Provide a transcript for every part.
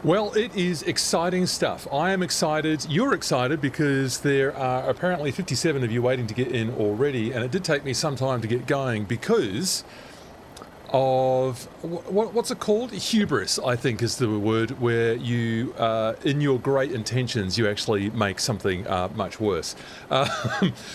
Well, it is exciting stuff. I am excited. You're excited because there are apparently 57 of you waiting to get in already, and it did take me some time to get going because of what's it called? Hubris, I think, is the word, where you, in your great intentions, you actually make something much worse.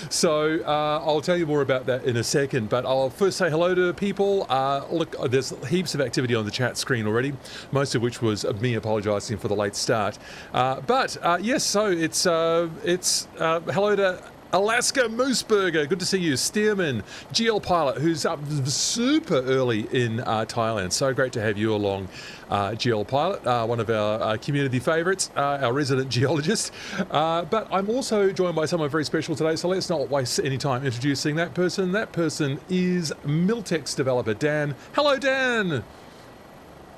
So I'll tell you more about that in a second, but I'll first say hello to people. Look, there's heaps of activity on the chat screen already, most of which was me apologising for the late start. But yes, so it's hello to Alaska Mooseburger, good to see you. Steerman, GL Pilot, who's up super early in Thailand. So great to have you along, GL Pilot, one of our community favourites, our resident geologist. But I'm also joined by someone very special today, so let's not waste any time introducing that person. That person is Miltech's developer, Dan. Hello, Dan.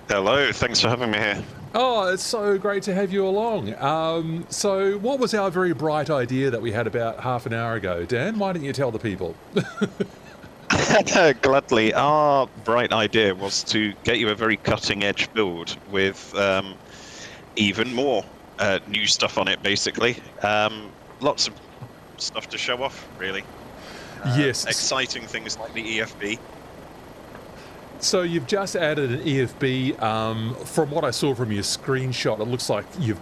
Hello, thanks for having me here. Oh, it's so great to have you along. So what was our very bright idea that we had about half an hour ago? Dan, why don't you tell the people? Gladly. Our bright idea was to get you a very cutting-edge build with even more new stuff on it, basically. Lots of stuff to show off, really. Yes. Exciting things like the EFB. So you've just added an EFB. From what I saw from your screenshot, it looks like you've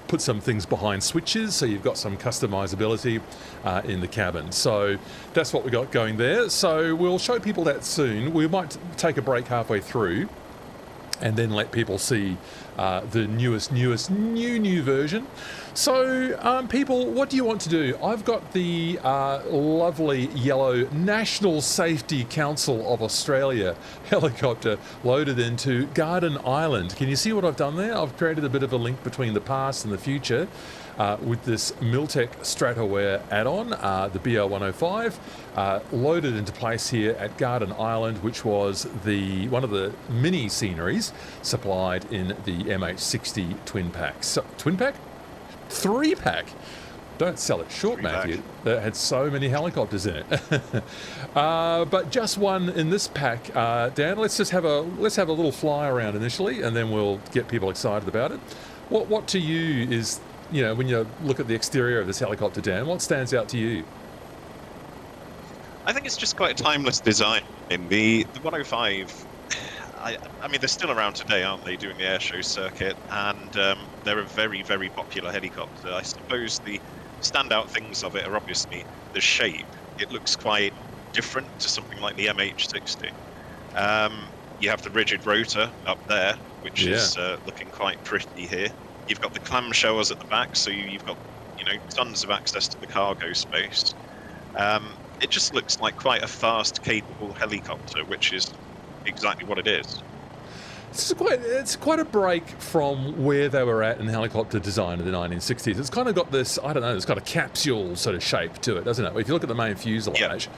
put some things behind switches, so you've got some customizability in the cabin. So that's what we got going there. So we'll show people that soon. We might take a break halfway through and then let people see the newest new version. So people, what do you want to do? I've got the lovely yellow National Safety Council of Australia helicopter loaded into Garden Island. Can you see what I've done there? I've created a bit of a link between the past and the future with this Miltech Stratoware add-on, the Bo-105, loaded into place here at Garden Island, which was one of the mini sceneries supplied in the MH60 twin pack. Twin pack? 3-pack. Don't sell it short, Matthew. That had so many helicopters in it. But just one in this pack. Dan, let's have a little fly around initially, and then we'll get people excited about it. What to you is, you know, when you look at the exterior of this helicopter, Dan, what stands out to you? I think it's just quite a timeless design. The 105. I mean, they're still around today, aren't they, doing the airshow circuit, and they're a very, very popular helicopter. I suppose the standout things of it are obviously the shape. It looks quite different to something like the MH60. You have the rigid rotor up there, which is looking quite pretty here. You've got the clamshells at the back, so you've got, you know, tons of access to the cargo space. It just looks like quite a fast, capable helicopter, which is exactly what it is. It's quite a break from where they were at in helicopter design in the 1960s. It's kind of got this, I don't know, it's got a capsule sort of shape to it, doesn't it? If you look at the main fuselage,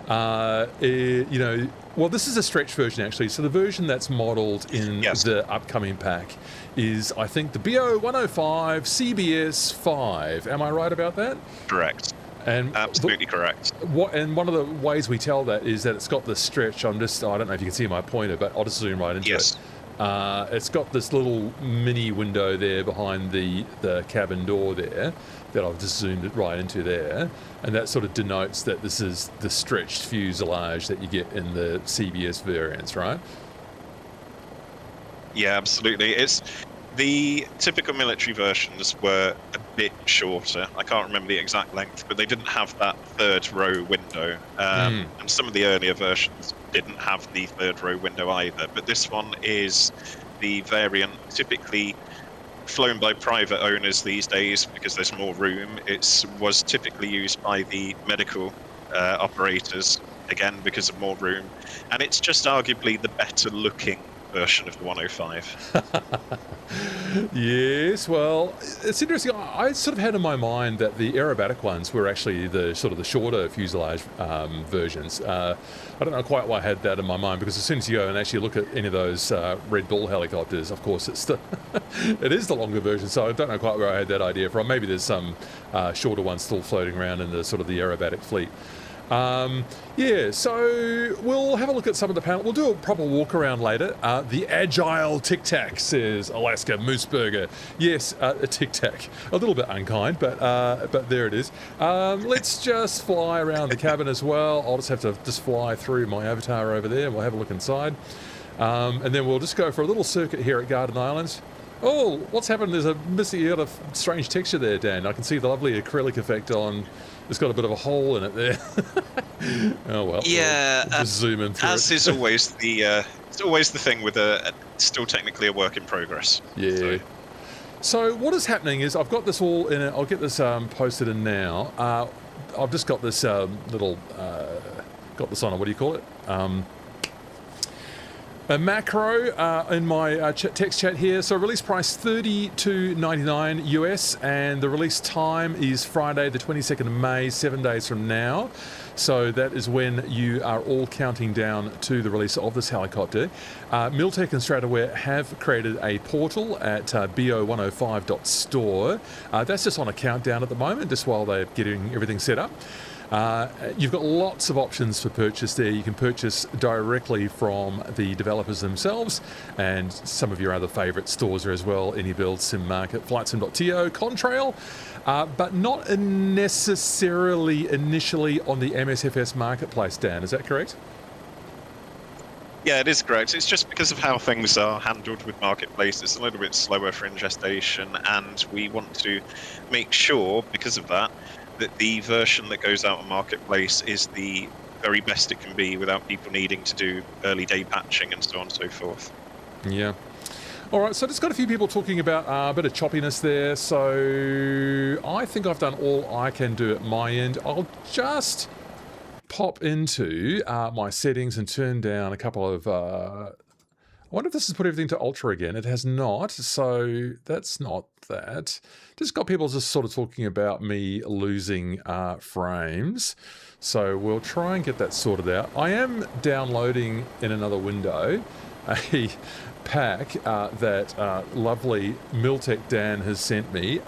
you know, well, this is a stretch version actually. So the version that's modelled in the upcoming pack is, I think, the Bo-105 CBS 5. Am I right about that? Correct. And absolutely correct. And one of the ways we tell that is that it's got this stretch. I don't know if you can see my pointer, but I'll just zoom right into it. It's got this little mini window there behind the cabin door there that I've just zoomed it right into there. And that sort of denotes that this is the stretched fuselage that you get in the CBS variants, right? Yeah, absolutely. It's the typical military versions were a bit shorter. I can't remember the exact length, but they didn't have that third row window. And some of the earlier versions didn't have the third row window either. But this one is the variant typically flown by private owners these days because there's more room. It was typically used by the medical operators, again, because of more room. And it's just arguably the better looking version of the 105. Yes, well, it's interesting. I sort of had in my mind that the aerobatic ones were actually the sort of the shorter fuselage versions. I don't know quite why I had that in my mind, because as soon as you go and actually look at any of those Red Bull helicopters, of course, it's it is the longer version. So I don't know quite where I had that idea from. Maybe there's some shorter ones still floating around in the sort of the aerobatic fleet. Yeah, so we'll have a look at some of the panel. We'll do a proper walk around later. The Agile Tic Tac, says Alaska Mooseburger. Yes, a Tic Tac. A little bit unkind, but there it is. Let's just fly around the cabin as well. I'll just have to fly through my avatar over there, and we'll have a look inside. And then we'll just go for a little circuit here at Garden Island. Oh, what's happened? There's a strange texture there, Dan. I can see the lovely acrylic effect on. It's got a bit of a hole in it there. Oh well. Yeah, we'll just zoom in through as it. is always the it's always the thing with still technically a work in progress. Yeah. So what is happening is I've got this all in it. I'll get this posted in now. I've just got this little got this on. What do you call it? A macro in my text chat here. So release price $32.99 US, and the release time is Friday the 22nd of May, 7 days from now. So that is when you are all counting down to the release of this helicopter. Miltech and Stratoware have created a portal at Bo-105.store. That's just on a countdown at the moment, just while they're getting everything set up. You've got lots of options for purchase there. You can purchase directly from the developers themselves, and some of your other favourite stores are as well. AnyBuild, SimMarket, FlightSim.to, Contrail, but not necessarily initially on the MSFS marketplace, Dan. Is that correct? Yeah, it is correct. It's just because of how things are handled with Marketplace. It's a little bit slower for ingestion, and we want to make sure, because of that, that the version that goes out on Marketplace is the very best it can be without people needing to do early day patching and so on and so forth. Yeah. All right, so just got a few people talking about a bit of choppiness there. So I think I've done all I can do at my end. I'll just pop into my settings and turn down a couple of... I wonder if this has put everything to ultra again. It has not, so that's not that. Just got people just sort of talking about me losing frames. So we'll try and get that sorted out. I am downloading in another window a pack that lovely Miltech Dan has sent me.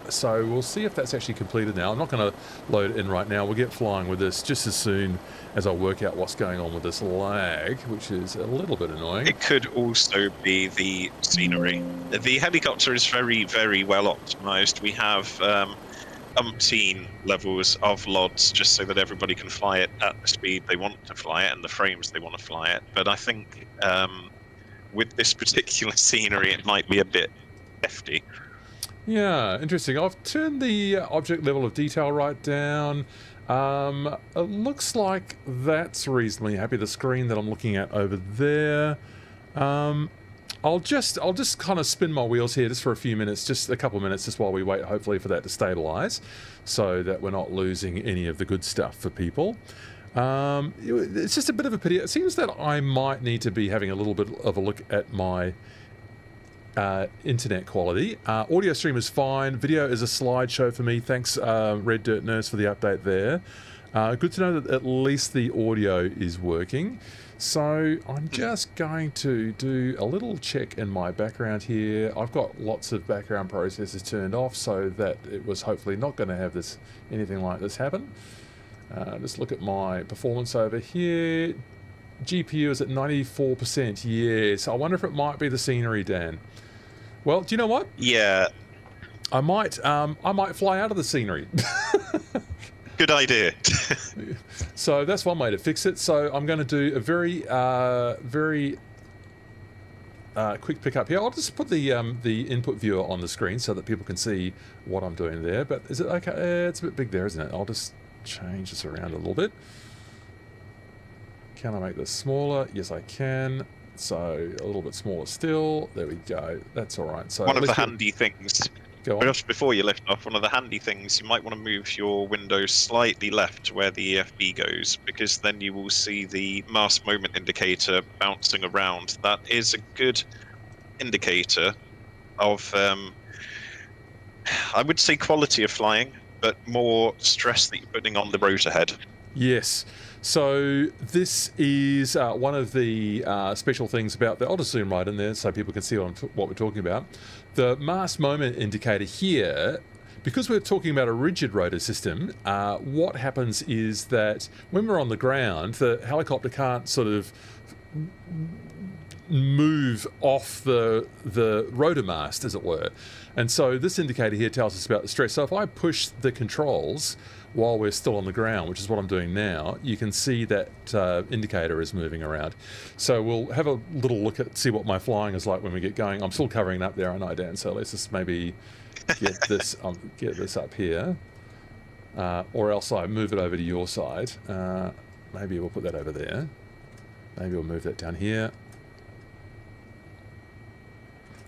So we'll see if that's actually completed now. I'm not going to load it in right now. We'll get flying with this just as soon as I work out what's going on with this lag, which is a little bit annoying. It could also be the scenery. The helicopter is very, very well optimized. We have umpteen levels of LODs just so that everybody can fly it at the speed they want to fly it and the frames they want to fly it. But I think with this particular scenery, it might be a bit hefty. Yeah, interesting. I've turned the object level of detail right down. It looks like that's reasonably happy. The screen that I'm looking at over there. I'll just kind of spin my wheels here just for a few minutes, just a couple of minutes, just while we wait, hopefully, for that to stabilize, so that we're not losing any of the good stuff for people. It's just a bit of a pity. It seems that I might need to be having a little bit of a look at my internet quality. Audio stream is fine. Video is a slideshow for me. Thanks, Red Dirt Nurse, for the update there. Good to know that at least the audio is working. So I'm just going to do a little check in my background here. I've got lots of background processes turned off so that it was hopefully not going to have anything like this happen. Just look at my performance over here. GPU is at 94%. Yes, I wonder if it might be the scenery, Dan. Well, do you know what? Yeah. I might fly out of the scenery. Good idea. So that's one way to fix it. So I'm going to do a very quick pickup here. I'll just put the input viewer on the screen so that people can see what I'm doing there. But is it okay? It's a bit big there, isn't it? I'll just change this around a little bit. Can I make this smaller? Yes, I can. So a little bit smaller still. There we go. That's all right. So one of the handy things, go on. just before you lift off, one of the handy things, you might want to move your window slightly left to where the EFB goes, because then you will see the mass moment indicator bouncing around. That is a good indicator of, I would say, quality of flying, but more stress that you're putting on the rotor head. Yes. So this is one of the special things about the... I'll just zoom right in there so people can see what we're talking about. The mass moment indicator here because we're talking about a rigid rotor system, what happens is that when we're on the ground, the helicopter can't sort of move off the rotor mast, as it were. And so this indicator here tells us about the stress. So if I push the controls while we're still on the ground, which is what I'm doing now, you can see that indicator is moving around. So we'll have a little look at, see what my flying is like when we get going. I'm still covering it up there, aren't I, Dan? So let's just maybe get this up here, or else I move it over to your side. Maybe we'll put that over there. Maybe we'll move that down here.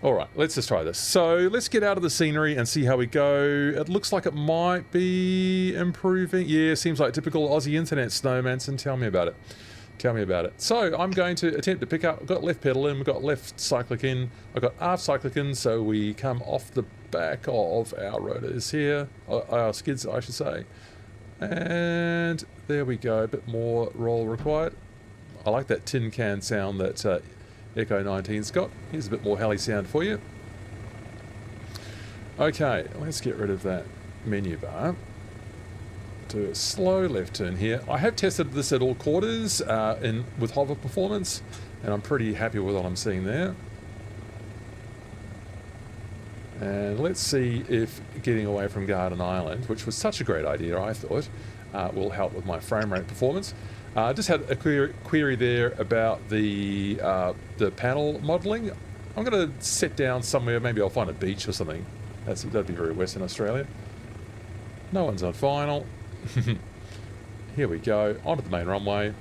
All right, let's just try this. So let's get out of the scenery and see how we go. It looks like it might be improving. Yeah, seems like typical Aussie internet, Snowmanson. Tell me about it. Tell me about it. So I'm going to attempt to pick up. I've got left pedal in, we've got left cyclic in, I've got aft cyclic in, so we come off the back of our rotors here, our skids, I should say. And there we go, a bit more roll required. I like that tin can sound that Echo 19's got. Here's a bit more heli sound for you. Okay, let's get rid of that menu bar. Do a slow left turn here. I have tested this at all quarters with hover performance, and I'm pretty happy with what I'm seeing there. And let's see if getting away from Garden Island, which was such a great idea, I thought, will help with my frame rate performance. Just had a query there about the panel modelling. I'm going to sit down somewhere. Maybe I'll find a beach or something. That'd be very Western Australia. No one's on final. Here we go. Onto the main runway.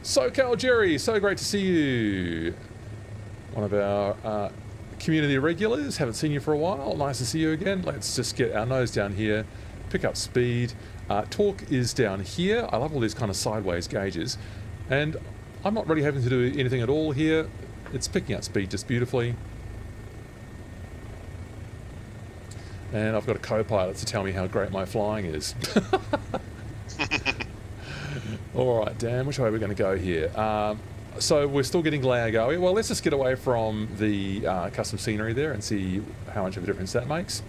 SoCal Jerry, so great to see you. One of our community regulars. Haven't seen you for a while. Nice to see you again. Let's just get our nose down here. Pick up speed. Torque is down here. I love all these kind of sideways gauges, and I'm not really having to do anything at all here. It's picking up speed just beautifully, and I've got a co-pilot to tell me how great my flying is. Alright Dan, which way are we going to go here? So we're still getting lag, are we? Well, let's just get away from the custom scenery there and see how much of a difference that makes.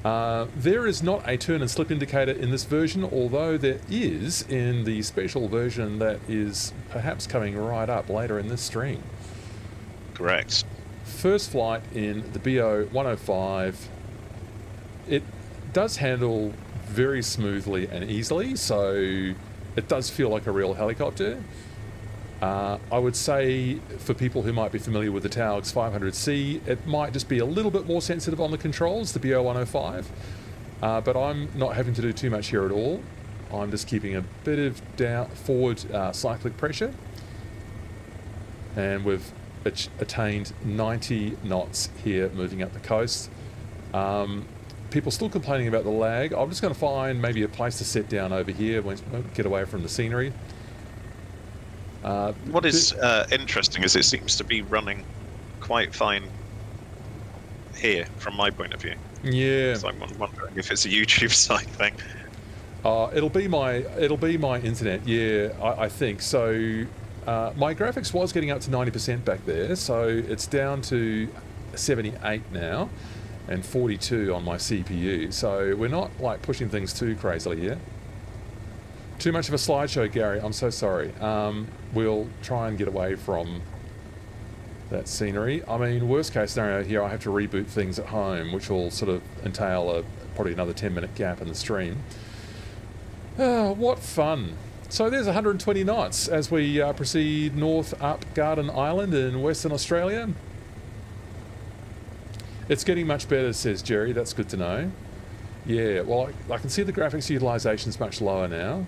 There is not a turn and slip indicator in this version, although there is in the special version that is perhaps coming right up later in this stream. Correct. First flight in the Bo-105. It does handle very smoothly and easily, so it does feel like a real helicopter. I would say for people who might be familiar with the Teufelsgraben 500C, it might just be a little bit more sensitive on the controls, the Bo-105, but I'm not having to do too much here at all. I'm just keeping a bit of forward cyclic pressure, and we've attained 90 knots here moving up the coast. People still complaining about the lag. I'm just going to find maybe a place to sit down over here when we get away from the scenery. What is interesting is it seems to be running quite fine here from my point of view. Yeah. So I'm wondering if it's a YouTube side thing. It'll be my internet. Yeah, I think so. My graphics was getting up to 90% back there, so it's down to 78 now, and 42 on my CPU. So we're not like pushing things too crazily here. Too much of a slideshow, Gary. I'm so sorry. We'll try and get away from that scenery. I mean, worst case scenario here, I have to reboot things at home, which will sort of entail probably another 10-minute gap in the stream. What fun. So there's 120 knots as we proceed north up Garden Island in Western Australia. It's getting much better, says Jerry. That's good to know. Yeah, well, I can see the graphics utilization is much lower now.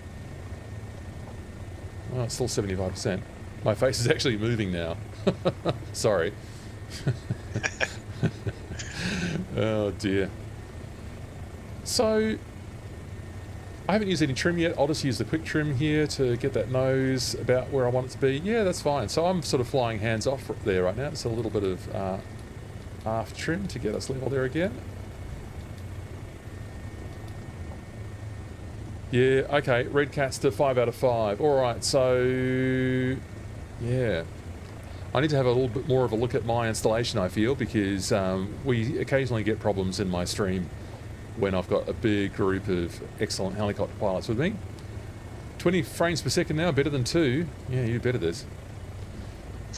Well, it's still 75%. My face is actually moving now. Sorry. Oh dear. So, I haven't used any trim yet. I'll just use the quick trim here to get that nose about where I want it to be. Yeah, that's fine. So I'm sort of flying hands off there right now. It's a little bit of aft trim to get us level there again. Yeah, okay, Red Cat's to 5 out of 5. Alright, so... yeah. I need to have a little bit more of a look at my installation, I feel, because we occasionally get problems in my stream when I've got a big group of excellent helicopter pilots with me. 20 frames per second now, better than 2. Yeah, you better this.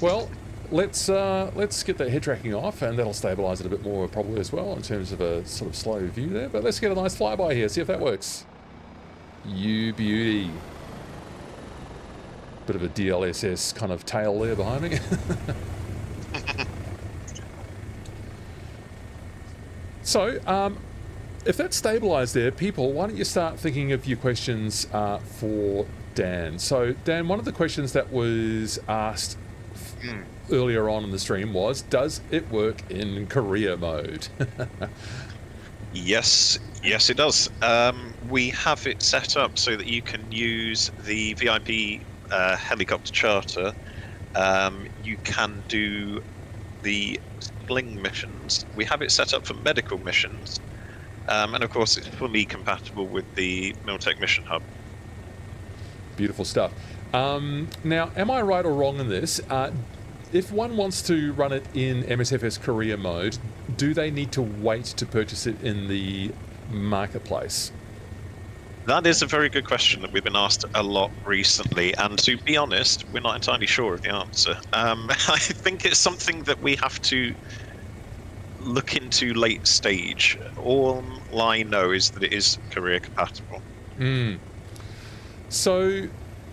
Well, let's get that head tracking off, and that'll stabilise it a bit more probably as well in terms of a sort of slow view there. But let's get a nice flyby here, see if that works. You beauty. Bit of a DLSS kind of tail there behind me. So, if that's stabilised there, people, why don't you start thinking of your questions for Dan. So, Dan, one of the questions that was asked earlier on in the stream was, does it work in career mode? Yes, it does. We have it set up so that you can use the VIP helicopter charter. You can do the sling missions. We have it set up for medical missions. And of course, it's fully compatible with the Miltech Mission Hub. Beautiful stuff. Now, am I right or wrong in this? If one wants to run it in MSFS career mode, do they need to wait to purchase it in the marketplace? That is a very good question that we've been asked a lot recently, and to be honest, we're not entirely sure of the answer. I think it's something that we have to look into late stage. All I know is that it is career compatible. So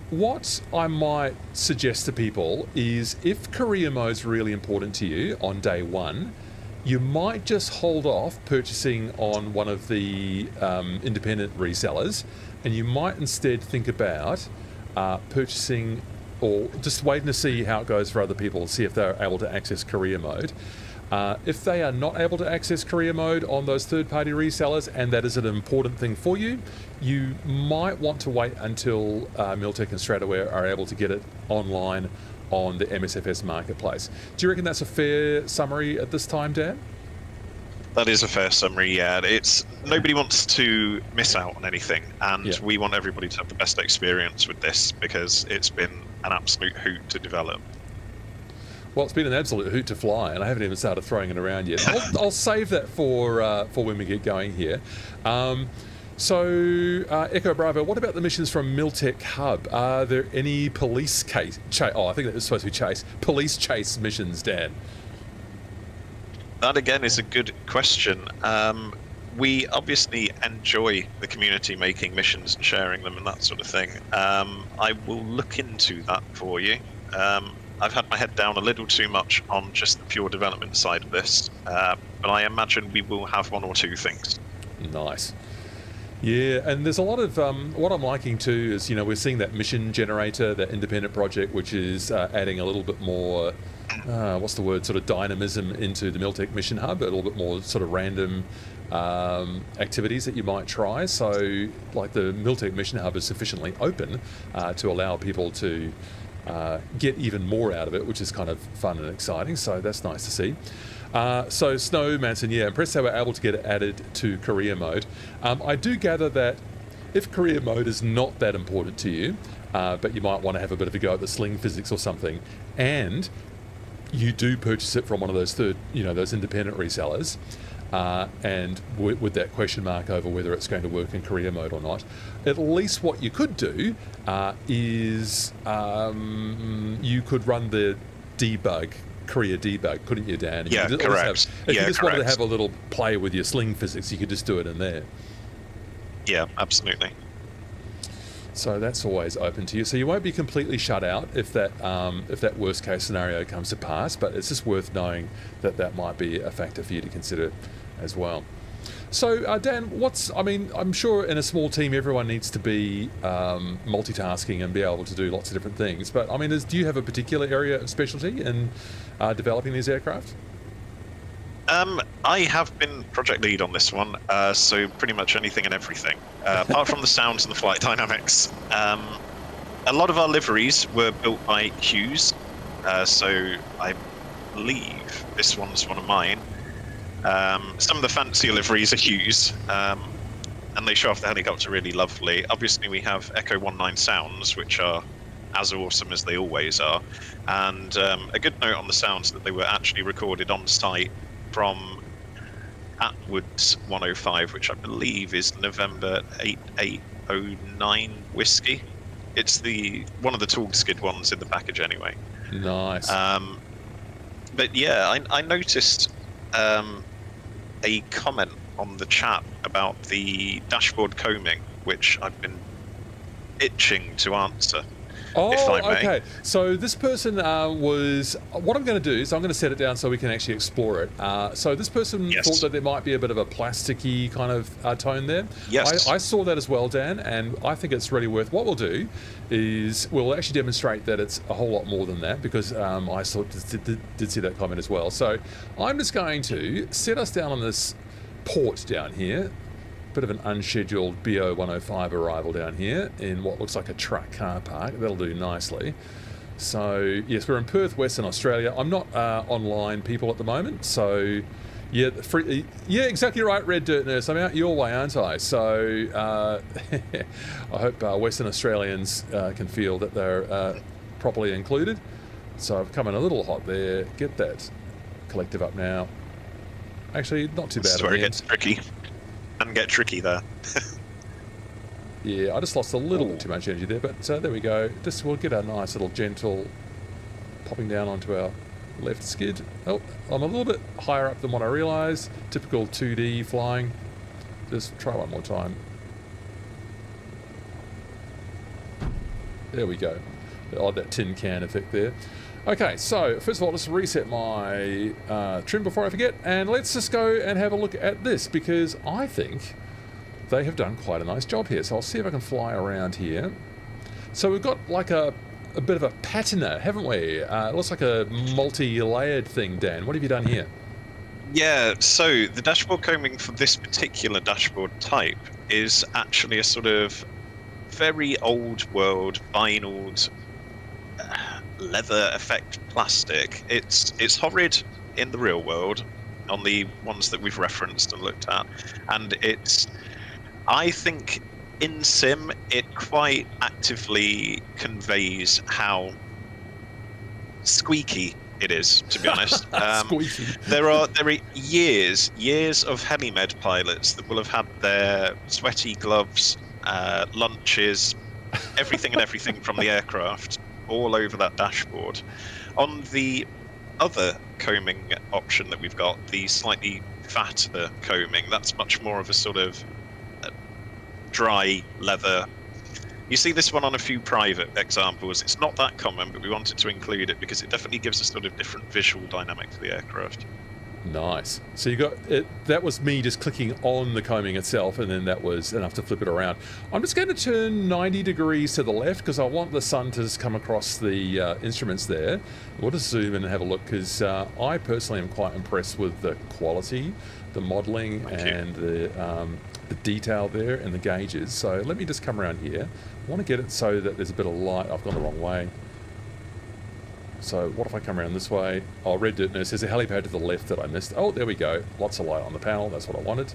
what I might suggest to people is, if career mode's really important to you on day one, you might just hold off purchasing on one of the independent resellers, and you might instead think about purchasing, or just waiting to see how it goes for other people, see if they're able to access career mode. If they are not able to access career mode on those third-party resellers, and that is an important thing for you, you might want to wait until Miltech and Stratoware are able to get it online on the MSFS marketplace. Do you reckon that's a fair summary at this time, Dan? That is a fair summary, yeah. It's nobody wants to miss out on anything, and we want everybody to have the best experience with this, because it's been an absolute hoot to develop. Well, it's been an absolute hoot to fly, and I haven't even started throwing it around yet. I'll save that for when we get going here. So, Echo Bravo, what about the missions from Miltech Hub? Are there any police chase? I think that was supposed to be chase. Police chase missions, Dan. That again is a good question. We obviously enjoy the community making missions and sharing them and that sort of thing. I will look into that for you. I've had my head down a little too much on just the pure development side of this, but I imagine we will have one or two things. Nice. Yeah, and there's a lot of what I'm liking too is, we're seeing that mission generator, that independent project, which is adding a little bit more, what's the word, sort of dynamism into the Miltech Mission Hub, a little bit more sort of random activities that you might try. So, like, the Miltech Mission Hub is sufficiently open to allow people to get even more out of it, which is kind of fun and exciting. So that's nice to see. So Snow Manson, impressed how we're able to get it added to career mode. I do gather that if career mode is not that important to you, but you might want to have a bit of a go at the sling physics or something, and you do purchase it from one of those those independent resellers, and with that question mark over whether it's going to work in career mode or not, at least what you could do is you could run the career debug, couldn't you, Dan? Yeah, correct. If you just wanted to have a little play with your sling physics, you could just do it in there. Yeah, absolutely. So that's always open to you. So you won't be completely shut out if that worst case scenario comes to pass, but it's just worth knowing that might be a factor for you to consider as well. So Dan, I'm sure in a small team everyone needs to be multitasking and be able to do lots of different things, but do you have a particular area of specialty in developing these aircraft? I have been project lead on this one, so pretty much anything and everything, apart from the sounds and the flight dynamics. A lot of our liveries were built by Hughes, so I believe this one's one of mine. Some of the fancier liveries are Hughes, and they show off the helicopter really lovely. Obviously, we have Echo 19 sounds, which are as awesome as they always are. And a good note on the sounds that they were actually recorded on site from Atwood's 105, which I believe is November 8809 whiskey. It's one of the tool skid ones in the package anyway. Nice. But yeah, I noticed a comment on the chat about the dashboard combing, which I've been itching to answer. Oh, if I may. Okay. So this person was... What I'm going to do is I'm going to set it down so we can actually explore it. So this person thought that there might be a bit of a plasticky kind of tone there. Yes. I saw that as well, Dan, and I think it's really worth... What we'll do is we'll actually demonstrate that it's a whole lot more than that, because I did see that comment as well. So I'm just going to set us down on this port down here. Bit of an unscheduled Bo-105 arrival down here in what looks like a truck car park. That'll do nicely. So yes, we're in Perth, Western Australia. I'm not online, people, at the moment. So yeah, exactly right, Red Dirt Nurse. I'm out your way, aren't I? So I hope Western Australians can feel that they're properly included. So I've come in a little hot there. Get that collective up now. Actually, not too bad. That's where it gets tricky. And get tricky there. Yeah, I just lost a little bit too much energy there, but there we go. Just we'll get a nice little gentle popping down onto our left skid. Oh, I'm a little bit higher up than what I realised. Typical 2D flying. Just try one more time. There we go. Oh, that tin can effect there. Okay, so first of all, let's reset my trim before I forget, and let's just go and have a look at this, because I think they have done quite a nice job here. So I'll see if I can fly around here. So we've got like a bit of a patina, haven't we? It looks like a multi-layered thing, Dan. What have you done here? Yeah, so the dashboard combing for this particular dashboard type is actually a sort of very old world vinyled leather effect plastic. It's horrid in the real world on the ones that we've referenced and looked at, and I think in sim it quite actively conveys how squeaky it is, to be honest. Squeaky. There are years of helimed pilots that will have had their sweaty gloves, lunches, everything from the aircraft all over that dashboard. On the other combing option that we've got, the slightly fatter combing, that's much more of a sort of dry leather. You see this one on a few private examples. It's not that common, but we wanted to include it because it definitely gives a sort of different visual dynamic to the aircraft. Nice. So you got it. That was me just clicking on the combing itself, and then that was enough to flip it around. I'm just going to turn 90 degrees to the left because I want the sun to just come across the instruments there. We'll just zoom in and have a look, because I personally am quite impressed with the quality, the modelling, and the detail there, and the gauges. So let me just come around here. I want to get it so that there's a bit of light. I've gone the wrong way. So what if I come around this way? Oh, Red Dirt Nurse, there's a helipad to the left that I missed. Oh, there we go. Lots of light on the panel. That's what I wanted.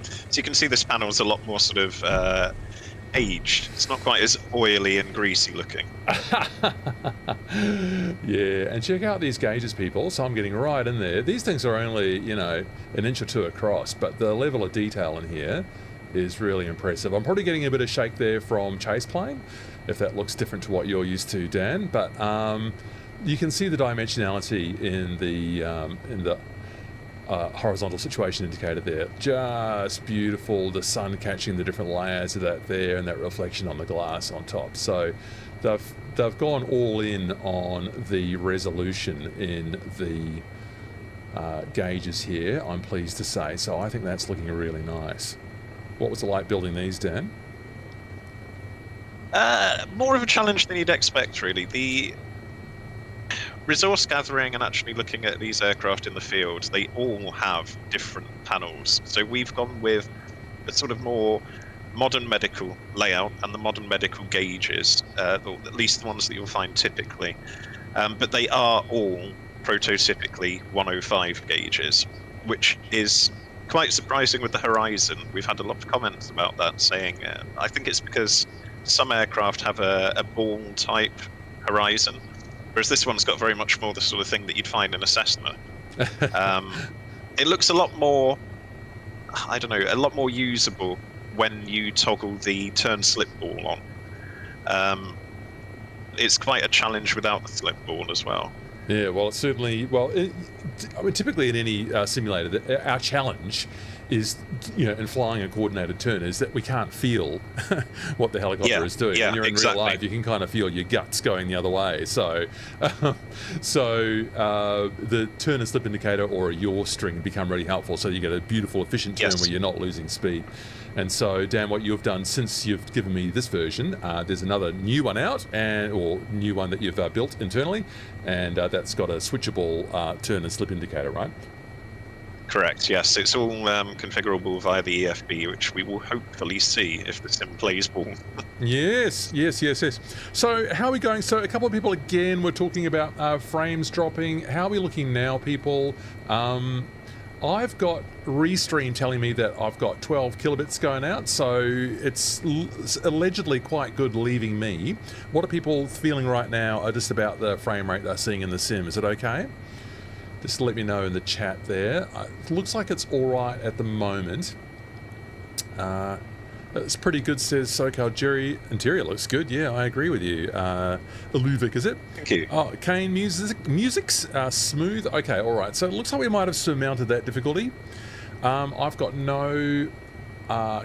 So you can see this panel is a lot more sort of aged. It's not quite as oily and greasy looking. Yeah, and check out these gauges, people. So I'm getting right in there. These things are only, you know, an inch or two across, but the level of detail in here is really impressive. I'm probably getting a bit of shake there from chase plane, if that looks different to what you're used to, Dan. But you can see the dimensionality in the horizontal situation indicator there. Just beautiful. The sun catching the different layers of that there, and that reflection on the glass on top. So they've gone all in on the resolution in the gauges here, I'm pleased to say. So I think that's looking really nice. What was it like building these, Dan? More of a challenge than you'd expect, really. The resource gathering and actually looking at these aircraft in the field, they all have different panels. So we've gone with a sort of more modern medical layout and the modern medical gauges, or at least the ones that you'll find typically. But they are all prototypically 105 gauges, which is quite surprising with the Horizon. We've had a lot of comments about that, saying I think it's because some aircraft have a ball type horizon, whereas this one's got very much more the sort of thing that you'd find in a Cessna. It looks a lot more, I don't know, a lot more usable when you toggle the turn slip ball on. It's quite a challenge without the slip ball as well. Yeah, well, it's certainly, I mean, typically in any simulator, our challenge is, in flying a coordinated turn, is that we can't feel what the helicopter is doing. When you're in real life, you can kind of feel your guts going the other way. So, the turn and slip indicator or a yaw string become really helpful. So you get a beautiful, efficient turn where you're not losing speed. And so, Dan, what you've done since you've given me this version, there's another new one out, or new one that you've built internally, and that's got a switchable turn and slip indicator, right? Correct, yes. It's all configurable via the EFB, which we will hopefully see if the sim plays ball. Yes. So how are we going? So a couple of people, again, were talking about frames dropping. How are we looking now, people? I've got Restream telling me that I've got 12 kilobits going out, so it's allegedly quite good leaving me. What are people feeling right now just about the frame rate they're seeing in the sim? Is it okay? Just let me know in the chat there. It looks like it's all right at the moment. It's pretty good, says SoCal Jerry. Interior looks good. Yeah, I agree with you. Iluvik, is it? Thank you. Oh, Kane Music's smooth. Okay, all right. So it looks like we might have surmounted that difficulty. I've got no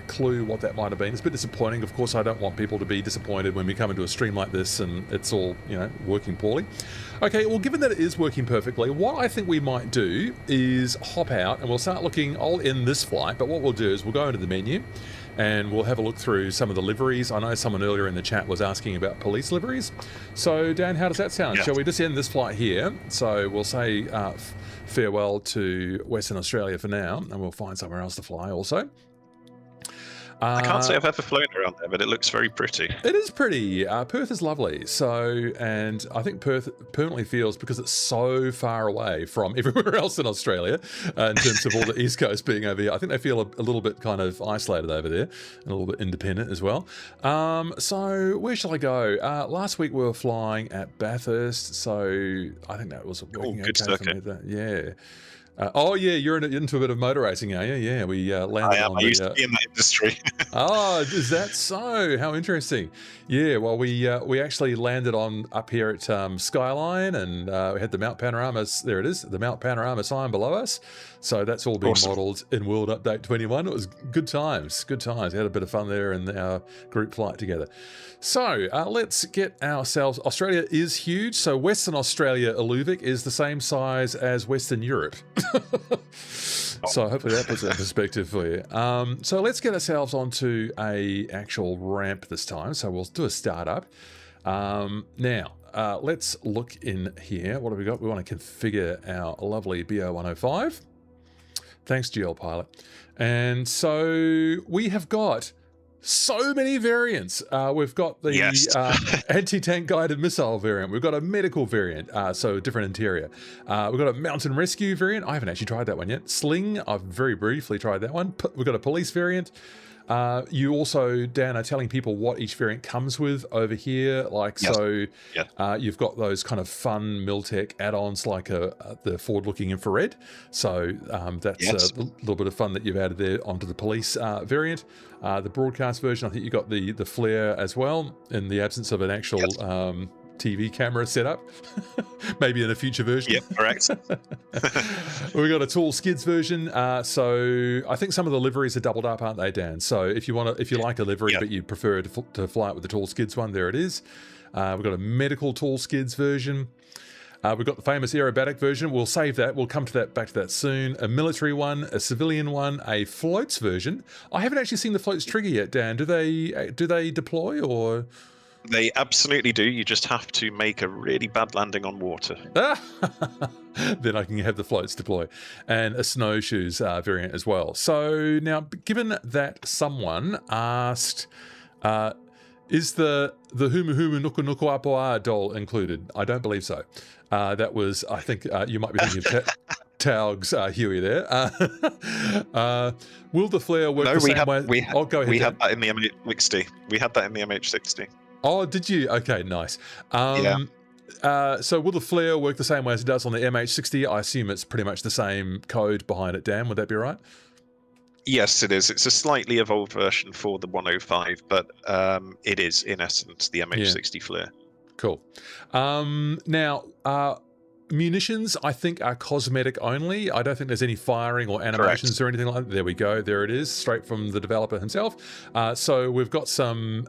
clue what that might have been. It's a bit disappointing. Of course, I don't want people to be disappointed when we come into a stream like this and it's all, working poorly. Okay, well, given that it is working perfectly, what I think we might do is hop out and we'll start looking. I'll end this flight, but what we'll do is we'll go into the menu and we'll have a look through some of the liveries. I know someone earlier in the chat was asking about police liveries. So, Dan, how does that sound? Yeah. Shall we just end this flight here? So we'll say farewell to Western Australia for now, and we'll find somewhere else to fly also. I can't say I've ever flown around there, but it looks very pretty. It is pretty. Perth is lovely. So, and I think Perth permanently feels, because it's so far away from everywhere else in Australia, in terms of all the East Coast being over here, I think they feel a little bit kind of isolated over there, and a little bit independent as well. So where shall I go? Last week we were flying at Bathurst, so I think that was working okay for me. Yeah. You're into a bit of motor racing, are you? Yeah, we landed on the... I used to be in that industry. Oh, is that so? How interesting. Yeah, well, we actually landed up here at Skyline, and we had the Mount Panorama, there it is, the Mount Panorama sign below us. So that's all been modelled in World Update 21. It was good times. We had a bit of fun there in our group flight together. So let's get ourselves... Australia is huge, so Western Australia, Iluvik, is the same size as Western Europe. So hopefully that puts that in perspective for you. So let's get ourselves onto a actual ramp this time. So we'll do a startup. Now, let's look in here. What have we got? We want to configure our lovely Bo-105. Thanks, GL Pilot. And so we have got so many variants. We've got the anti-tank guided missile variant. We've got a medical variant, so different interior. We've got a mountain rescue variant. I haven't actually tried that one yet. Sling, I've very briefly tried that one. We've got a police variant. You also, Dan, are telling people what each variant comes with over here. You've got those kind of fun Miltech add-ons like the forward-looking infrared. So that's a little bit of fun that you've added there onto the police variant. The broadcast version, I think you got the flare as well, in the absence of an actual TV camera setup. Maybe in a future version. Yep, correct. We've got a tall skids version. So I think some of the liveries are doubled up, aren't they, Dan? So if you like a livery but you prefer to fly it with the tall skids one, there it is. We've got a medical tall skids version. We've got the famous aerobatic version. We'll save that. We'll come to that, back to that soon. A military one, a civilian one, a floats version. I haven't actually seen the floats trigger yet, Dan. Do they deploy or? They absolutely do. You just have to make a really bad landing on water. Then I can have the floats deploy. And a snowshoes variant as well. So now, given that someone asked, is the Humu Humu Nuku Nuku Apoa doll included? I don't believe so. That was, I think, you might be thinking of Taugs, Huey there. Will the flare work the same way? Oh, go ahead. We had that in the MH60. We had that in the MH60. Oh, did you? Okay, nice. Yeah. So will the flare work the same way as it does on the MH60? I assume it's pretty much the same code behind it, Dan. Would that be right? Yes, it is. It's a slightly evolved version for the 105, but it is, in essence, the MH60 flare. Cool. Now, munitions, I think, are cosmetic only. I don't think there's any firing or animations or anything like that. There we go. There it is, straight from the developer himself. So we've got some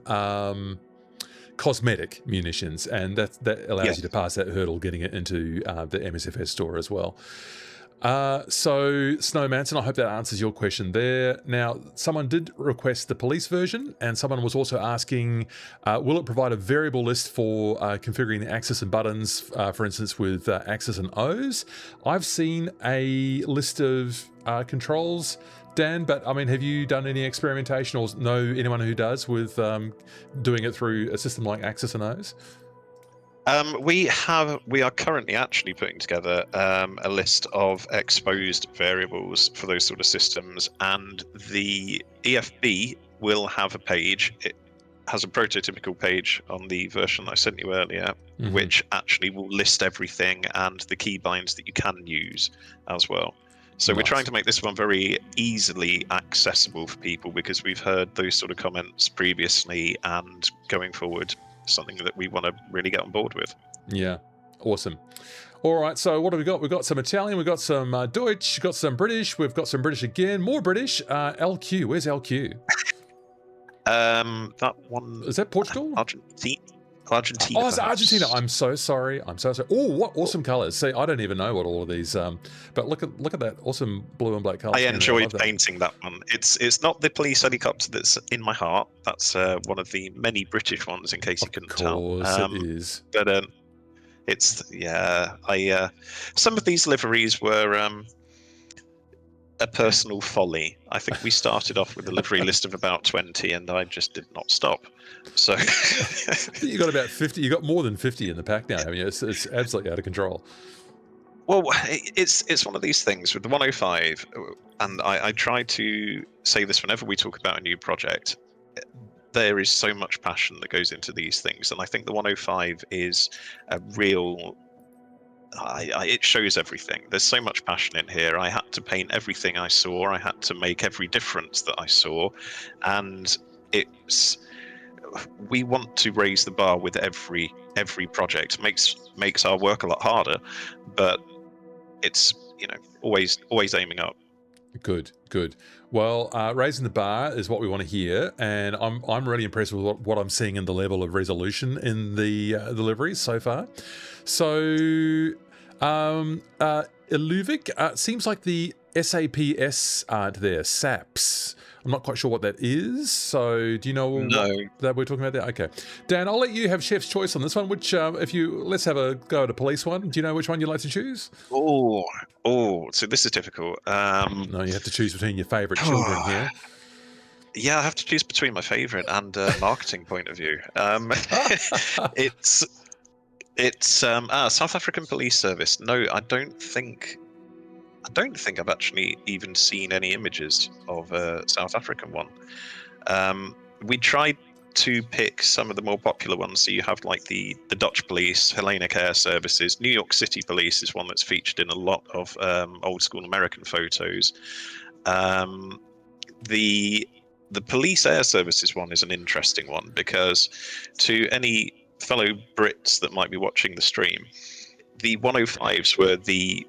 cosmetic munitions, and that allows you to pass that hurdle getting it into the MSFS store as well. So Snow Manson, I hope that answers your question there. Now, someone did request the police version, and someone was also asking, will it provide a variable list for configuring the axis and buttons, for instance, with axis and O's? I've seen a list of controls, Dan, but I mean, have you done any experimentation or know anyone who does with doing it through a system like axis and O's? We are currently actually putting together a list of exposed variables for those sort of systems, and the EFB will have a page. It has a prototypical page on the version I sent you earlier, which actually will list everything and the keybinds that you can use as well. So we're trying to make this one very easily accessible for people, because we've heard those sort of comments previously, and going forward, something that we want to really get on board with. Yeah, awesome. All right, so what have we got? We've got some Italian, we've got some Deutsch, we've got some British, we've got some British again, more British. LQ, where's LQ? That one... Is that Portugal? Argentina. Oh, it's Argentina. I'm so sorry. I'm so sorry. Oh, what awesome colours. See, I don't even know what all of these... but look at that awesome blue and black colour. I enjoyed painting that one. It's not the police helicopter that's in my heart. That's one of the many British ones, in case you couldn't tell. Of course it is. But it's... Yeah, some of these liveries were... a personal folly. I think we started off with a livery list of about 20, and I just did not stop. So you got about 50. You got more than 50 in the pack now, haven't you? It's absolutely out of control. Well, it's one of these things with the 105, and I try to say this whenever we talk about a new project. There is so much passion that goes into these things, and I think the 105 is a real... it shows everything. There's so much passion in here. I had to paint everything I saw. I had to make every difference that I saw, and we want to raise the bar with every project. Makes our work a lot harder, but it's always aiming up. Good. Well, raising the bar is what we want to hear, and I'm really impressed with what I'm seeing in the level of resolution in the deliveries so far. So, Iluvik, seems like the SAPS aren't there. SAPS. I'm not quite sure what that is. So, do you know what that we're talking about there? Okay, Dan, I'll let you have chef's choice on this one. Which, let's have a go at a police one. Do you know which one you'd like to choose? Oh, so this is difficult. No, you have to choose between your favourite children here. Yeah, I have to choose between my favourite and marketing point of view. It's South African Police Service. No, I don't think I've actually even seen any images of a South African one. We tried to pick some of the more popular ones. So you have like the Dutch Police, Hellenic Air Services, New York City Police is one that's featured in a lot of old school American photos. The Police Air Services one is an interesting one, because to any fellow Brits that might be watching the stream, the 105s were the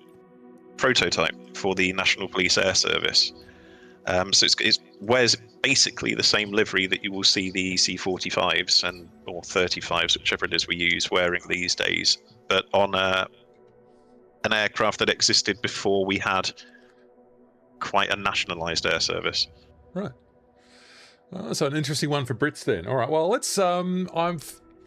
prototype for the National Police Air Service. So it wears basically the same livery that you will see the EC-45s or 35s, whichever it is we use, wearing these days, but on an aircraft that existed before we had quite a nationalised air service. Right. So an interesting one for Brits then. All right. Well, let's.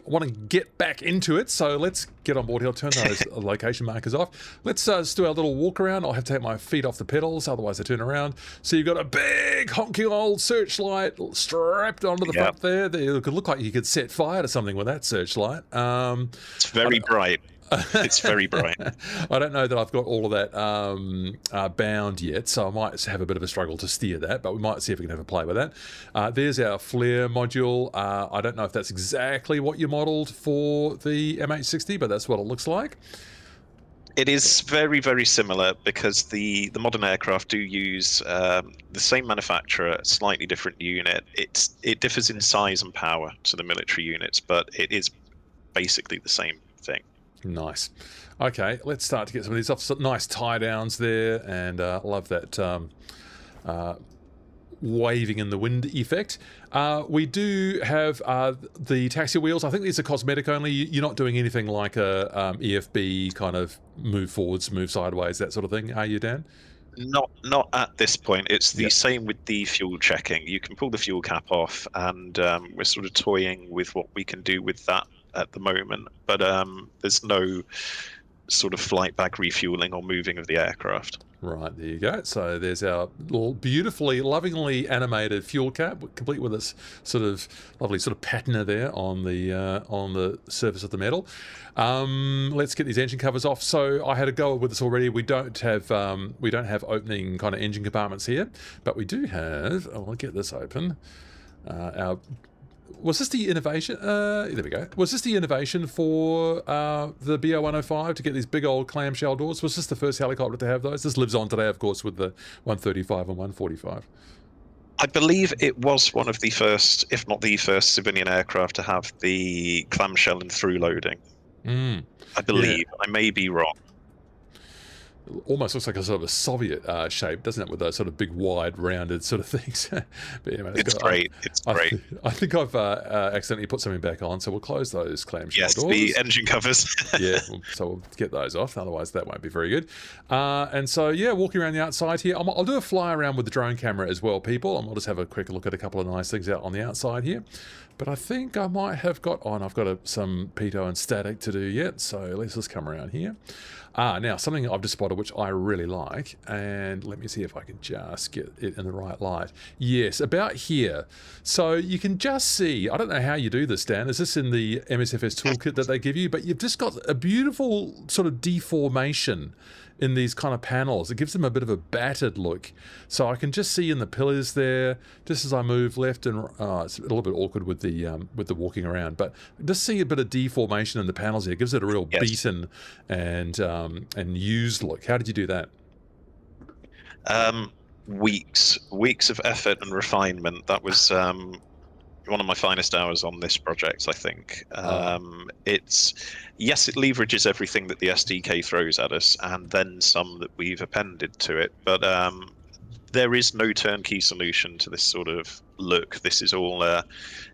I want to get back into it, so let's get on board here. I'll turn those location markers off. Let's just do our little walk around. I'll have to take my feet off the pedals, otherwise I turn around. So you've got a big honking old searchlight strapped onto the front there. It could look like you could set fire to something with that searchlight. It's very bright. It's very bright. I don't know that I've got all of that bound yet, so I might have a bit of a struggle to steer that, but we might see if we can have a play with that. There's our flare module. I don't know if that's exactly what you modelled for the MH60, but that's what it looks like. It is very, very similar because the modern aircraft do use the same manufacturer, slightly different unit. It differs in size and power to the military units, but it is basically the same thing. Nice. Okay, let's start to get some of these off. Some nice tie downs there, and love that waving in the wind effect. We do have the taxi wheels. I think these are cosmetic only. You're not doing anything like a EFB kind of move forwards, move sideways, that sort of thing, are you, Dan? Not at this point. It's the same with the fuel checking. You can pull the fuel cap off, and we're sort of toying with what we can do with that at the moment. But there's no sort of flight bag refueling or moving of the aircraft. Right, there you go. So there's our little beautifully, lovingly animated fuel cap, complete with this sort of lovely sort of patina there on the surface of the metal. Let's get these engine covers off. So I had a go with this already. We don't have opening kind of engine compartments here, but we do have. I'll get this open. Was this the innovation? There we go. Was this the innovation for the Bo-105 to get these big old clamshell doors? Was this the first helicopter to have those? This lives on today, of course, with the 135 and 145. I believe it was one of the first, if not the first, civilian aircraft to have the clamshell and through loading. I believe. Yeah. I may be wrong. Almost looks like a sort of a Soviet shape, doesn't it, with those sort of big, wide, rounded sort of things. But anyway, it's great. It's great. I think I've accidentally put something back on, so we'll close those clamshell doors. The engine covers. Yeah, so we'll get those off, otherwise that won't be very good. And so, yeah, walking around the outside here. I'll do a fly around with the drone camera as well, people, and we'll just have a quick look at a couple of nice things out on the outside here. But I think I might have got on. I've got some pitot and static to do yet, so let's just come around here. Now, something I've just spotted which I really like, and let me see if I can just get it in the right light. Yes, about here. So you can just see, I don't know how you do this, Dan. Is this in the MSFS toolkit that they give you? But you've just got a beautiful sort of deformation in these kind of panels. It gives them a bit of a battered look. So I can just see in the pillars there, just as I move left and it's a little bit awkward with the walking around, but just see a bit of deformation in the panels here. It gives it a real beaten and used look. How did you do that? Weeks of effort and refinement. That was one of my finest hours on this project, I think. It leverages everything that the SDK throws at us, and then some that we've appended to it. But there is no turnkey solution to this sort of look. This is all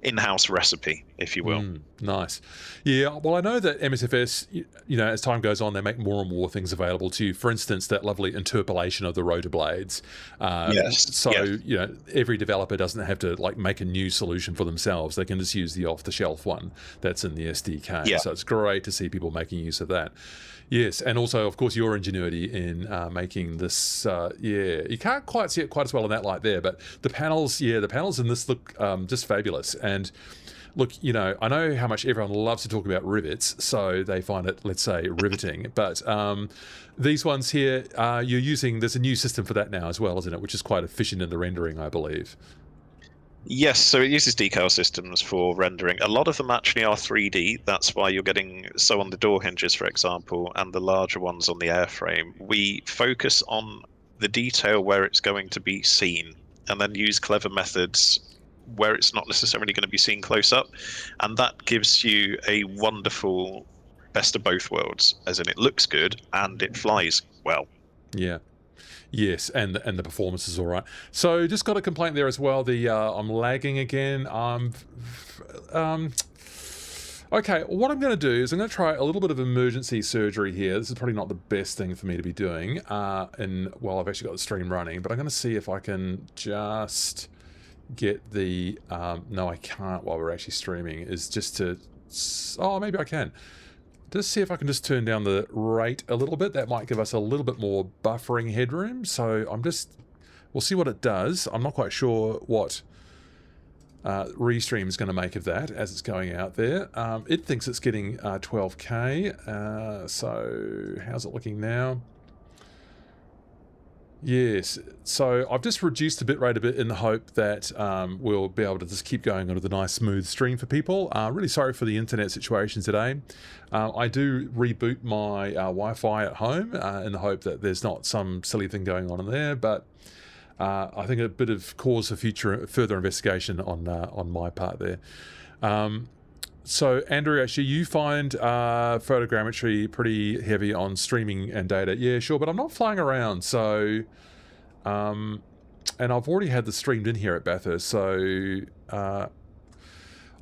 in-house recipe, if you will. Nice. Yeah, well, I know that MSFS, you know, as time goes on, they make more and more things available to you. For instance, that lovely interpolation of the rotor blades. You know, every developer doesn't have to like make a new solution for themselves. They can just use the off-the-shelf one that's in the SDK. Yeah. So it's great to see people making use of that. Yes, and also, of course, your ingenuity in making this, you can't quite see it quite as well in that light there, but the panels in this look just fabulous. And look, you know, I know how much everyone loves to talk about rivets, so they find it, let's say, riveting, but these ones here, you're using, there's a new system for that now as well, isn't it, which is quite efficient in the rendering, I believe. Yes, so it uses decal systems for rendering. A lot of them actually are 3D. That's why you're getting, so on the door hinges, for example, and the larger ones on the airframe, we focus on the detail where it's going to be seen, and then use clever methods where it's not necessarily going to be seen close up. And that gives you a wonderful best of both worlds, as in it looks good and it flies well. Yeah. Yes, and the performance is all right. So just got a complaint there as well. I'm lagging again. Okay, what I'm going to do is I'm going to try a little bit of emergency surgery here. This is probably not the best thing for me to be doing. While I've actually got the stream running, but I'm going to see if I can just get the. No, I can't while we're actually streaming. Is just to. Oh, maybe I can. Just see if I can just turn down the rate a little bit. That might give us a little bit more buffering headroom. So we'll see what it does. I'm not quite sure what Restream is going to make of that as it's going out there. It thinks it's getting 12K. So how's it looking now? Yes, so I've just reduced the bitrate a bit in the hope that we'll be able to just keep going on with a nice smooth stream for people. Really sorry for the internet situation today. I do reboot my Wi-Fi at home in the hope that there's not some silly thing going on in there, but I think a bit of cause for further investigation on my part there. So, Andrew, actually, you find photogrammetry pretty heavy on streaming and data. Yeah, sure, but I'm not flying around, so... and I've already had this streamed in here at Bathurst, so... I'll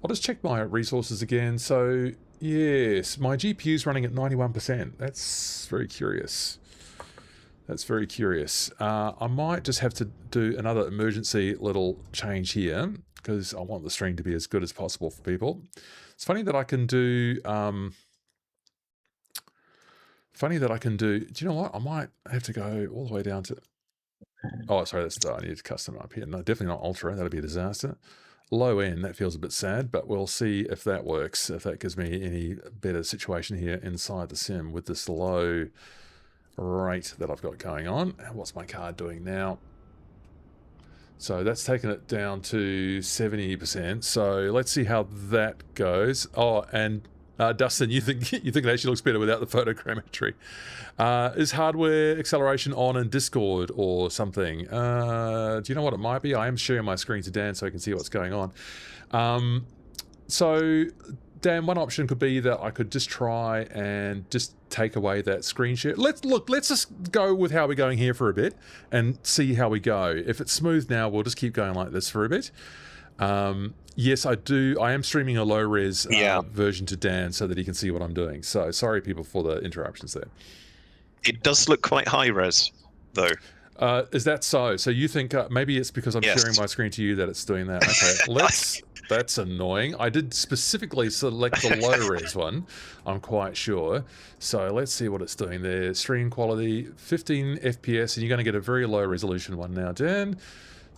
just check my resources again. So, yes, my GPU's running at 91%. That's very curious. That's very curious. I might just have to do another emergency little change here, because I want the stream to be as good as possible for people. It's funny that I can do, do you know what? I might have to go all the way down to, oh, sorry, that's, I need to custom up here. No, definitely not ultra, that'll be a disaster. Low end, that feels a bit sad, but we'll see if that works, if that gives me any better situation here inside the sim with this low rate that I've got going on. What's my card doing now? So that's taken it down to 70%. So let's see how that goes. Oh, and Dustin, you think it actually looks better without the photogrammetry? Is hardware acceleration on in Discord or something? Do you know what it might be? I am sharing my screen to Dan so I can see what's going on. So Dan, one option could be that I could just try and just take away that screen share. Let's just go with how we're going here for a bit and see how we go. If it's smooth now, we'll just keep going like this for a bit. Yes, I am streaming a low res version to Dan so that he can see what I'm doing. So sorry people for the interruptions there. It does look quite high res though. Is that so? So you think maybe it's because I'm sharing my screen to you that it's doing that? Okay, that's annoying. I did specifically select the low res one, I'm quite sure. So let's see what it's doing there. Stream quality, 15 FPS, and you're going to get a very low resolution one now, Dan.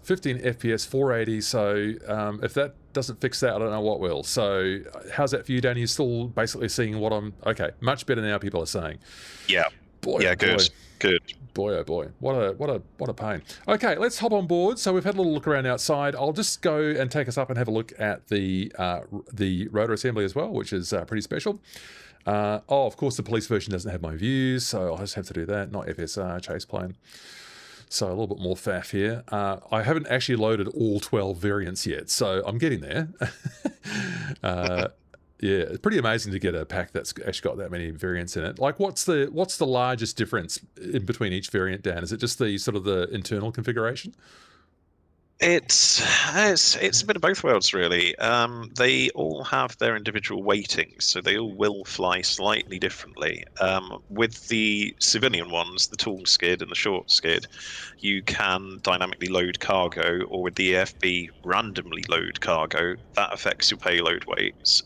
15 FPS, 480. So if that doesn't fix that, I don't know what will. So how's that for you, Dan? You're still basically seeing what I'm... Okay, much better now, people are saying. Yeah. Boy, yeah, good. Good. Boy, oh boy, what a pain. Okay, let's hop on board. So we've had a little look around outside. I'll just go and take us up and have a look at the rotor assembly as well, which is pretty special. Oh, of course, the police version doesn't have my views, so I'll just have to do that. Not FSR, chase plane. So a little bit more faff here. I haven't actually loaded all 12 variants yet, so I'm getting there. Yeah, it's pretty amazing to get a pack that's actually got that many variants in it. Like, what's the largest difference in between each variant, Dan? Is it just the sort of the internal configuration? It's a bit of both worlds, really. They all have their individual weightings, so they all will fly slightly differently. With the civilian ones, the tall skid and the short skid, you can dynamically load cargo, or with the EFB, randomly load cargo. That affects your payload weights.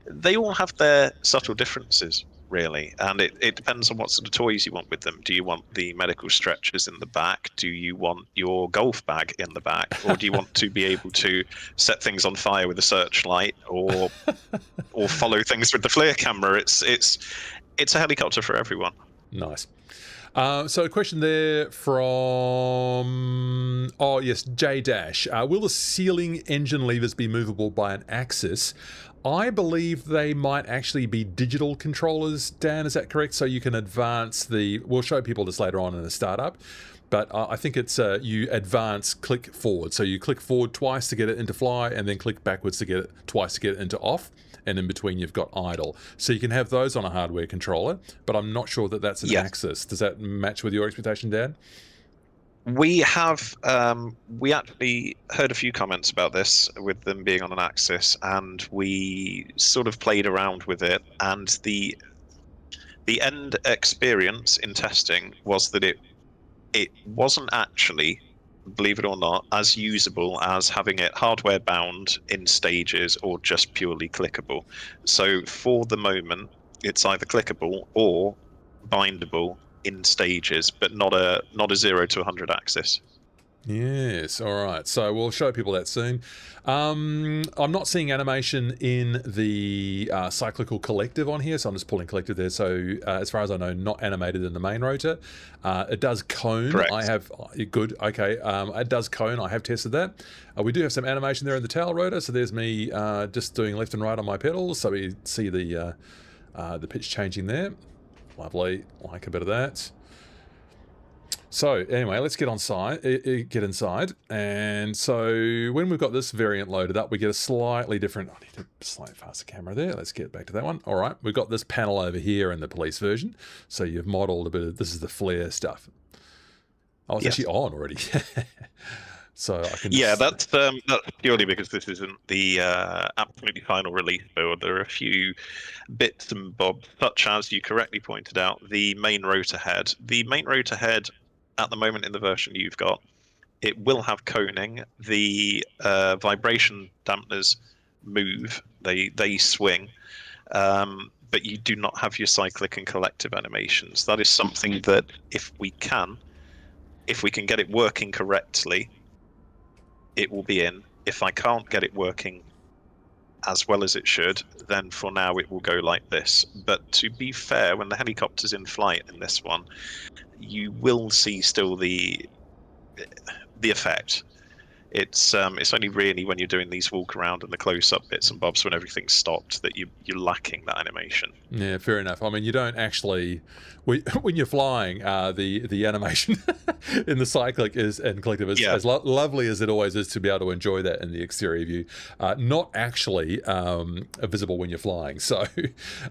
They all have their subtle differences, really, and it depends on what sort of toys you want with them. Do you want the medical stretchers in the back? Do you want your golf bag in the back? Or do you want to be able to set things on fire with a searchlight, or follow things with the FLIR camera? It's a helicopter for everyone. Nice. So a question there from, oh yes, J Dash. Will the ceiling engine levers be movable by an axis? I believe they might actually be digital controllers, Dan, is that correct? So you can advance we'll show people this later on in the startup, but I think it's you advance, click forward. So you click forward twice to get it into fly, and then click backwards to get it twice to get it into off, and in between you've got idle. So you can have those on a hardware controller, but I'm not sure that that's an axis. Does that match with your expectation, Dan? We have we actually heard a few comments about this with them being on an axis, and we sort of played around with it, and the end experience in testing was that it wasn't actually, believe it or not, as usable as having it hardware bound in stages or just purely clickable. So for the moment, it's either clickable or bindable in stages, but not a 0 to 100 axis. Yes, all right. So we'll show people that soon. I'm not seeing animation in the cyclical collective on here, so I'm just pulling collective there. So as far as I know, not animated in the main rotor. It does cone. Correct. I have good. Okay, it does cone. I have tested that. We do have some animation there in the tail rotor. So there's me just doing left and right on my pedals. So we see the pitch changing there. Lovely. Like a bit of that. So anyway, let's get inside. And so when we've got this variant loaded up, we get a slightly different, I need to slightly faster camera there. Let's get back to that one. All right, we've got this panel over here in the police version. So you've modeled a bit of, this is the flare stuff. Oh, it's actually on already. So I can. Yeah, that's purely because this isn't the absolutely final release build. There are a few bits and bobs, such as you correctly pointed out, the main rotor head. The main rotor head, at the moment in the version you've got, it will have coning. The vibration dampeners move; they swing, but you do not have your cyclic and collective animations. That is something that if we can get it working correctly, it will be in. If I can't get it working as well as it should, then for now it will go like this. But to be fair, when the helicopter's in flight in this one, you will see still the effect. It's only really when you're doing these walk around and the close-up bits and bobs when everything's stopped that you're lacking that animation. Yeah, fair enough. I mean, you don't actually, when you're flying, the animation in the cyclic and collective is as lovely as it always is to be able to enjoy that in the exterior view. Not actually visible when you're flying. So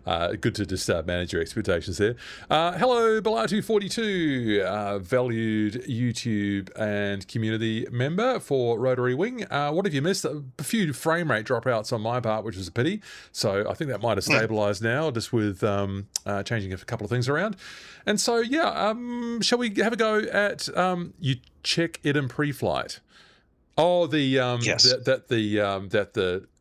good to just manage your expectations there. Hello, Bo-105, valued YouTube and community member for Rotary Wing. What have you missed? A few frame rate dropouts on my part, which was a pity. So I think that might have stabilized now, just with changing a couple of things around. And so, yeah, shall we have a go at you check it in pre-flight? Oh, yes.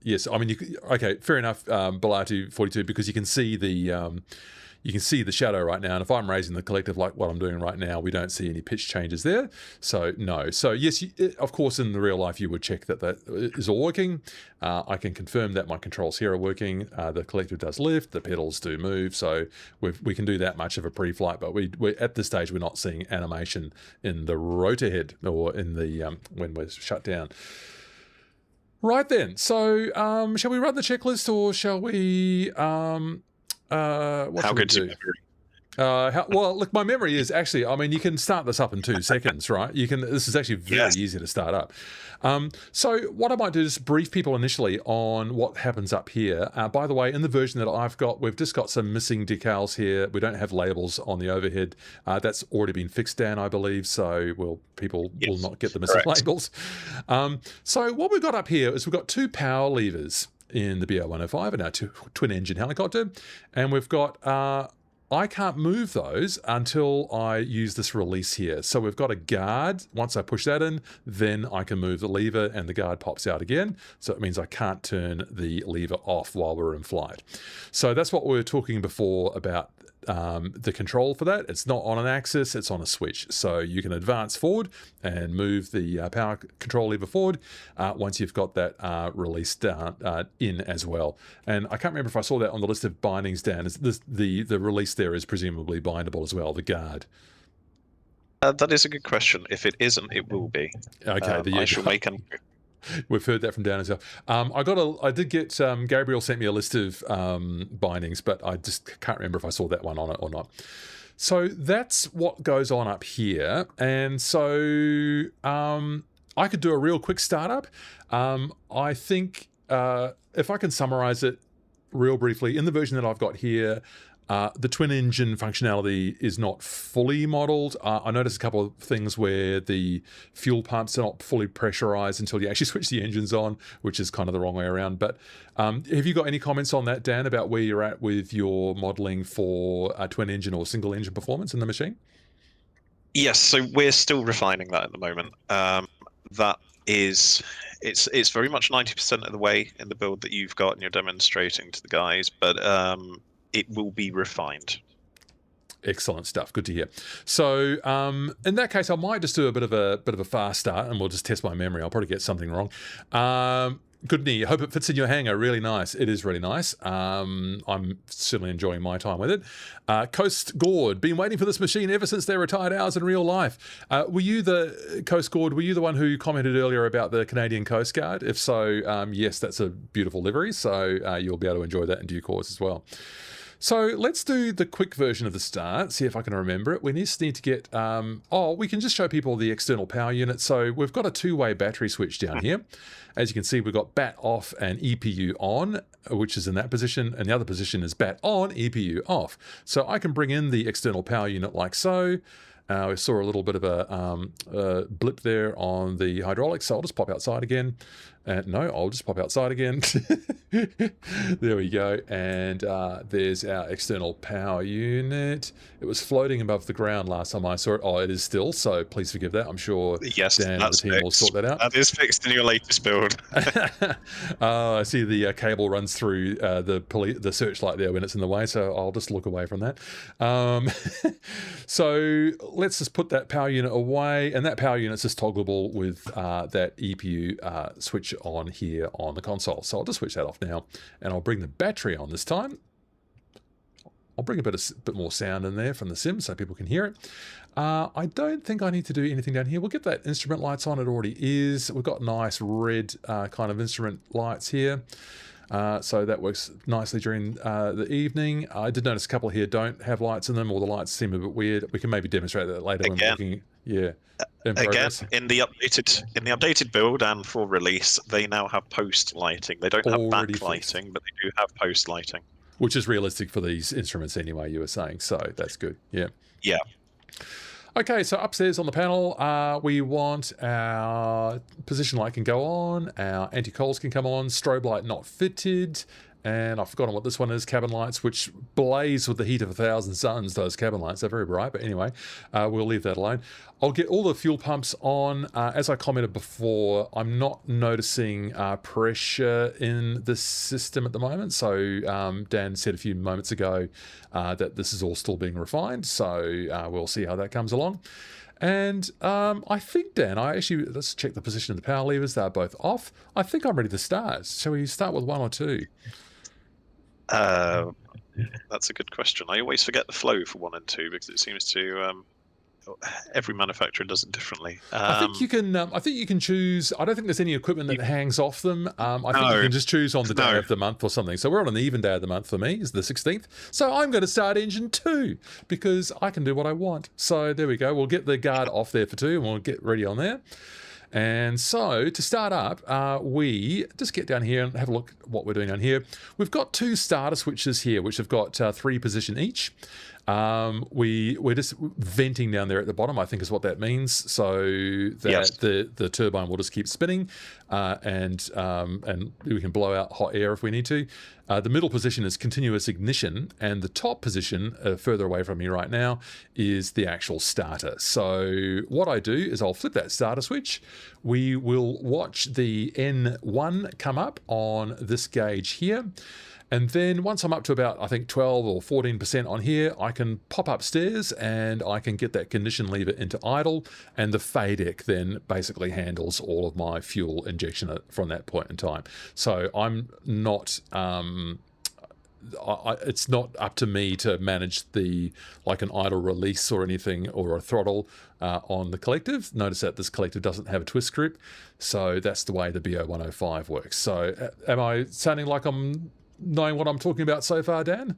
Yes. I mean, okay, fair enough, Bo-105, because you can see the shadow right now, and if I'm raising the collective like what I'm doing right now, we don't see any pitch changes there. So no. So yes, of course, in the real life, you would check that is all working. I can confirm that my controls here are working. The collective does lift, the pedals do move, so we can do that much of a pre-flight. But we at this stage we're not seeing animation in the rotor head or in the when we're shut down. Right then. So shall we run the checklist or shall we? What How good's your memory? Well, look, my memory is actually, I mean, you can start this up in 2 seconds, right? This is actually very easy to start up. So what I might do is brief people initially on what happens up here. By the way, in the version that I've got, we've just got some missing decals here. We don't have labels on the overhead. That's already been fixed down, I believe. So people will not get the missing labels. So what we've got up here is we've got 2 power levers in the Bo-105 and our twin engine helicopter, and we've got I can't move those until I use this release here. So we've got a guard. Once I push that in, then I can move the lever and the guard pops out again. So it means I can't turn the lever off while we're in flight. So that's what we were talking before about the control for that. It's not on an axis, it's on a switch. So you can advance forward and move the power control lever forward once you've got that released in as well. And I can't remember if I saw that on the list of bindings, Dan. The release there is presumably bindable as well, the guard. That is a good question. If it isn't, it will be. Okay, I shall make an... We've heard that from Dan as well. I did get Gabriel sent me a list of bindings, but I just can't remember if I saw that one on it or not. So that's what goes on up here, and so I could do a real quick startup. I think if I can summarize it real briefly, in the version that I've got here, the twin engine functionality is not fully modeled. I noticed a couple of things where the fuel pumps are not fully pressurized until you actually switch the engines on, which is kind of the wrong way around. But have you got any comments on that, Dan, about where you're at with your modeling for a twin engine or single engine performance in the machine? Yes, so we're still refining that at the moment. That is, it's very much 90% of the way in the build that you've got and you're demonstrating to the guys, but it will be refined. Excellent stuff. Good to hear. So in that case, I might just do a bit of a fast start, and we'll just test my memory. I'll probably get something wrong. Good knee. Hope it fits in your hangar. Really nice. It is really nice. I'm certainly enjoying my time with it. Coast Guard. Been waiting for this machine ever since their retired hours in real life. Were you the Coast Guard? Were you the one who commented earlier about the Canadian Coast Guard? If so, yes, that's a beautiful livery. So you'll be able to enjoy that in due course as well. So let's do the quick version of the start, see if I can remember it. We just need to get, we can just show people the external power unit. So we've got a two-way battery switch down here. As you can see, we've got BAT off and EPU on, which is in that position, and the other position is BAT on, EPU off. So I can bring in the external power unit like so. We saw a little bit of a blip there on the hydraulics, so I'll just pop outside again. No, I'll just pop outside again. There we go. And there's our external power unit. It was floating above the ground last time I saw it. Oh, it is still, so please forgive that. I'm sure Dan and the team will sort that out. That is fixed in your latest build. I see the cable runs through the searchlight there when it's in the way, so I'll just look away from that. So let's just put that power unit away, and that power unit's just toggleable with that EPU switch on here on the console. So I'll just switch that off now, and I'll bring the battery on this time. I'll bring a bit more sound in there from the sim so people can hear it. I don't think I need to do anything down here. We'll get that instrument lights on. It already is. We've got nice red kind of instrument lights here. So that works nicely during the evening. I did notice a couple here don't have lights in them, or the lights seem a bit weird. We can maybe demonstrate that later when we're looking. Yeah. Again, in the updated build and for release, they now have post lighting. They don't have backlighting, but they do have post lighting, which is realistic for these instruments anyway. You were saying, so that's good. Yeah. Yeah. Okay, so upstairs on the panel, we want our position light can go on, our anti-cols can come on, strobe light not fitted, and I've forgotten what this one is, cabin lights, which blaze with the heat of 1,000 suns, those cabin lights. They're very bright, but anyway, we'll leave that alone. I'll get all the fuel pumps on. As I commented before, I'm not noticing pressure in the system at the moment. So Dan said a few moments ago that this is all still being refined. So we'll see how that comes along. And I think, Dan, let's check the position of the power levers. They're both off. I think I'm ready to start. Shall we start with 1 or 2? That's a good question. I always forget the flow for 1 and 2 because it seems to every manufacturer does it differently. I think you can. I think you can choose. I don't think there's any equipment that hangs off them. I think you can just choose on the day of the month or something. So we're on an even day of the month for me. Is the 16th. So I'm going to start engine 2 because I can do what I want. So there we go. We'll get the guard off there for 2, and we'll get ready on there. And so to start up, we just get down here and have a look at what we're doing down here. We've got 2 starter switches here, which have got 3 position each. We're just venting down there at the bottom, I think is what that means. So that the turbine will just keep spinning, and we can blow out hot air if we need to. The middle position is continuous ignition, and the top position, further away from me right now, is the actual starter. So what I do is I'll flip that starter switch. We will watch the N1 come up on this gauge here. And then once I'm up to about, I think, 12 or 14% on here, I can pop upstairs and I can get that condition lever into idle, and the FADEC then basically handles all of my fuel injection from that point in time. So I'm not... it's not up to me to manage like an idle release or anything, or a throttle on the collective. Notice that this collective doesn't have a twist grip, so that's the way the Bo-105 works. So am I sounding like I'm knowing what I'm talking about so far, Dan?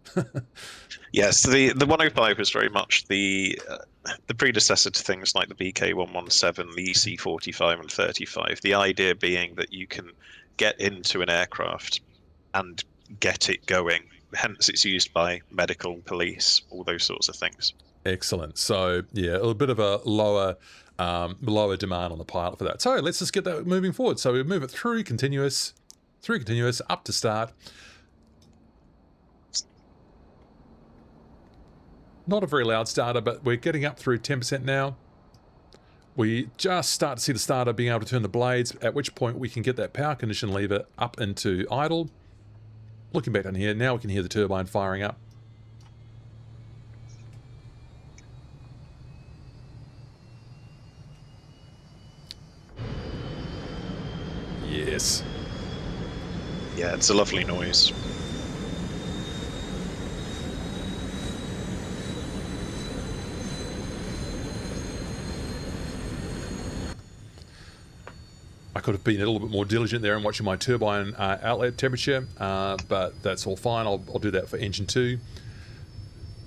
Yes, the 105 is very much the predecessor to things like the BK117, the EC45 and 35. The idea being that you can get into an aircraft and get it going. Hence, it's used by medical, police, all those sorts of things. Excellent. So, yeah, a bit of a lower demand on the pilot for that. So let's just get that moving forward. So we move it through continuous, up to start. Not a very loud starter, but we're getting up through 10% now. We just start to see the starter being able to turn the blades, at which point we can get that power condition lever up into idle. Looking back down here, now we can hear the turbine firing up. Yes. Yeah, it's a lovely noise. I could have been a little bit more diligent there in watching my turbine outlet temperature, but that's all fine. I'll do that for engine 2.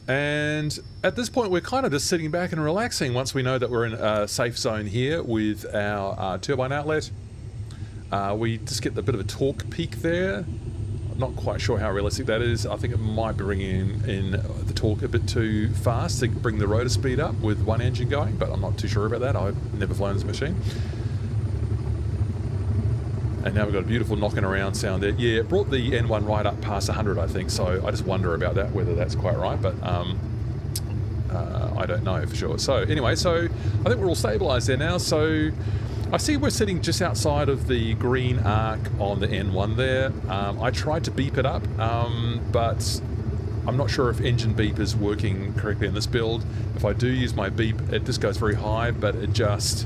And at this point, we're kind of just sitting back and relaxing once we know that we're in a safe zone here with our turbine outlet. We just get a bit of a torque peak there. I'm not quite sure how realistic that is. I think it might be bringing in the torque a bit too fast to bring the rotor speed up with one engine going, but I'm not too sure about that. I've never flown this machine. And now we've got a beautiful knocking around sound there. Yeah, it brought the N1 right up past 100, I think, so I just wonder about that, whether that's quite right, but I don't know for sure. So anyway, so I think we're all stabilised there now. So I see we're sitting just outside of the green arc on the N1 there. I tried to beep it up, but I'm not sure if engine beep is working correctly in this build. If I do use my beep, it just goes very high, but it just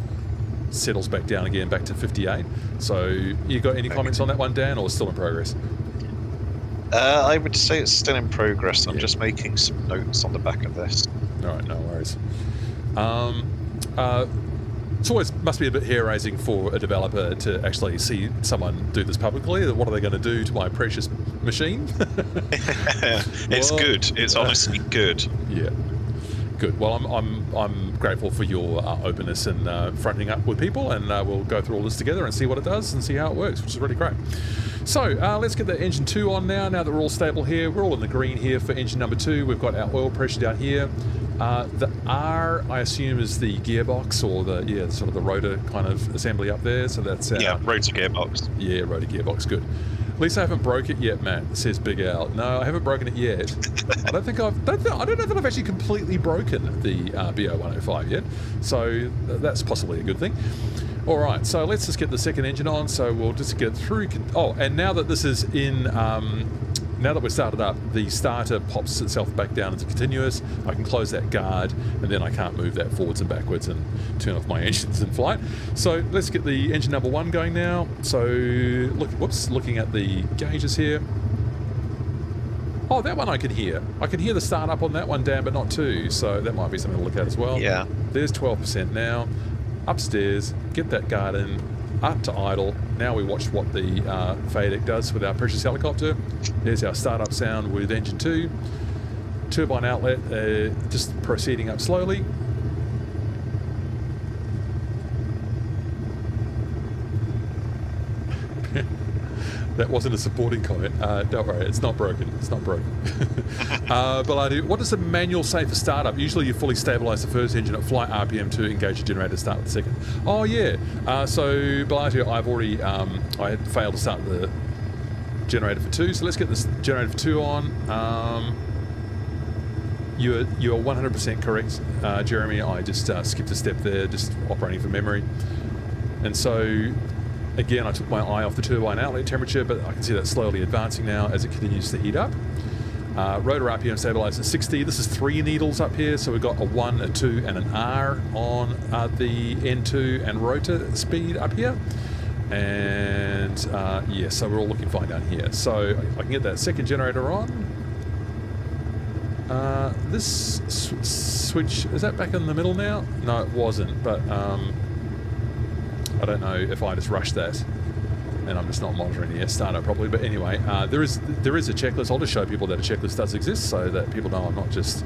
settles back down again, back to 58. So you got any comments on that one, Dan, or still in progress? I would say it's still in progress. I'm just making some notes on the back of this. All right, no worries. It's always must be a bit hair-raising for a developer to actually see someone do this publicly. What are they going to do to my precious machine? It's good. It's honestly good. Yeah. Good. Well, I'm grateful for your openness and fronting up with people, and we'll go through all this together and see what it does and see how it works, which is really great. So let's get the engine 2 on now. Now that we're all stable here, we're all in the green here for engine number 2. We've got our oil pressure down here. The R, I assume, is the gearbox or the sort of the rotor kind of assembly up there. So that's rotor gearbox. Yeah, rotor gearbox. Good. At least I haven't broke it yet, Matt, says Big Al. No, I haven't broken it yet. I don't know that I've actually completely broken the Bo-105 yet. So that's possibly a good thing. All right, so let's just get the second engine on. So we'll just get through. Oh, and now that this is in, now that we're started up, the starter pops itself back down into continuous. I can close that guard, and then I can't move that forwards and backwards and turn off my engines in flight. So let's get the engine number 1 going now. So looking at the gauges here. Oh, that one I can hear. I can hear the start up on that one, Dan, but not 2. So that might be something to look at as well. Yeah. There's 12% now. Upstairs, get that guard in, up to idle. Now we watch what the FADEC does with our precious helicopter. There's our startup sound with engine 2. Turbine outlet just proceeding up slowly. That wasn't a supporting comment. Don't worry, it's not broken. It's not broken. Baladu, what does the manual say for startup? Usually you fully stabilise the first engine at flight RPM to engage the generator to start with the second. Oh yeah. So Baladu, I've already I had failed to start the generator for 2. So let's get this generator for 2 on. You are 100% correct, Jeremy. I just skipped a step there, just operating from memory. And so again, I took my eye off the turbine outlet temperature, but I can see that slowly advancing now as it continues to heat up. Rotor RPM stabilized at 60. This is 3 needles up here, so we've got a 1, a 2, and an R on the N2 and rotor speed up here. And yeah, so we're all looking fine down here. So I can get that second generator on. This switch, is that back in the middle now? No, it wasn't, but I don't know if I just rushed that and I'm just not monitoring the startup properly. But anyway, there is a checklist. I'll just show people that a checklist does exist so that people know I'm not just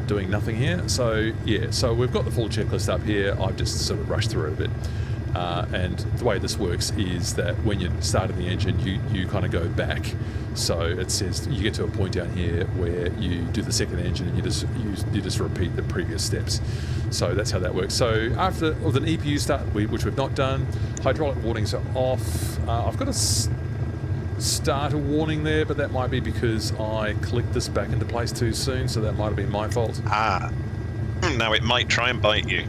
doing nothing here. So yeah, so we've got the full checklist up here. I've just sort of rushed through it a bit. And the way this works is that when you're starting the engine, you kind of go back. So it says you get to a point down here where you do the second engine and you just repeat the previous steps. So that's how that works. So after with an EPU start, which we've not done, hydraulic warnings are off. I've got a starter warning there, but that might be because I clicked this back into place too soon. So that might have been my fault. Now it might try and bite you.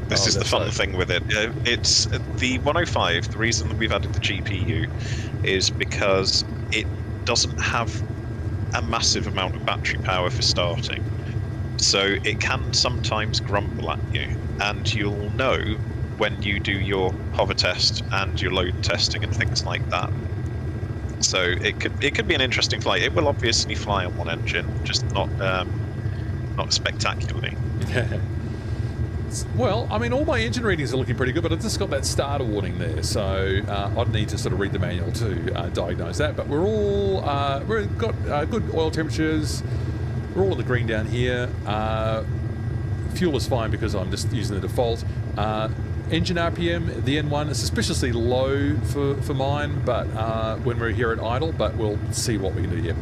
This is the fun thing with it. It's the 105. The reason that we've added the GPU is because it doesn't have a massive amount of battery power for starting. So it can sometimes grumble at you, and you'll know when you do your hover test and your load testing and things like that. So it could be an interesting flight. It will obviously fly on one engine, just not spectacularly. Well, I mean, all my engine readings are looking pretty good, but I've just got that starter warning there, so I'd need to sort of read the manual to diagnose that. But we've got good oil temperatures. We're all in the green down here. Fuel is fine because I'm just using the default. Engine RPM, the N1 is suspiciously low for mine, but when we're here at idle, but we'll see what we can do here.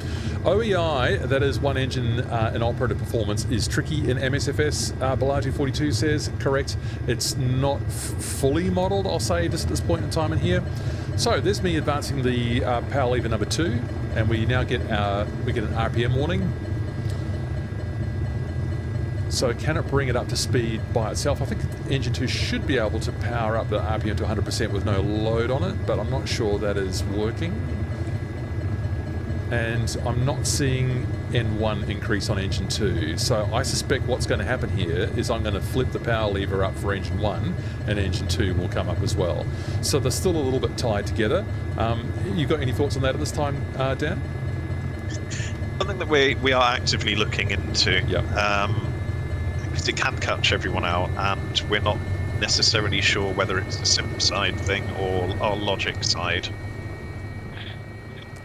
OEI, that is one engine in operative performance, is tricky in MSFS. Bellagio 42 says, correct. It's not fully modelled, I'll say, just at this point in time in here. So there's me advancing the power lever number 2, and we now get an RPM warning. So can it bring it up to speed by itself? I think engine 2 should be able to power up the RPM to 100% with no load on it, but I'm not sure that is working. And I'm not seeing N1 increase on engine 2. So I suspect what's going to happen here is I'm going to flip the power lever up for engine 1 and engine 2 will come up as well. So they're still a little bit tied together. You got any thoughts on that at this time, Dan? Something that we are actively looking into. Yeah. Because it can catch everyone out, and we're not necessarily sure whether it's a sim side thing or our logic side.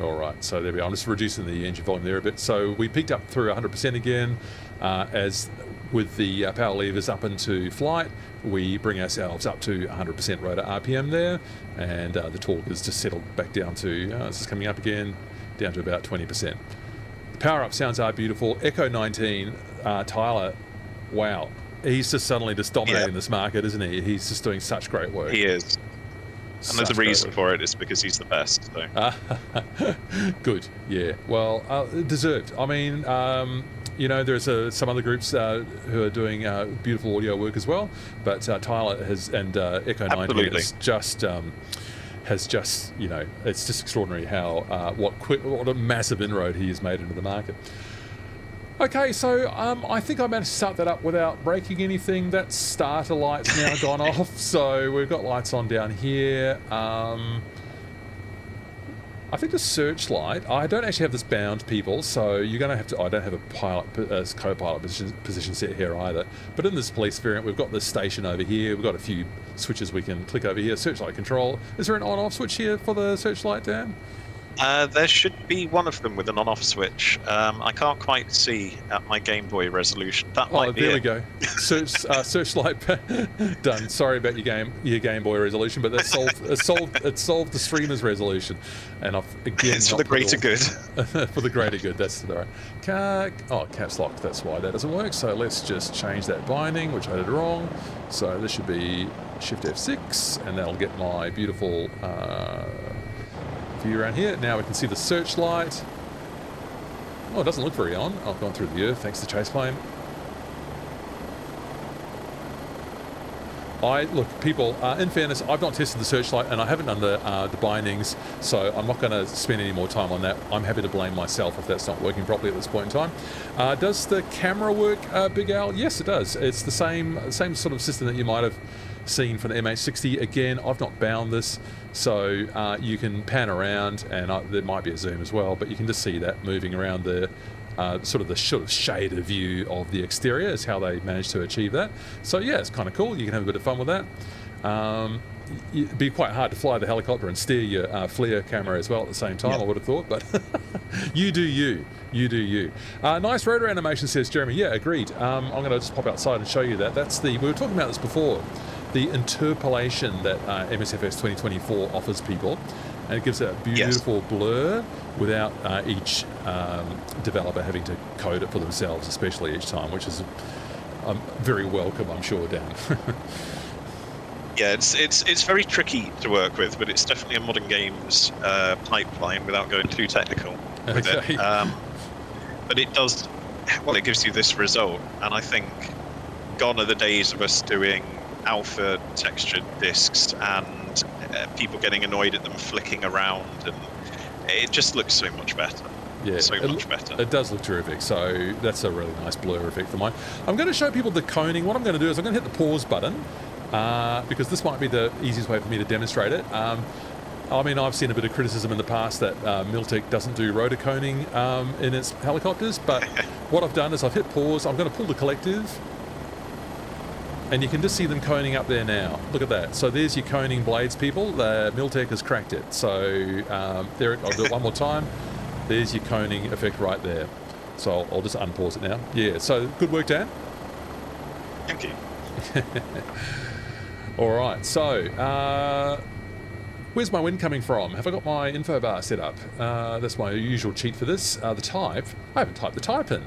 All right, so there we are. I'm just reducing the engine volume there a bit. So we peaked up through 100% again. As with the power levers up into flight, we bring ourselves up to 100% rotor RPM there, and the torque is just settled back down to, this is coming up again, down to about 20%. The power-up sounds are beautiful. Echo 19, Tyler, wow, he's just suddenly just dominating this market, isn't he? He's just doing such great work. He is. And there's a reason for it. It's because he's the best. So. Good, yeah. Well, deserved. I mean, you know, there's some other groups who are doing beautiful audio work as well, but Tyler has, and Echo 19 has just, you know, it's just extraordinary how what a massive inroad he has made into the market. Okay, so I think I managed to start that up without breaking anything. That starter light's now gone off, so we've got lights on down here. I think the searchlight, I don't actually have this bound, people, so you're going to have to, I don't have a co-pilot position set here either. But in this police variant, we've got this station over here. We've got a few switches we can click over here. Searchlight control. Is there an on-off switch here for the searchlight, Dan? There should be one of them with an on-off switch. I can't quite see at my Game Boy resolution. That might be there it. we go. Searchlight done. Sorry about your Game Boy resolution, but that solved the streamer's resolution. And I've again. It's for the greater good. For the greater good. That's the right. Caps lock. That's why that doesn't work. So let's just change that binding, which I did wrong. So this should be Shift F6, and that'll get my beautiful. View around here. Now we can see the searchlight. Oh, it doesn't look very on. I've gone through the earth thanks to chase plane. Look, people, in fairness, I've not tested the searchlight and I haven't done the bindings, so I'm not going to spend any more time on that. I'm happy to blame myself if that's not working properly at this point in time. Does the camera work, Big Al? Yes, it does. It's the same sort of system that you might have seen for the MH60. Again, I've not bound this, so you can pan around, and there might be a zoom as well, but you can just see that moving around the sort of shaded view of the exterior is how they managed to achieve that. So yeah, it's kind of cool. You can have a bit of fun with that. It'd be quite hard to fly the helicopter and steer your FLIR camera as well at the same time, I would have thought, but you do you. You do you. Nice rotor animation, says Jeremy. Yeah, agreed. I'm going to just pop outside and show you that. That's we were talking about this before, the interpolation that MSFS 2024 offers people, and it gives a beautiful blur without each developer having to code it for themselves, especially each time, which is very welcome, I'm sure, Dan. Yeah, it's very tricky to work with, but it's definitely a modern games pipeline without going too technical with it. But it does, well, it gives you this result, and I think gone are the days of us doing alpha textured discs and people getting annoyed at them flicking around, and it just looks so much better. Yeah, so much better. It does look terrific, so that's a really nice blur effect for mine. I'm going to show people the coning. What I'm going to do is I'm going to hit the pause button. because this might be the easiest way for me to demonstrate it. I mean, I've seen a bit of criticism in the past that Miltech doesn't do rotor coning in its helicopters, but what I've done is I've hit pause. I'm going to pull the collective, and you can just see them coning up there now. Look at that. So there's your coning blades, people. The Miltech has cracked it. So there, I'll do it one more time. There's your coning effect right there. So I'll just unpause it now. Yeah, so good work, Dan. Thank you. All right, so where's my wind coming from? Have I got my info bar set up? That's my usual cheat for this. The type, I haven't typed the type in.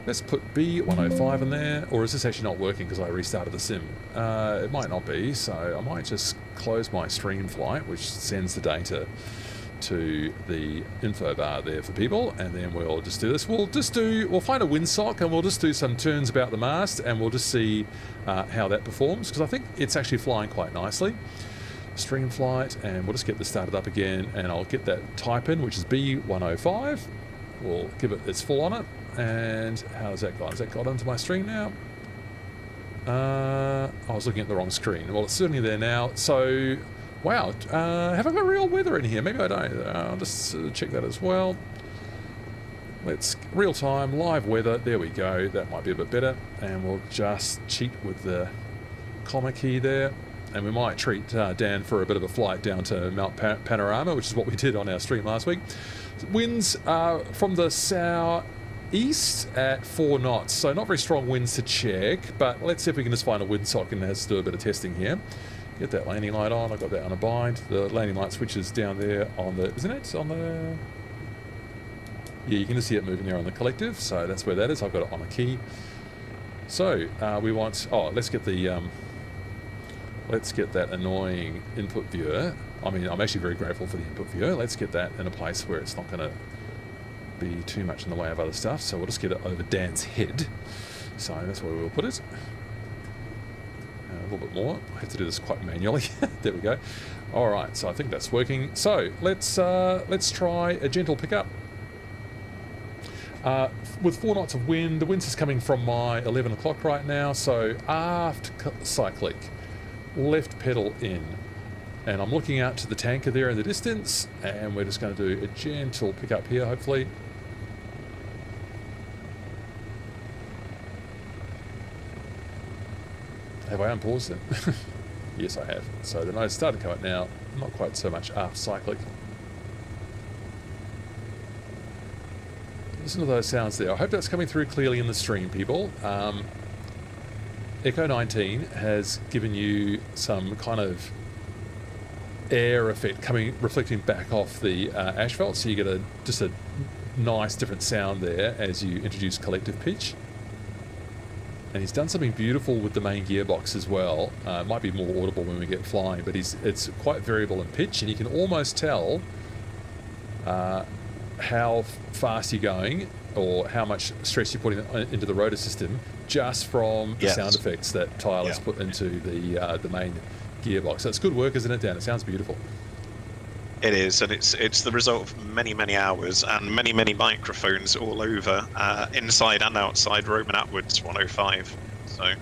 Let's put B-105 in there, or is this actually not working because I restarted the sim? It might not be, so I might just close my stream flight, which sends the data to the info bar there for people, and then we'll just do this. We'll find a windsock and we'll just do some turns about the mast, and we'll just see how that performs, because I think it's actually flying quite nicely. Stream flight, and we'll just get this started up again, and I'll get that type in, which is B-105. We'll give it its full on it. And how's that got? Has that got onto my stream now? I was looking at the wrong screen. Well, it's certainly there now. So, wow. Have I got real weather in here? Maybe I don't. I'll just check that as well. Let's real time, live weather. There we go. That might be a bit better. And we'll just cheat with the comma key there. And we might treat Dan for a bit of a flight down to Mount Panorama, which is what we did on our stream last week. Winds from the southeast at 4 knots, so not very strong winds to check, but let's see if we can just find a windsock and let's do a bit of testing here. Get that landing light on. I've got that on a bind. The landing light switch is down there on the, isn't it? On the, yeah, you can just see it moving there on the collective, so that's where that is. I've got it on a key. So we want, let's get that annoying input viewer. I mean, I'm actually very grateful for the input viewer. Let's get that in a place where it's not going to be too much in the way of other stuff. So we'll just get it over Dan's head. So that's where we'll put it. A little bit more. I have to do this quite manually. There we go. All right, so I think that's working. So let's try a gentle pickup. With 4 knots of wind, the wind's is coming from my 11 o'clock right now. So aft cyclic. Left pedal in, and I'm looking out to the tanker there in the distance, and we're just going to do a gentle pickup here, hopefully. Have I unpaused it? Yes, I have. So the nose started to come out now, not quite so much aft cyclic. Listen to those sounds there. I hope that's coming through clearly in the stream, people. Echo 19 has given you some kind of air effect reflecting back off the asphalt, so you get just a nice different sound there as you introduce collective pitch. And he's done something beautiful with the main gearbox as well. It might be more audible when we get flying, but it's quite variable in pitch, and you can almost tell how fast you're going or how much stress you're putting into the rotor system just from the sound effects that Tyler's put into the main gearbox. So it's good work, isn't it, Dan? It sounds beautiful. It is, and it's the result of many, many hours and many, many microphones all over, inside and outside Roman Atwood's 105. So.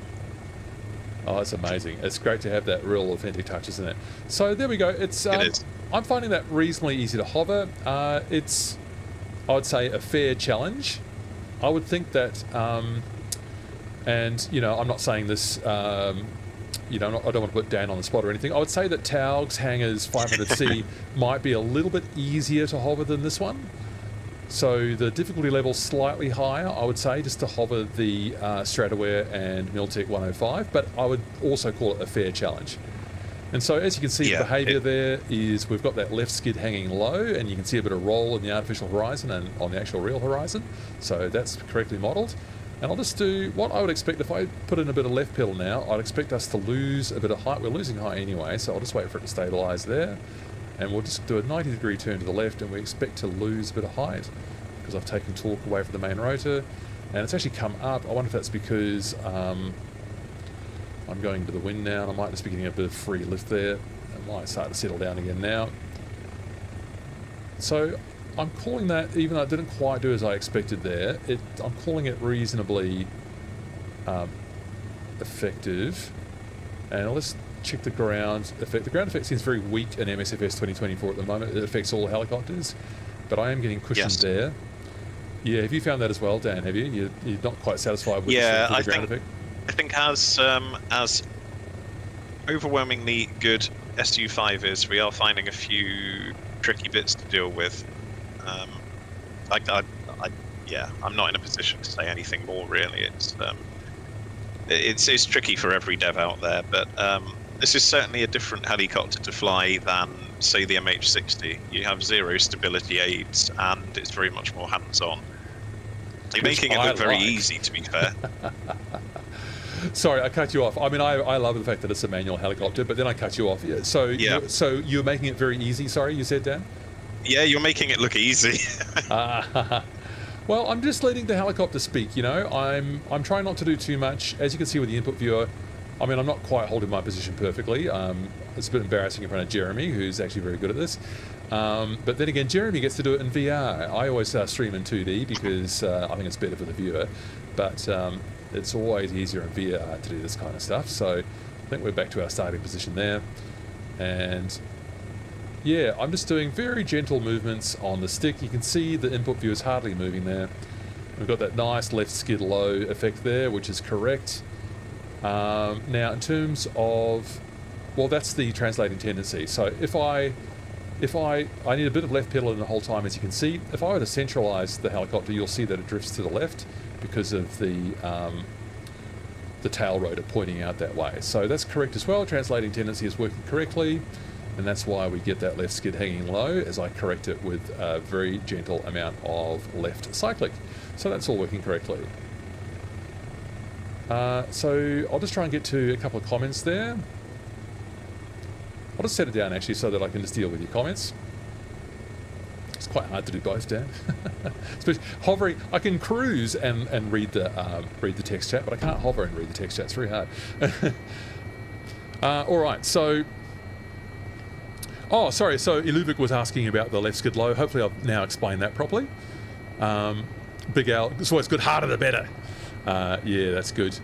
Oh, that's amazing. It's great to have that real authentic touch, isn't it? So there we go. It is. I'm finding that reasonably easy to hover. It's, I would say, a fair challenge. I would think that, and, you know, I'm not saying this, you know, I don't want to put Dan on the spot or anything. I would say that Taug's Hangers 500C might be a little bit easier to hover than this one. So the difficulty level slightly higher, I would say, just to hover the Stratoware and Miltech 105, but I would also call it a fair challenge. And so as you can see, the behaviour there is we've got that left skid hanging low, and you can see a bit of roll in the artificial horizon and on the actual real horizon. So that's correctly modelled. And I'll just do what I would expect if I put in a bit of left pedal now. I'd expect us to lose a bit of height. We're losing height anyway, so I'll just wait for it to stabilise there. And we'll just do a 90-degree turn to the left, and we expect to lose a bit of height because I've taken torque away from the main rotor. And it's actually come up. I wonder if that's because I'm going to the wind now, and I might just be getting a bit of free lift there. It might start to settle down again now. So I'm calling that, even though it didn't quite do as I expected there, I'm calling it reasonably effective. And let's check the ground effect. The ground effect seems very weak in MSFS 2024 at the moment. It affects all helicopters, but I am getting cushions there. Yeah, have you found that as well, Dan? Have you? You're not quite satisfied with the ground effect? I think as overwhelmingly good SU5 is, we are finding a few tricky bits to deal with. I'm not in a position to say anything more really. It's tricky for every dev out there, but this is certainly a different helicopter to fly than, say, the MH60. You have zero stability aids, and it's very much more hands-on. You're making it look very easy, to be fair. Sorry, I cut you off. I mean, I love the fact that it's a manual helicopter, but then I cut you off. Yeah. So you're making it very easy. Sorry, you said, Dan? Yeah, you're making it look easy. Well, I'm just letting the helicopter speak, you know. I'm trying not to do too much. As you can see with the input viewer, I mean, I'm not quite holding my position perfectly. It's a bit embarrassing in front of Jeremy, who's actually very good at this. But then again, Jeremy gets to do it in VR. I always stream in 2D because I think it's better for the viewer. But it's always easier in VR to do this kind of stuff. So I think we're back to our starting position there. And yeah, I'm just doing very gentle movements on the stick. You can see the input view is hardly moving there. We've got that nice left skid low effect there, which is correct. Now, in terms of, well, that's the translating tendency. So if I need a bit of left pedal in the whole time, as you can see. If I were to centralize the helicopter, you'll see that it drifts to the left because of the tail rotor pointing out that way. So that's correct as well. Translating tendency is working correctly. And that's why we get that left skid hanging low as I correct it with a very gentle amount of left cyclic. So that's all working correctly. So I'll just try and get to a couple of comments there. I'll just set it down actually so that I can just deal with your comments. It's quite hard to do both, Dan. Especially hovering, I can cruise and read the text chat, but I can't hover and read the text chat. It's very hard. All right, so. Oh, sorry. So Iluvik was asking about the left skid low. Hopefully I've now explained that properly. Big Al, it's always good. Harder the better. Yeah, that's good.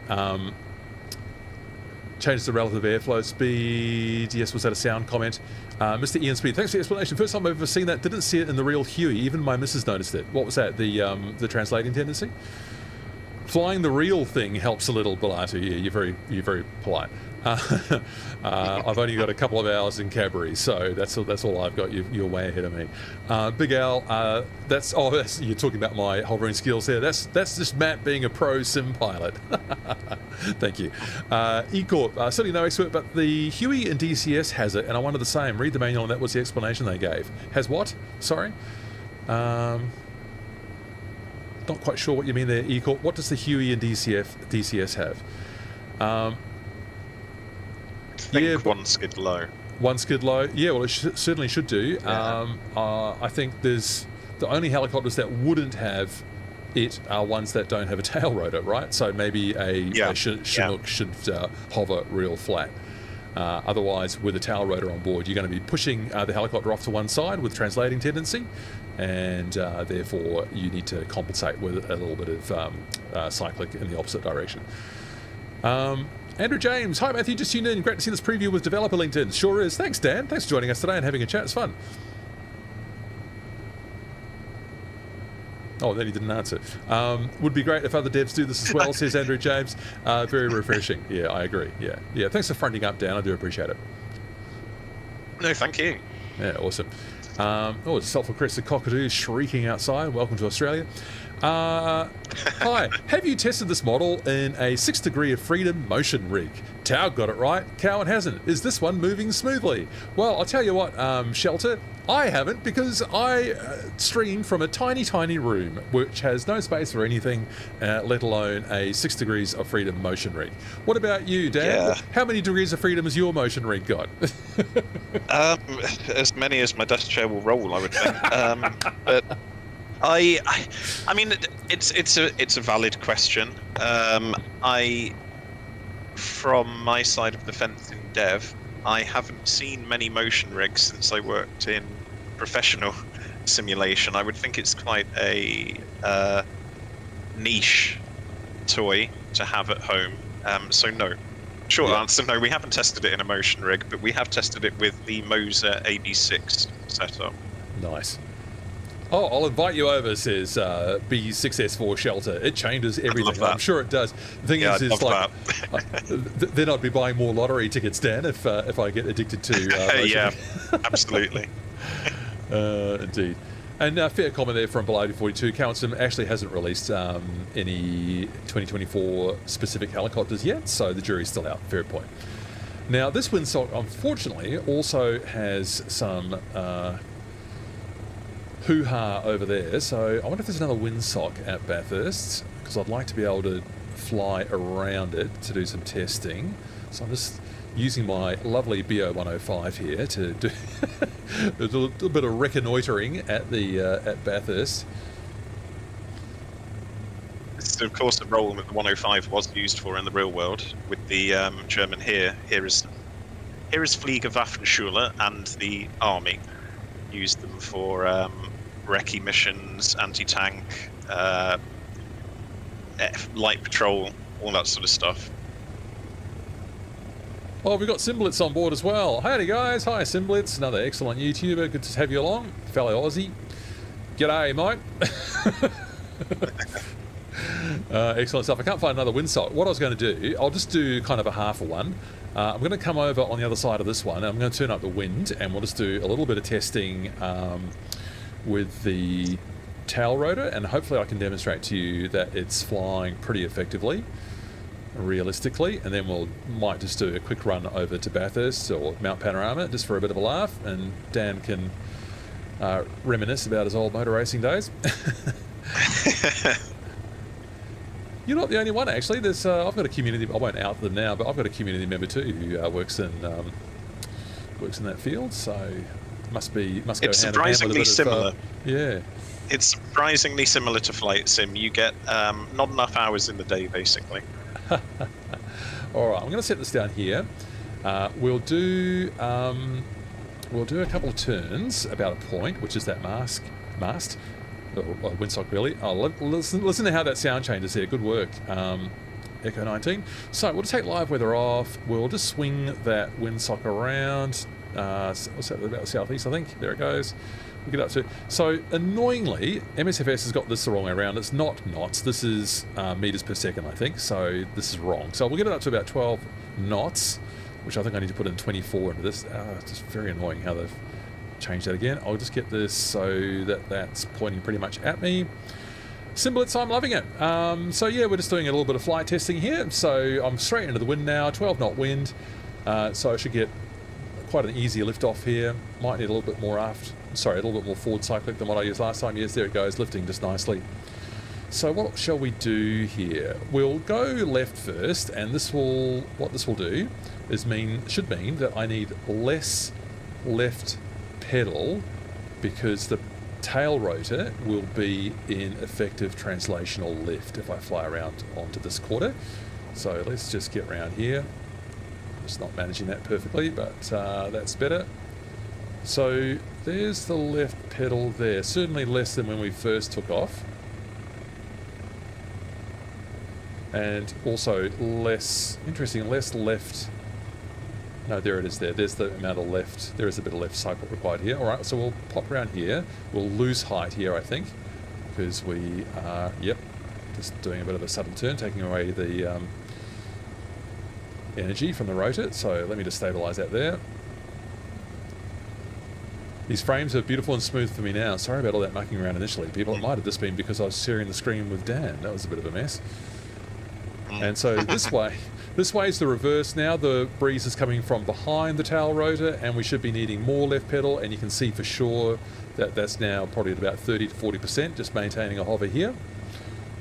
Change the relative airflow speed. Yes, was that a sound comment? Mr. Ian Speed, thanks for the explanation. First time I've ever seen that. Didn't see it in the real Huey. Even my missus noticed it. What was that? The translating tendency? Flying the real thing helps a little, Balatu. Yeah, you're very polite. I've only got a couple of hours in Cadbury, so that's all I've got. You're way ahead of me. Big Al, that's you're talking about my hovering skills there. That's just Matt being a pro sim pilot. Thank you. E-Corp, certainly no expert, but the Huey and DCS has it, and I wanted the same. Read the manual, and that was the explanation they gave. Has what? Sorry. Not quite sure what you mean there, E-Corp. What does the Huey and DCS have? I think one skid low. One skid low? Yeah, well, it certainly should do. Yeah. I think there's the only helicopters that wouldn't have it are ones that don't have a tail rotor, right? So maybe a Chinook should hover real flat. Otherwise, with a tail rotor on board, you're going to be pushing the helicopter off to one side with translating tendency, and therefore you need to compensate with a little bit of cyclic in the opposite direction. Andrew James, hi Matthew, just tuned in. Great to see this preview with developer LinkedIn. Sure is. Thanks, Dan. Thanks for joining us today and having a chat. It's fun. Oh, then he didn't answer. Would be great if other devs do this as well, says Andrew James. Very refreshing. Yeah, I agree. Yeah. Thanks for fronting up, Dan. I do appreciate it. No, thank you. Yeah, awesome. It's self-requested cockatoo shrieking outside. Welcome to Australia. Hi, have you tested this model in a 6 degree of freedom motion rig? Tao got it right, Cowan hasn't. Is this one moving smoothly? Well, I'll tell you what, Shelter, I haven't, because I stream from a tiny room which has no space for anything, let alone a 6 degrees of freedom motion rig. What about you, Dan? Yeah. How many degrees of freedom has your motion rig got? As many as my desk chair will roll, I would think. But I mean, it's a valid question. From my side of the fence in dev, I haven't seen many motion rigs since I worked in professional simulation. I would think it's quite a niche toy to have at home. So no, Short Yeah. answer, no, we haven't tested it in a motion rig, but we have tested it with the Moser AB6 setup. Nice. Oh, I'll invite you over, says B6S4 Shelter. It changes everything. that. I'm sure it does. The thing Yeah, is I'd love then I'd be buying more lottery tickets, Dan, if I get addicted to motion. Yeah, absolutely. Indeed. And fair comment there from Below 42. Council actually hasn't released any 2024 specific helicopters yet, so the jury's still out. Fair point. Now, this windsock, unfortunately, also has some hoo-ha over there. So I wonder if there's another windsock at Bathurst, because I'd like to be able to fly around it to do some testing. So I'm just using my lovely Bo-105 here to do a little bit of reconnoitering at the at Bathurst. This is, of course, the role that the 105 was used for in the real world, with the German Here is Fliegerwaffenschule, and the army used them for recce missions, anti-tank, light patrol, all that sort of stuff. Oh, we've got Simblitz on board as well. Howdy guys, hi Simblitz, another excellent YouTuber, good to have you along, fellow Aussie. G'day mate. Excellent stuff. I can't find another windsock. What I was going to do, I'll just do kind of a half of one. I'm going to come over on the other side of this one, and I'm going to turn up the wind, and we'll just do a little bit of testing with the tail rotor, and hopefully I can demonstrate to you that it's flying pretty effectively, realistically, and then might just do a quick run over to Bathurst or Mount Panorama just for a bit of a laugh, and Dan can reminisce about his old motor racing days. You're not the only one, actually. There's I've got a community. I won't out them now, but I've got a community member too who works in that field. So must go It's hand in hand with a surprisingly bit similar. Yeah. It's surprisingly similar to flight sim. You get not enough hours in the day, basically. All right, I'm going to set this down here. We'll do a couple of turns about a point, which is that mast. Or windsock really. Oh, listen to how that sound changes here. Good work, Echo 19. So we'll just take live weather off. We'll just swing that windsock around. What's that, about the southeast, I think. There it goes. We'll get up to. So annoyingly, MSFS has got this the wrong way around. It's not knots. This is meters per second, I think. So this is wrong. So we'll get it up to about 12 knots, which I think I need to put in 24 into this. It's just very annoying how they've change that again. I'll just get this so that that's pointing pretty much at me. Simblitz, I'm loving it. So yeah, we're just doing a little bit of flight testing here. So I'm straight into the wind now, 12 knot wind. So I should get quite an easy lift off here. Might need a little bit more a little bit more forward cyclic than what I used last time. Yes, there it goes, lifting just nicely. So what shall we do here? We'll go left first, and what this will do is should mean that I need less left pedal, because the tail rotor will be in effective translational lift if I fly around onto this quarter. So let's just get around here. Just not managing that perfectly, but that's better. So there's the left pedal there, certainly less than when we first took off, and also less left. No, there it is there. There's the amount of left. There is a bit of left cycle required here. All right, so we'll pop around here. We'll lose height here, I think, because we are, just doing a bit of a sudden turn, taking away the energy from the rotor. So let me just stabilize that there. These frames are beautiful and smooth for me now. Sorry about all that mucking around initially, people. It might have just been because I was sharing the screen with Dan. That was a bit of a mess. And so this way is the reverse now. The breeze is coming from behind the tail rotor, and we should be needing more left pedal, and you can see for sure that that's now probably at about 30 to 40%, just maintaining a hover here.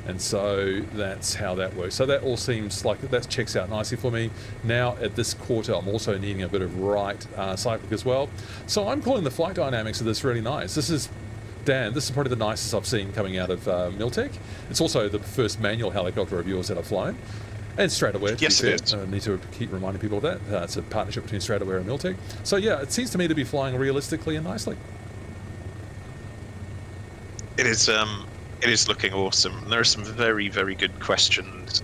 And so that's how that works. So that all seems like that checks out nicely for me. Now at this quarter, I'm also needing a bit of right cyclic as well. So I'm calling the flight dynamics of this really nice. This is probably the nicest I've seen coming out of Miltech. It's also the first manual helicopter of yours that I've flown. And Stratoware, yes, it is. I need to keep reminding people of that. It's a partnership between Stratoware and Miltech. So yeah, it seems to me to be flying realistically and nicely. It is. It is looking awesome. And there are some very, very good questions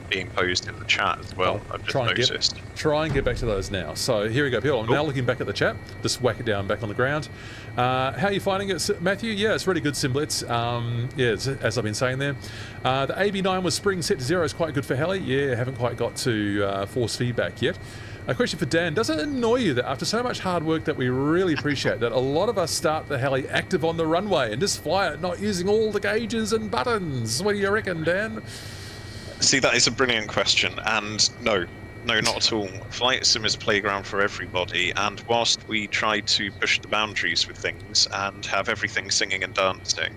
being posed in the chat as well. I've just noticed. Try and get back to those now. So here we go, people. I'm now looking back at the chat. Just whack it down back on the ground. How are you finding it, Matthew? Yeah, it's really good, Simblets. As I've been saying there. The AB9 with spring set to 0 is quite good for heli. Yeah, haven't quite got to force feedback yet. A question for Dan. Does it annoy you that after so much hard work that we really appreciate, that a lot of us start the heli active on the runway and just fly it, not using all the gauges and buttons? What do you reckon, Dan? See, that is a brilliant question. And no, not at all. Flight Sim is a playground for everybody. And whilst we try to push the boundaries with things and have everything singing and dancing,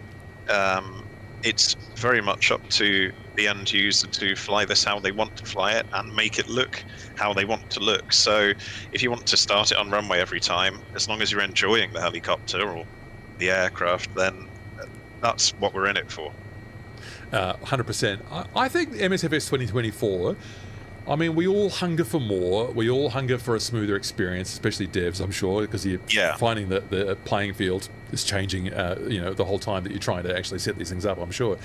it's very much up to the end user to fly this how they want to fly it and make it look how they want to look. So if you want to start it on runway every time, as long as you're enjoying the helicopter or the aircraft, then that's what we're in it for. 100%. I think MSFS 2024, I mean, we all hunger for more. We all hunger for a smoother experience, especially devs, I'm sure, because you're finding that the playing field is changing, the whole time that you're trying to actually set these things up, I'm sure.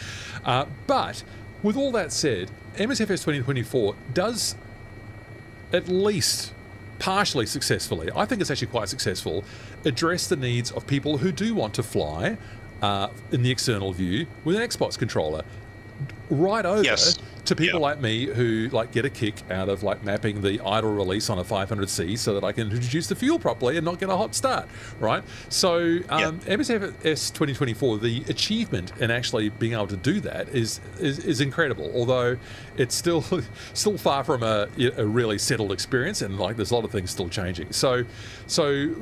But with all that said, MSFS 2024 does at least partially successfully, I think it's actually quite successful, address the needs of people who do want to fly in the external view with an Xbox controller. Right over to people like me who like get a kick out of like mapping the idle release on a 500C so that I can introduce the fuel properly and not get a hot start, right? So MSFS 2024, the achievement in actually being able to do that is incredible, although it's still far from a really settled experience, and like there's a lot of things still changing. So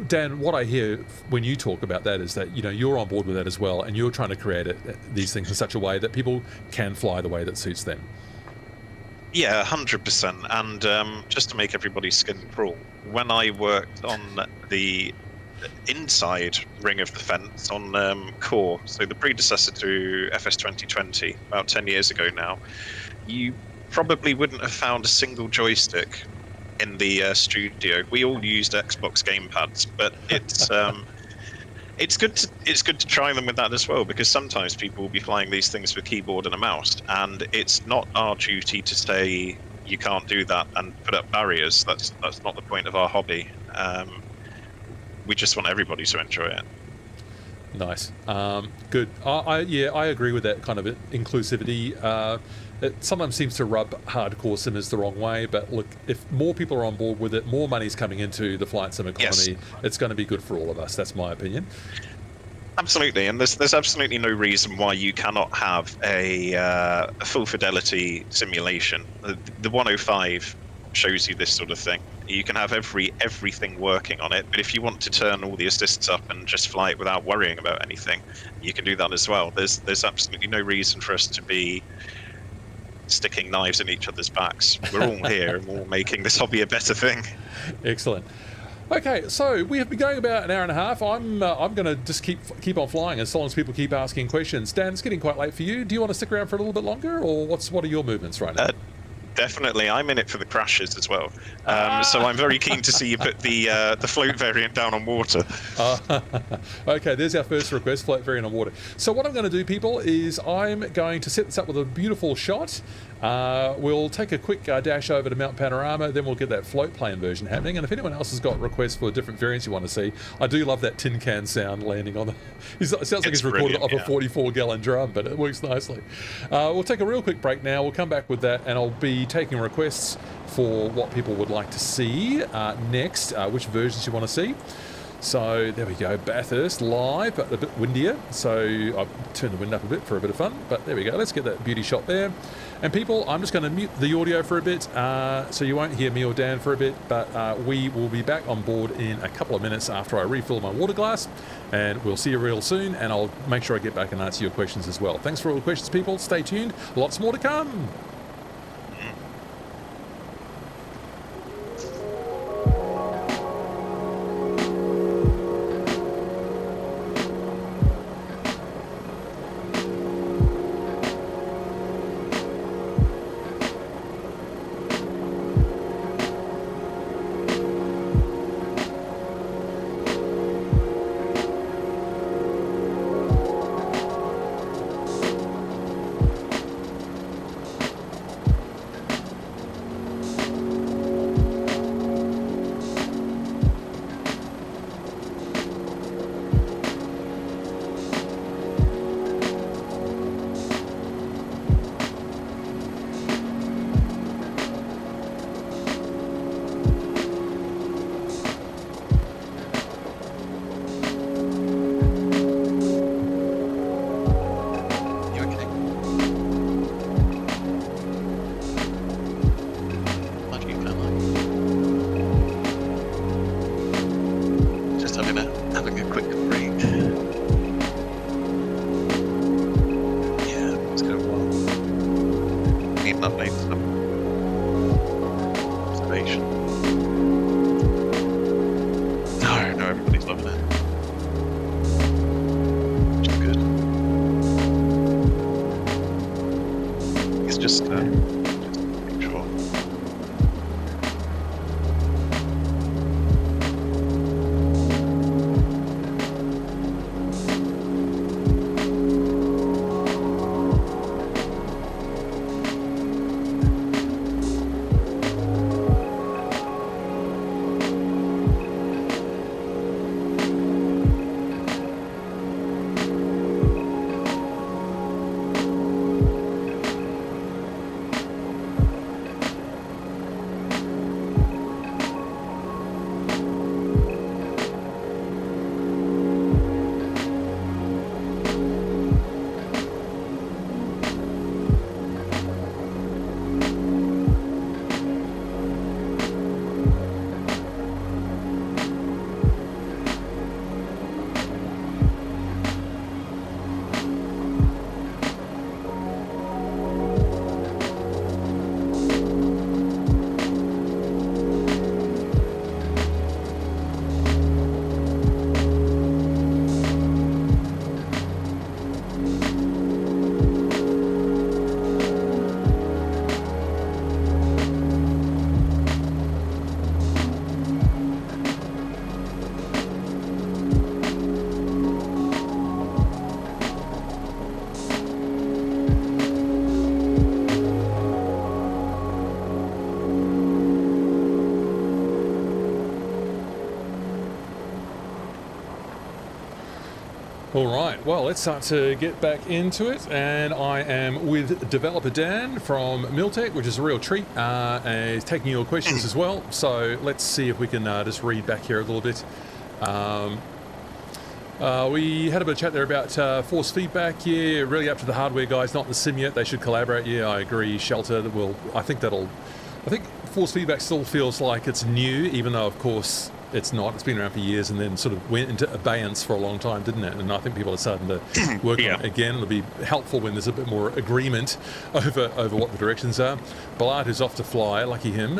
Dan, what I hear when you talk about that is that you're on board with that as well, and you're trying to create these things in such a way that people can fly the way that suits them. Yeah, 100%. And just to make everybody's skin crawl, when I worked on the inside ring of the fence on Core, so the predecessor to FS 2020, about 10 years ago now, you probably wouldn't have found a single joystick in the studio. We all used Xbox gamepads, but it's it's good to try them with that as well, because sometimes people will be flying these things with keyboard and a mouse, and it's not our duty to say you can't do that and put up barriers. That's not the point of our hobby. We just want everybody to enjoy it. Nice. Good. I agree with that kind of inclusivity. It sometimes seems to rub hardcore simmers the wrong way, but look, if more people are on board with it, more money's coming into the flight sim economy, it's going to be good for all of us. That's my opinion. Absolutely, and there's absolutely no reason why you cannot have a full fidelity simulation. The 105 shows you this sort of thing. You can have everything working on it, but if you want to turn all the assists up and just fly it without worrying about anything, you can do that as well. There's absolutely no reason for us to be sticking knives in each other's backs. We're all here and we're all making this hobby a better thing. Excellent. Okay, so we have been going about an hour and a half. I'm going to just keep on flying as long as people keep asking questions. Dan, it's getting quite late for you. Do you want to stick around for a little bit longer, or what are your movements right now? Definitely, I'm in it for the crashes as well. So I'm very keen to see you put the float variant down on water. Okay, there's our first request, float variant on water. So what I'm going to do, people, is I'm going to set this up with a beautiful shot. We'll take a quick dash over to Mount Panorama, then we'll get that float plane version happening. And if anyone else has got requests for different variants you want to see, I do love that tin can sound landing on the... It sounds like it's recorded off a 44-gallon drum, but it works nicely. We'll take a real quick break now. We'll come back with that, and I'll be taking requests for what people would like to see next, which versions you want to see. So there we go, Bathurst live, but a bit windier. So I've turned the wind up a bit for a bit of fun, but there we go. Let's get that beauty shot there. And people, I'm just going to mute the audio for a bit, so you won't hear me or Dan for a bit, but we will be back on board in a couple of minutes after I refill my water glass, and we'll see you real soon, and I'll make sure I get back and answer your questions as well. Thanks for all the questions, people. Stay tuned. Lots more to come. All right, well, let's start to get back into it, and I am with developer Dan from Miltech, which is a real treat, and he's taking your questions as well. So let's see if we can just read back here a little bit. We had a bit of chat there about force feedback. Yeah, really up to the hardware guys, not the sim yet. They should collaborate. Yeah, I agree. Shelter, I think force feedback still feels like it's new, even though, of course, it's not. It's been around for years and then sort of went into abeyance for a long time, didn't it? And I think people are starting to work on it again. It'll be helpful when there's a bit more agreement over what the directions are. Ballard, who's off to fly, lucky him.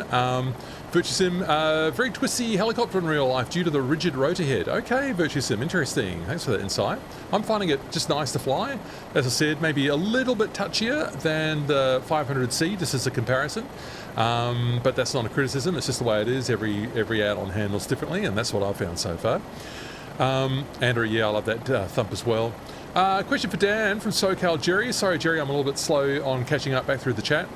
VirtuSim, very twisty helicopter in real life due to the rigid rotor head. Okay, VirtuSim, interesting. Thanks for that insight. I'm finding it just nice to fly. As I said, maybe a little bit touchier than the 500C, just as a comparison. But that's not a criticism, it's just the way it is. Every add-on handles differently, and that's what I've found so far. Andrew, yeah, I love that thump as well. Question for Dan from SoCal Jerry. Sorry, Jerry, I'm a little bit slow on catching up back through the chat.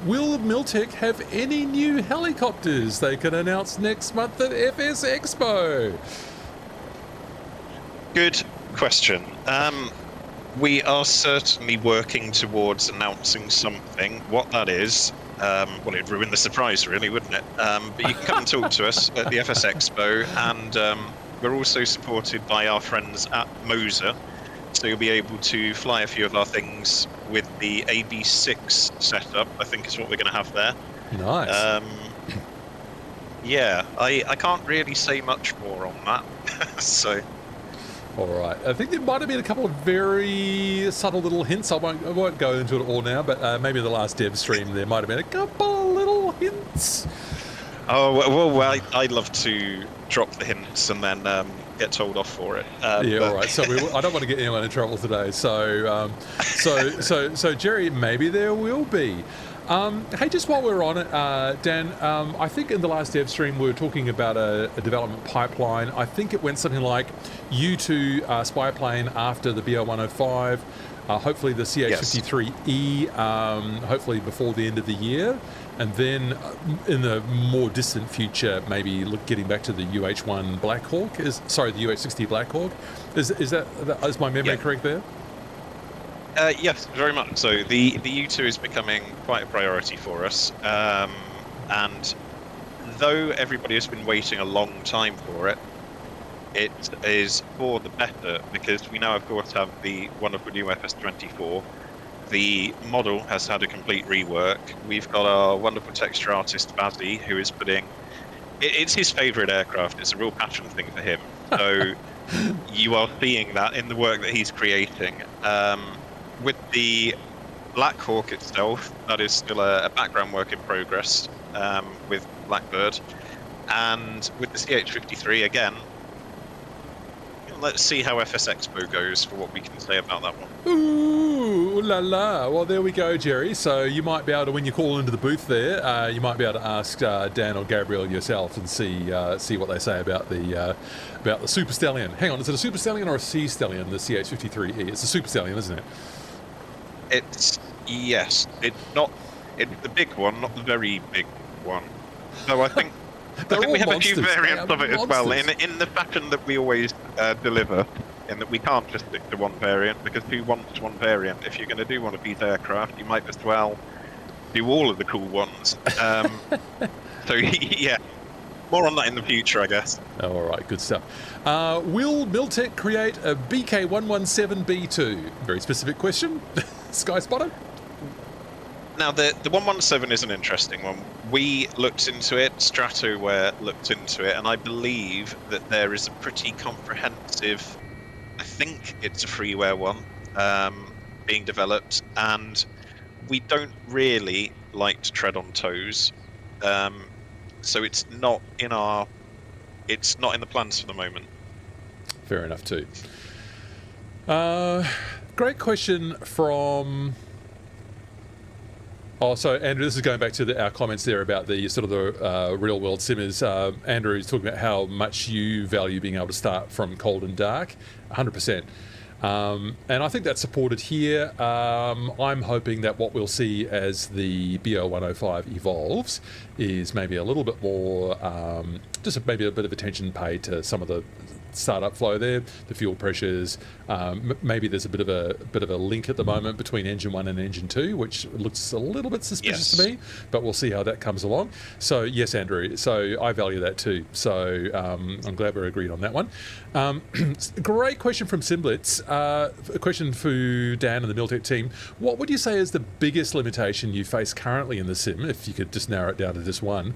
Will Miltech have any new helicopters they can announce next month at FS Expo? Good question. We are certainly working towards announcing something. What that is, well, it'd ruin the surprise, really, wouldn't it? But you can come and talk to us at the FS Expo, and we're also supported by our friends at Moser. So you'll be able to fly a few of our things with the AB6 setup, I think is what we're going to have there. Nice. Yeah, I can't really say much more on that. So. All right. I think there might have been a couple of very subtle little hints. I won't go into it all now, but maybe in the last dev stream there might have been a couple of little hints. Oh, well, I'd love to drop the hints and then get told off for it. Yeah, all right. So I don't want to get anyone in trouble today. So Jerry, maybe there will be. Hey, just while we're on it, Dan, I think in the last dev stream we were talking about a development pipeline. I think it went something like U2 spy plane after the Bo-105, hopefully the CH-53E, hopefully before the end of the year, and then in the more distant future, maybe getting back to the UH-1 Black Hawk. The UH-60 Black Hawk. Is my memory correct there? Yes, very much so. The U2 is becoming quite a priority for us, and though everybody has been waiting a long time for it, it is for the better, because we now, of course, have the wonderful new FS24. The model has had a complete rework. We've got our wonderful texture artist, Bazzi, who is putting... It's his favourite aircraft. It's a real passion thing for him. So you are seeing that in the work that he's creating. With the Black Hawk itself, that is still a background work in progress with Blackbird. And with the CH-53, again, let's see how FS Expo goes for what we can say about that one. Ooh, la la. Well, there we go, Jerry. So you might be able to, when you call into the booth there, you might be able to ask Dan or Gabriel yourself and see what they say about the Super Stallion. Hang on, is it a Super Stallion or a Sea Stallion, the CH-53E? It's a Super Stallion, isn't it? Yes. It's the big one, not the very big one. So I think we have monsters. A few variants of it as well, Monsters. in the fashion that we always deliver, in that we can't just stick to one variant, because who wants one variant? If you're going to do one of these aircraft, you might as well do all of the cool ones. So, yeah, more on that in the future, I guess. All right, good stuff. Will Miltech create a BK117B2? Very specific question. Sky Spotter? Now, the 117 is an interesting one. We looked into it, Stratoware looked into it, and I believe that there is a pretty comprehensive, I think it's a freeware one, being developed, and we don't really like to tread on toes, so it's not in the plans for the moment. Fair enough too. Great question from... Oh, so Andrew, this is going back to our comments there about the sort of the real world simmers. Andrew is talking about how much you value being able to start from cold and dark, 100%. And I think that's supported here. I'm hoping that what we'll see as the Bo-105 evolves is maybe a little bit more just maybe a bit of attention paid to some of the startup flow there, the fuel pressures. Maybe there's a bit of a link at the moment between engine 1 and engine 2, which looks a little bit suspicious to me, but we'll see how that comes along. So yes, Andrew, so I value that too. So I'm glad we're agreed on that one. Great question from Simblitz. A question for Dan and the Miltech team. What would you say is the biggest limitation you face currently in the sim, if you could just narrow it down to just one?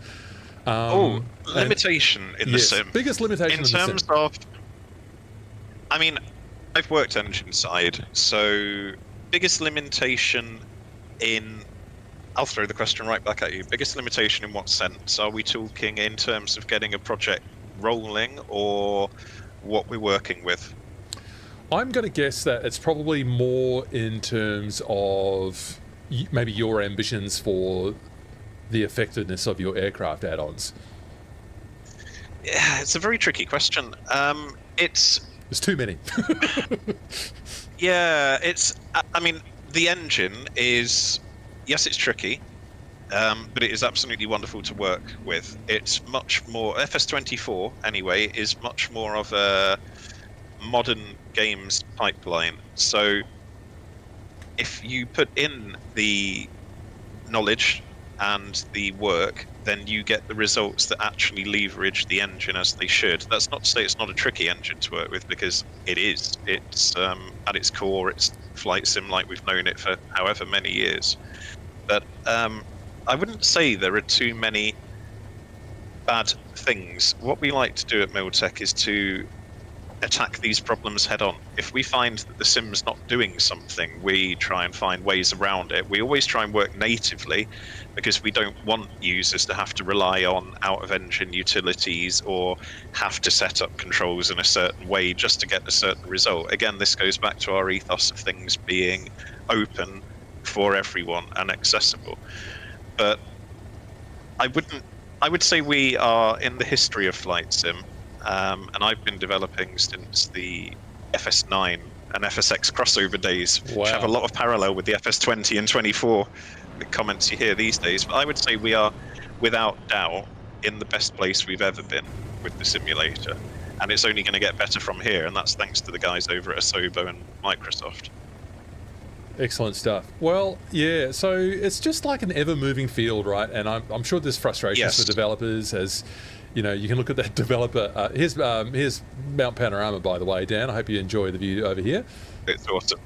Limitation in the sim. Biggest limitation in the sim. In terms of, I mean, I've worked engine side, so biggest limitation in, I'll throw the question right back at you. Biggest limitation in what sense? Are we talking in terms of getting a project rolling, or what we're working with? I'm going to guess that it's probably more in terms of maybe your ambitions for the effectiveness of your aircraft add-ons. Yeah, it's a very tricky question. There's too many. Yeah, I mean, the engine is, yes, it's tricky, but it is absolutely wonderful to work with. It's much more, FS24 anyway, is much more of a modern games pipeline. So if you put in the knowledge and the work, then you get the results that actually leverage the engine as they should. That's not to say it's not a tricky engine to work with, because it is. It's at its core, it's flight sim like we've known it for however many years. But I wouldn't say there are too many bad things. What we like to do at Miltech is to attack these problems head on. If we find that the sim's not doing something, we try and find ways around it. We always try and work natively, because we don't want users to have to rely on out-of-engine utilities or have to set up controls in a certain way just to get a certain result. Again, this goes back to our ethos of things being open for everyone and accessible. But I would say we are in the history of flight sim, and I've been developing since the FS9 and FSX crossover days, which have a lot of parallel with the FS20 and 24 the comments you hear these days. But I would say we are, without doubt, in the best place we've ever been with the simulator, and it's only going to get better from here, and that's thanks to the guys over at Asobo and Microsoft. Excellent stuff. Well, yeah, so it's just like an ever-moving field, right? And I'm sure there's frustrations for developers, as you know, you can look at that developer. Here's Mount Panorama, by the way, Dan. I hope you enjoy the view over here. It's awesome.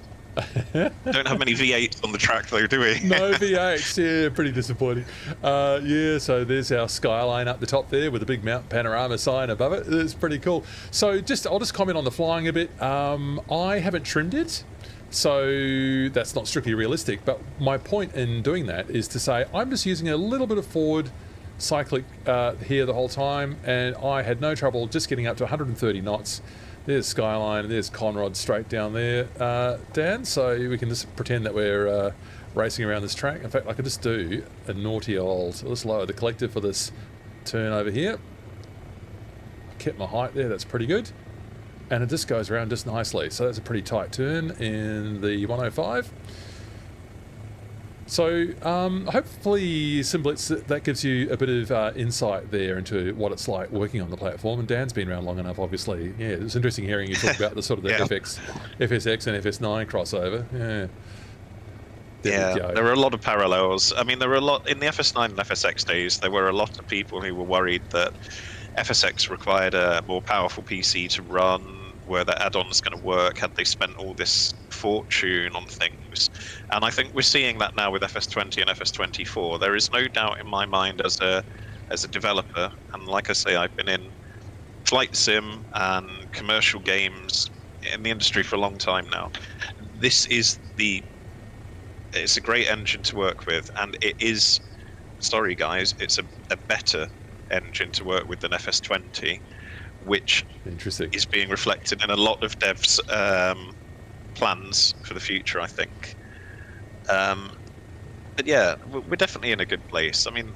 Don't have many V8s on the track though, do we? No V8s, yeah, pretty disappointing. Yeah, so there's our skyline up the top there with a big Mount Panorama sign above it. It's pretty cool. So I'll just comment on the flying a bit. I haven't trimmed it, so that's not strictly realistic, but my point in doing that is to say I'm just using a little bit of forward cyclic here the whole time, and I had no trouble just getting up to 130 knots. There's skyline, there's Conrod straight down there, Dan, so we can just pretend that we're racing around this track. In fact, I could just do a naughty old, let's lower the collector for this turn over here. Kept my height there, that's pretty good. And it just goes around just nicely, so that's a pretty tight turn in the 105. So hopefully, Simblitz, that gives you a bit of insight there into what it's like working on the platform. And Dan's been around long enough, obviously. Yeah, it's interesting hearing you talk about the sort of the FSX and FS9 crossover. Yeah. There are a lot of parallels. I mean, there were a lot in the FS9 and FSX days. There were a lot of people who were worried that FSX required a more powerful PC to run, where the add-on's going to work, had they spent all this fortune on things. And I think we're seeing that now with FS20 and FS24. There is no doubt in my mind as a developer, and like I say, I've been in flight sim and commercial games in the industry for a long time now. It's a great engine to work with, and it is, sorry guys, it's a better engine to work with than FS20, which is being reflected in a lot of devs' plans for the future, I think. But yeah, we're definitely in a good place. I mean,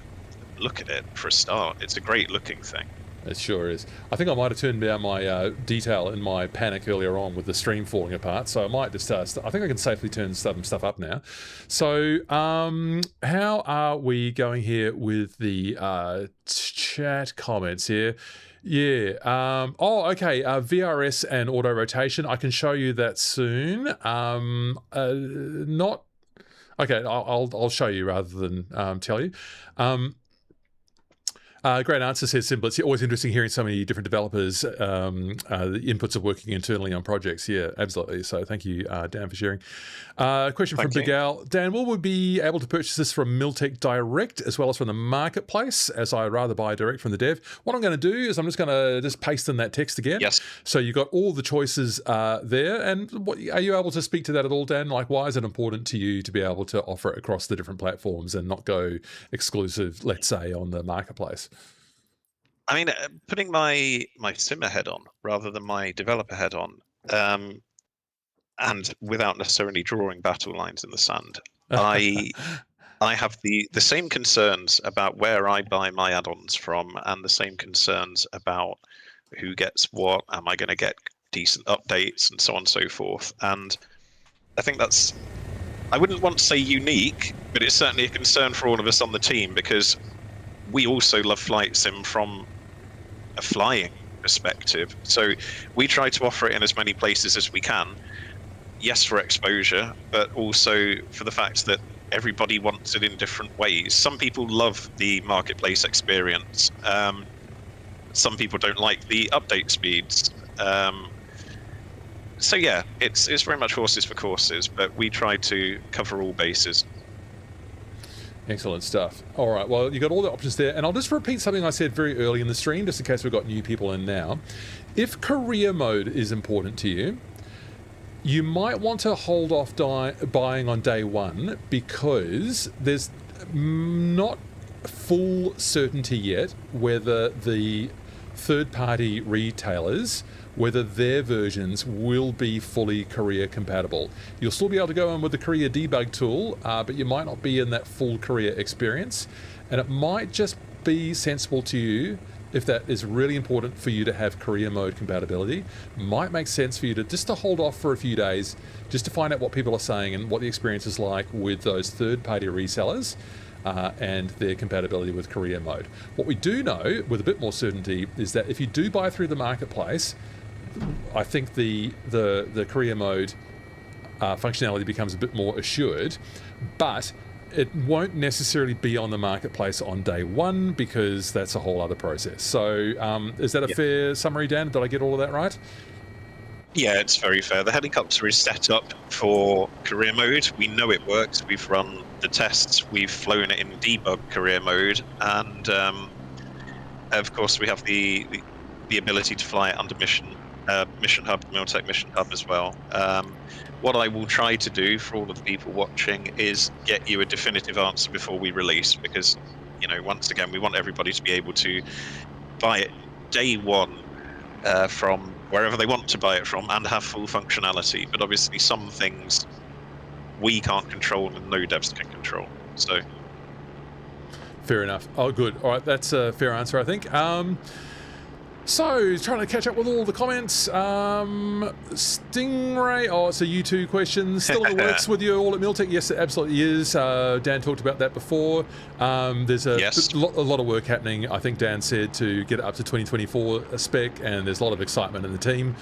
look at it for a start. It's a great looking thing. It sure is. I think I might have turned down my detail in my panic earlier on with the stream falling apart, so I might just I think I can safely turn some stuff up now. So how are we going here with the chat comments here? Yeah. Oh, okay. VRS and auto rotation. I can show you that soon. Not. Okay. I'll show you rather than tell you. Great answer, says Simple. It's always interesting hearing so many different developers, the inputs of working internally on projects. Yeah, absolutely. So thank you, Dan, for sharing. Question from Big Al. Dan, will we be able to purchase this from Miltech direct as well as from the marketplace, as I rather buy direct from the dev? What I'm going to do is I'm just going to just paste in that text again. Yes. So you've got all the choices there. And are you able to speak to that at all, Dan? Like, why is it important to you to be able to offer it across the different platforms and not go exclusive, let's say, on the marketplace? I mean, putting my simmer head on rather than my developer head on, and without necessarily drawing battle lines in the sand, I have the same concerns about where I buy my add-ons from, and the same concerns about who gets what. Am I going to get decent updates and so on and so forth? And I think that's, I wouldn't want to say unique, but it's certainly a concern for all of us on the team, because we also love flight sim from a flying perspective. So we try to offer it in as many places as we can. Yes, for exposure, but also for the fact that everybody wants it in different ways. Some people love the marketplace experience. Some people don't like the update speeds. So yeah, it's very much horses for courses, but we try to cover all bases. Excellent stuff. All right, well, you got all the options there. And I'll just repeat something I said very early in the stream, just in case we've got new people in now. If career mode is important to you, you might want to hold off buying on day one, because there's not full certainty yet whether the third-party retailers, whether their versions will be fully career compatible. You'll still be able to go in with the career debug tool, but you might not be in that full career experience. And it might just be sensible to you, if that is really important for you to have career mode compatibility, might make sense for you to just to hold off for a few days, just to find out what people are saying and what the experience is like with those third-party resellers. And their compatibility with career mode. What we do know with a bit more certainty is that if you do buy through the marketplace, I think the career mode functionality becomes a bit more assured, but it won't necessarily be on the marketplace on day one, because that's a whole other process. So is that a fair summary, Dan? Did I get all of that right? Yeah, it's very fair. The helicopter is set up for career mode. We know it works. We've run the tests. We've flown it in debug career mode, and of course we have the ability to fly it under mission hub, Miltech mission hub as well. What I will try to do for all of the people watching is get you a definitive answer before we release, because, you know, once again, we want everybody to be able to buy it day one from wherever they want to buy it from and have full functionality. But obviously some things we can't control and no devs can control. So fair enough. Oh, good. All right, that's a fair answer, I think. So, trying to catch up with all the comments. Stingray, oh, so you two questions. Still in the works with you all at Miltech? Yes, it absolutely is. Dan talked about that before. There's a lot of work happening, I think Dan said, to get it up to 2024 spec, and there's a lot of excitement in the team.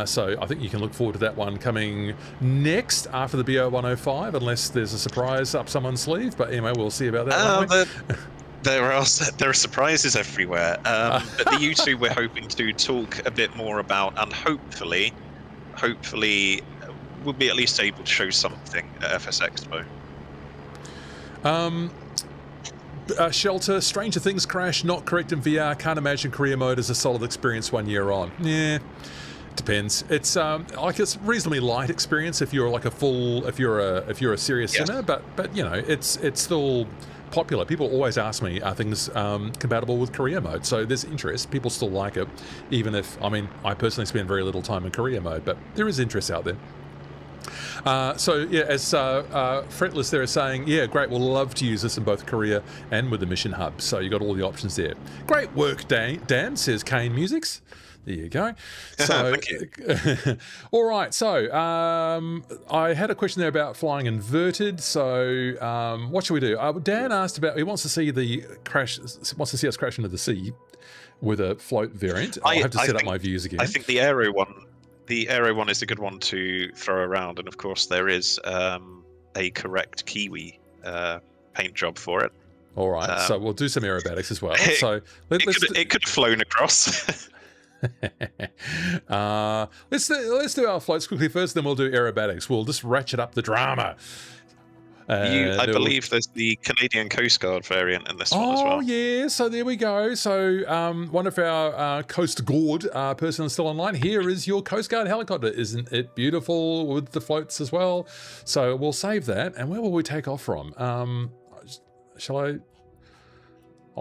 So I think you can look forward to that one coming next after the Bo-105, unless there's a surprise up someone's sleeve. But anyway, we'll see about that. There are surprises everywhere, but the U2 we're hoping to talk a bit more about, and hopefully we'll be at least able to show something at FS Expo. Shelter, Stranger Things crash, not correct in VR. Can't imagine career mode as a solid experience 1 year on. Yeah, depends. It's like it's reasonably light experience if you're like a full, if you're a serious sinner, but you know it's still popular. People always ask me, are things compatible with career mode? So there's interest. People still like it, even if, I mean, I personally spend very little time in career mode, but there is interest out there. So yeah, as Fretless there is saying, yeah, great, we'll love to use this in both Korea and with the mission hub. So you got all the options there. Great work, Dan, says Kane Musics. There you go. So, thank you. All right. So I had a question there about flying inverted. So what should we do? Dan asked about. He wants to see the crash. Wants to see us crash into the sea with a float variant. I'll have to set up my views again. I think the aero one. The aero one is a good one to throw around, and of course there is a correct Kiwi paint job for it. All right. So we'll do some aerobatics as well. So it could have flown across. Let's do our floats quickly first, then we'll do aerobatics. We'll just ratchet up the drama. I believe there's the Canadian Coast Guard variant in this one as well. Oh yeah, so there we go. So one of our Coast Guard person is still online. Here is your Coast Guard helicopter. Isn't it beautiful with the floats as well? So we'll save that. And where will we take off from? I'll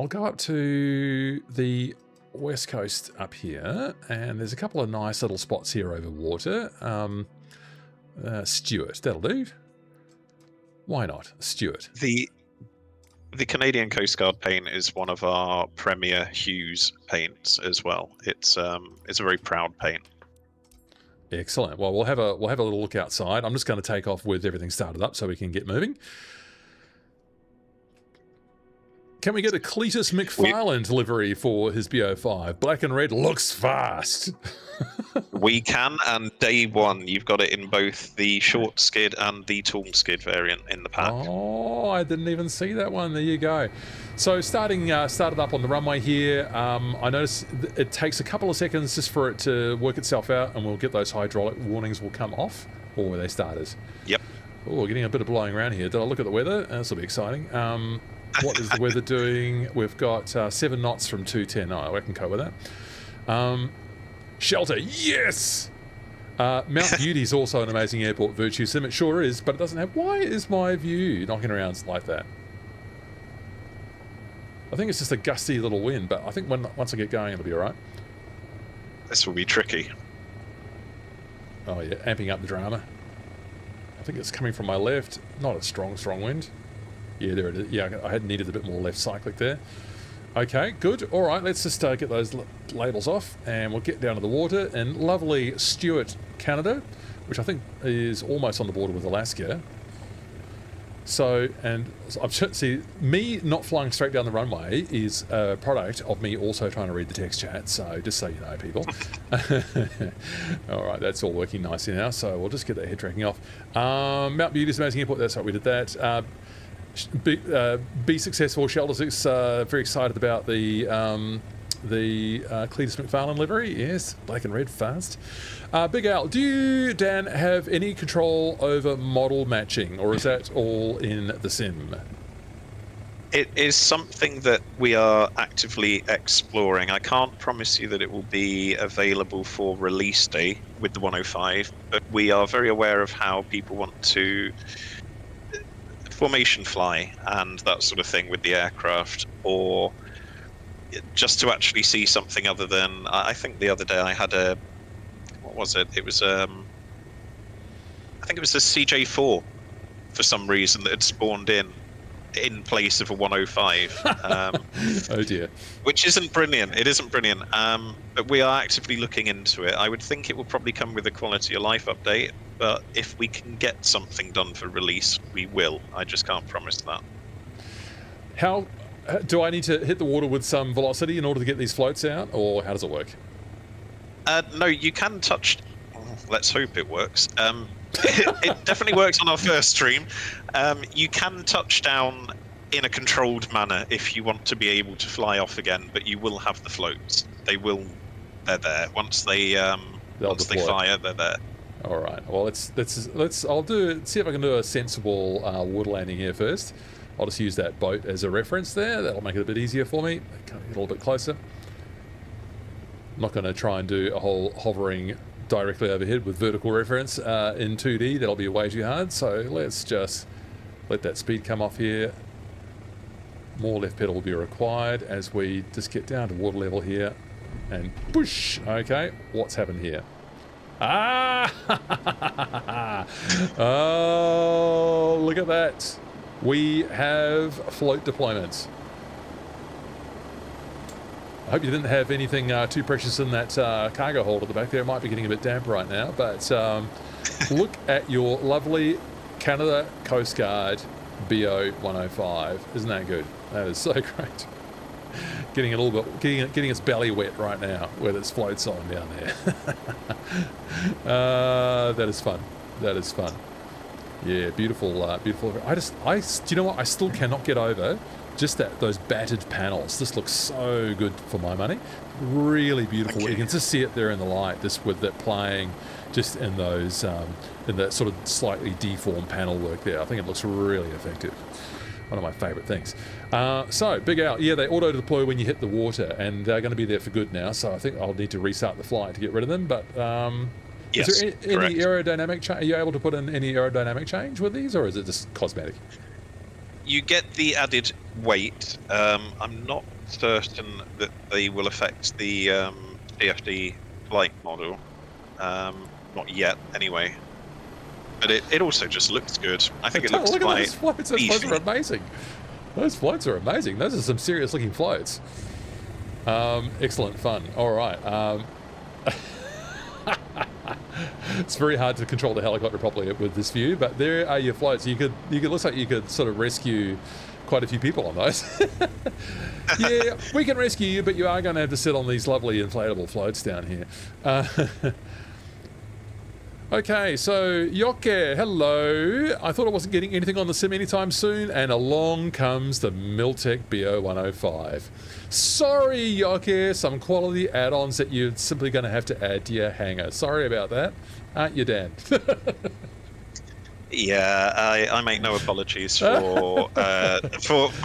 go up to the west coast up here, and there's a couple of nice little spots here over water. Stuart, that'll do. Why not Stuart? The Canadian Coast Guard paint is one of our premier hues paints as well. It's a very proud paint. Excellent. Well, we'll have a little look outside. I'm just going to take off with everything started up so we can get moving. Can we get a Cletus McFarland livery for his Bo-105? Black and red looks fast. We can, and day one, you've got it in both the short skid and the tall skid variant in the pack. Oh, I didn't even see that one. There you go. So started up on the runway here. I notice it takes a couple of seconds just for it to work itself out, and we'll get those hydraulic warnings will come off, or were they starters? Yep. Oh, we're getting a bit of blowing around here. Did I look at the weather? This will be exciting. What is the weather doing? We've got 7 knots from 210. Oh, I can cope with that. Shelter, yes! Mount Beauty is also an amazing airport virtue sim. It sure is, but it doesn't have... Why is my view knocking around like that? I think it's just a gusty little wind, but I think once I get going, it'll be all right. This will be tricky. Oh, yeah, amping up the drama. I think it's coming from my left. Not a strong wind. Yeah, there it is. Yeah, I had needed a bit more left cyclic there. Okay, good. All right, let's just get those labels off, and we'll get down to the water in lovely Stuart, Canada, which I think is almost on the border with Alaska. So, and see, me not flying straight down the runway is a product of me also trying to read the text chat. So, just so you know, people. All right, that's all working nicely now. So, we'll just get that head tracking off. Mount Beauty's amazing airport. That's right, we did that. Be successful. Shelter's very excited about the Cletus McFarland livery. Yes, black and red, fast. Big Al, do you, Dan, have any control over model matching, or is that all in the sim? It is something that we are actively exploring. I can't promise you that it will be available for release day with the 105, but we are very aware of how people want to formation fly and that sort of thing with the aircraft, or just to actually see something other than... I think the other day I had a... What was it? It was I think it was a CJ4 for some reason that had spawned in place of a 105. Oh dear. Which isn't brilliant. It isn't brilliant. But we are actively looking into it. I would think it will probably come with a quality of life update, but if we can get something done for release, we will. I just can't promise that. How do I need to hit the water with some velocity in order to get these floats out, or how does it work? No, you can touch... Let's hope it works. It definitely works on our first stream. You can touch down in a controlled manner if you want to be able to fly off again, but you will have the floats. They're there. Once they fire, they're there. All right. Well, let's. I'll see if I can do a sensible water landing here first. I'll just use that boat as a reference there. That'll make it a bit easier for me. Get a little bit closer. I'm not going to try and do a whole hovering directly overhead with vertical reference in 2D. That'll be way too hard. So let's just let that speed come off here. More left pedal will be required as we just get down to water level here. And push. Okay, what's happened here? Ah! Oh, look at that. We have float deployments. I hope you didn't have anything too precious in that cargo hold at the back there. It might be getting a bit damp right now, but look at your lovely Canada Coast Guard Bo-105. Isn't that good? That is so great. Getting a little bit, getting its belly wet right now with its floats on down there. That is fun. That is fun. Yeah, beautiful, beautiful. Do you know what? I still cannot get over just those battered panels. This looks so good for my money. Really beautiful. You can just see it there in the light, just with it playing, just in those, in that sort of slightly deformed panel work there. I think it looks really effective. One of my favourite things. So, Big Al, yeah, they auto-deploy when you hit the water, and they're going to be there for good now, so I think I'll need to restart the flight to get rid of them, but yes, is there any aerodynamic change? Are you able to put in any aerodynamic change with these, or is it just cosmetic? You get the added weight. I'm not certain that they will affect the CFD flight model. Not yet, anyway. But it also just looks good. I think it looks look quite at those floats. Those floats are amazing. Those floats are amazing. Those are some serious looking floats. Excellent fun. All right. It's very hard to control the helicopter properly with this view, but there are your floats. You could looks like you could sort of rescue quite a few people on those. Yeah, we can rescue you, but you are going to have to sit on these lovely inflatable floats down here. Okay, so Yoke, hello. I thought I wasn't getting anything on the sim anytime soon, and along comes the Miltech Bo-105. Sorry, Yoke, some quality add-ons that you're simply going to have to add to your hangar. Sorry about that, aren't you, Dan? Yeah, I make no apologies for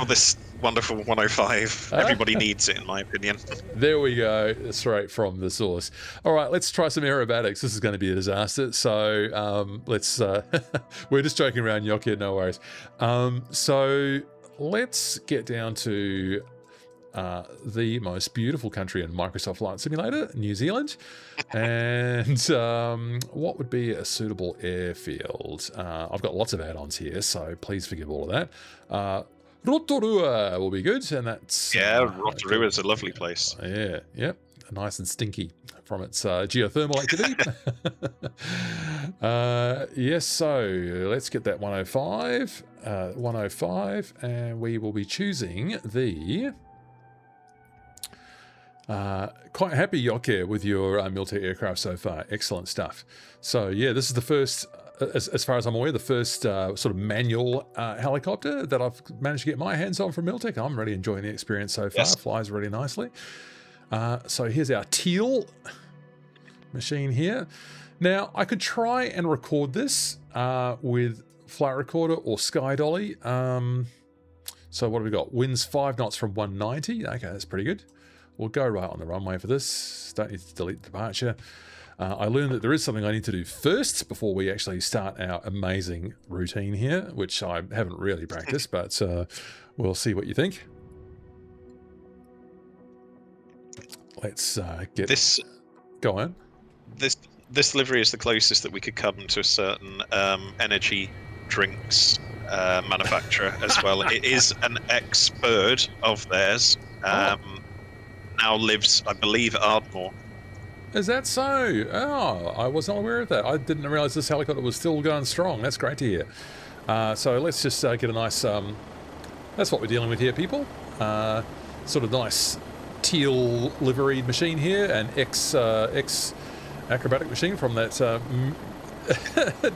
this wonderful 105. Everybody needs it, in my opinion. There we go, straight from the source. All right, let's try some aerobatics. This is going to be a disaster, so let's... we're just joking around, Yokia, no worries. So let's get down to the most beautiful country in Microsoft Flight Simulator, New Zealand. And what would be a suitable airfield? I've got lots of add-ons here, so please forgive all of that. Rotorua will be good, and that's... Yeah, Rotorua is a lovely place. Yeah, yep. Nice and stinky from its geothermal activity. Yes, so let's get that 105, and we will be choosing the... quite happy, Yoke, with your Miltech aircraft so far. Excellent stuff. So, yeah, this is the first... As far as I'm aware, the first sort of manual helicopter that I've managed to get my hands on from Miltech. I'm really enjoying the experience so far. Yes. Flies really nicely. So here's our teal machine here. Now, I could try and record this with Flight Recorder or Sky Dolly. So what have we got? Winds 5 knots from 190. Okay, that's pretty good. We'll go right on the runway for this. Don't need to delete the departure. I learned that there is something I need to do first before we actually start our amazing routine here, which I haven't really practiced, but we'll see what you think. Let's get this. Go on. This livery is the closest that we could come to a certain energy drinks manufacturer as well. It is an ex-bird of theirs. Now lives, I believe, at Ardmore. Is that so? Oh, I was not aware of that. I didn't realize this helicopter was still going strong. That's great to hear. So let's just get a nice... that's what we're dealing with here, people. Sort of nice teal liveried machine here, an ex-acrobatic machine from that...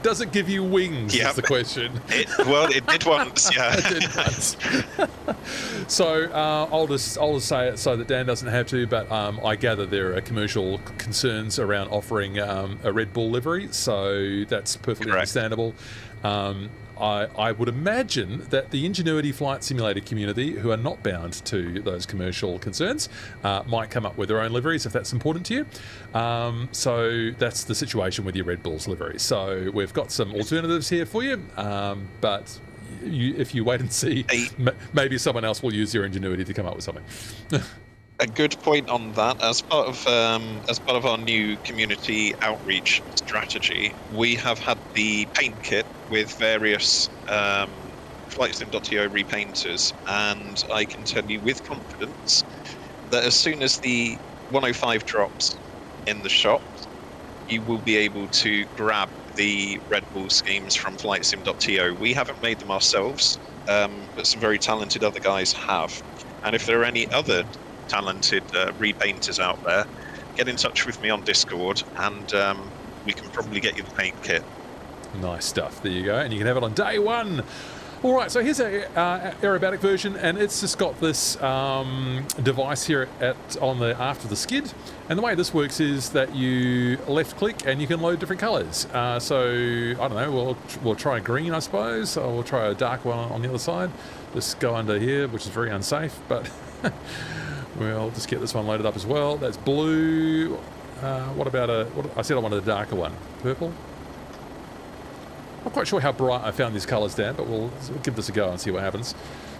Does it give you wings, is the question. It did once, yeah. It did once. So I'll just say it so that Dan doesn't have to, but I gather there are commercial concerns around offering a Red Bull livery, so that's perfectly understandable. I would imagine that the Ingenuity Flight Simulator community, who are not bound to those commercial concerns, might come up with their own liveries if that's important to you. So that's the situation with your Red Bull's livery. So we've got some alternatives here for you, but if you wait and see, maybe someone else will use your ingenuity to come up with something. a good point on that. As part of our new community outreach strategy, we have had the paint kit with various FlightSim.to repainters, and I can tell you with confidence that as soon as the 105 drops in the shop, you will be able to grab the Red Bull schemes from FlightSim.to. We haven't made them ourselves, but some very talented other guys have. And if there are any other talented repainters out there, get in touch with me on Discord, and we can probably get you the paint kit. Nice stuff. There you go. And you can have it on day one. All right, so here's a aerobatic version, and it's just got this device here on the aft of the skid. And the way this works is that you left click and you can load different colours. So I don't know, we'll try green, I suppose, or we'll try a dark one on the other side. Just go under here, which is very unsafe, but we'll just get this one loaded up as well. That's blue. What about I said I wanted a darker one. Purple. Not quite sure how bright I found these colours down, but we'll give this a go and see what happens.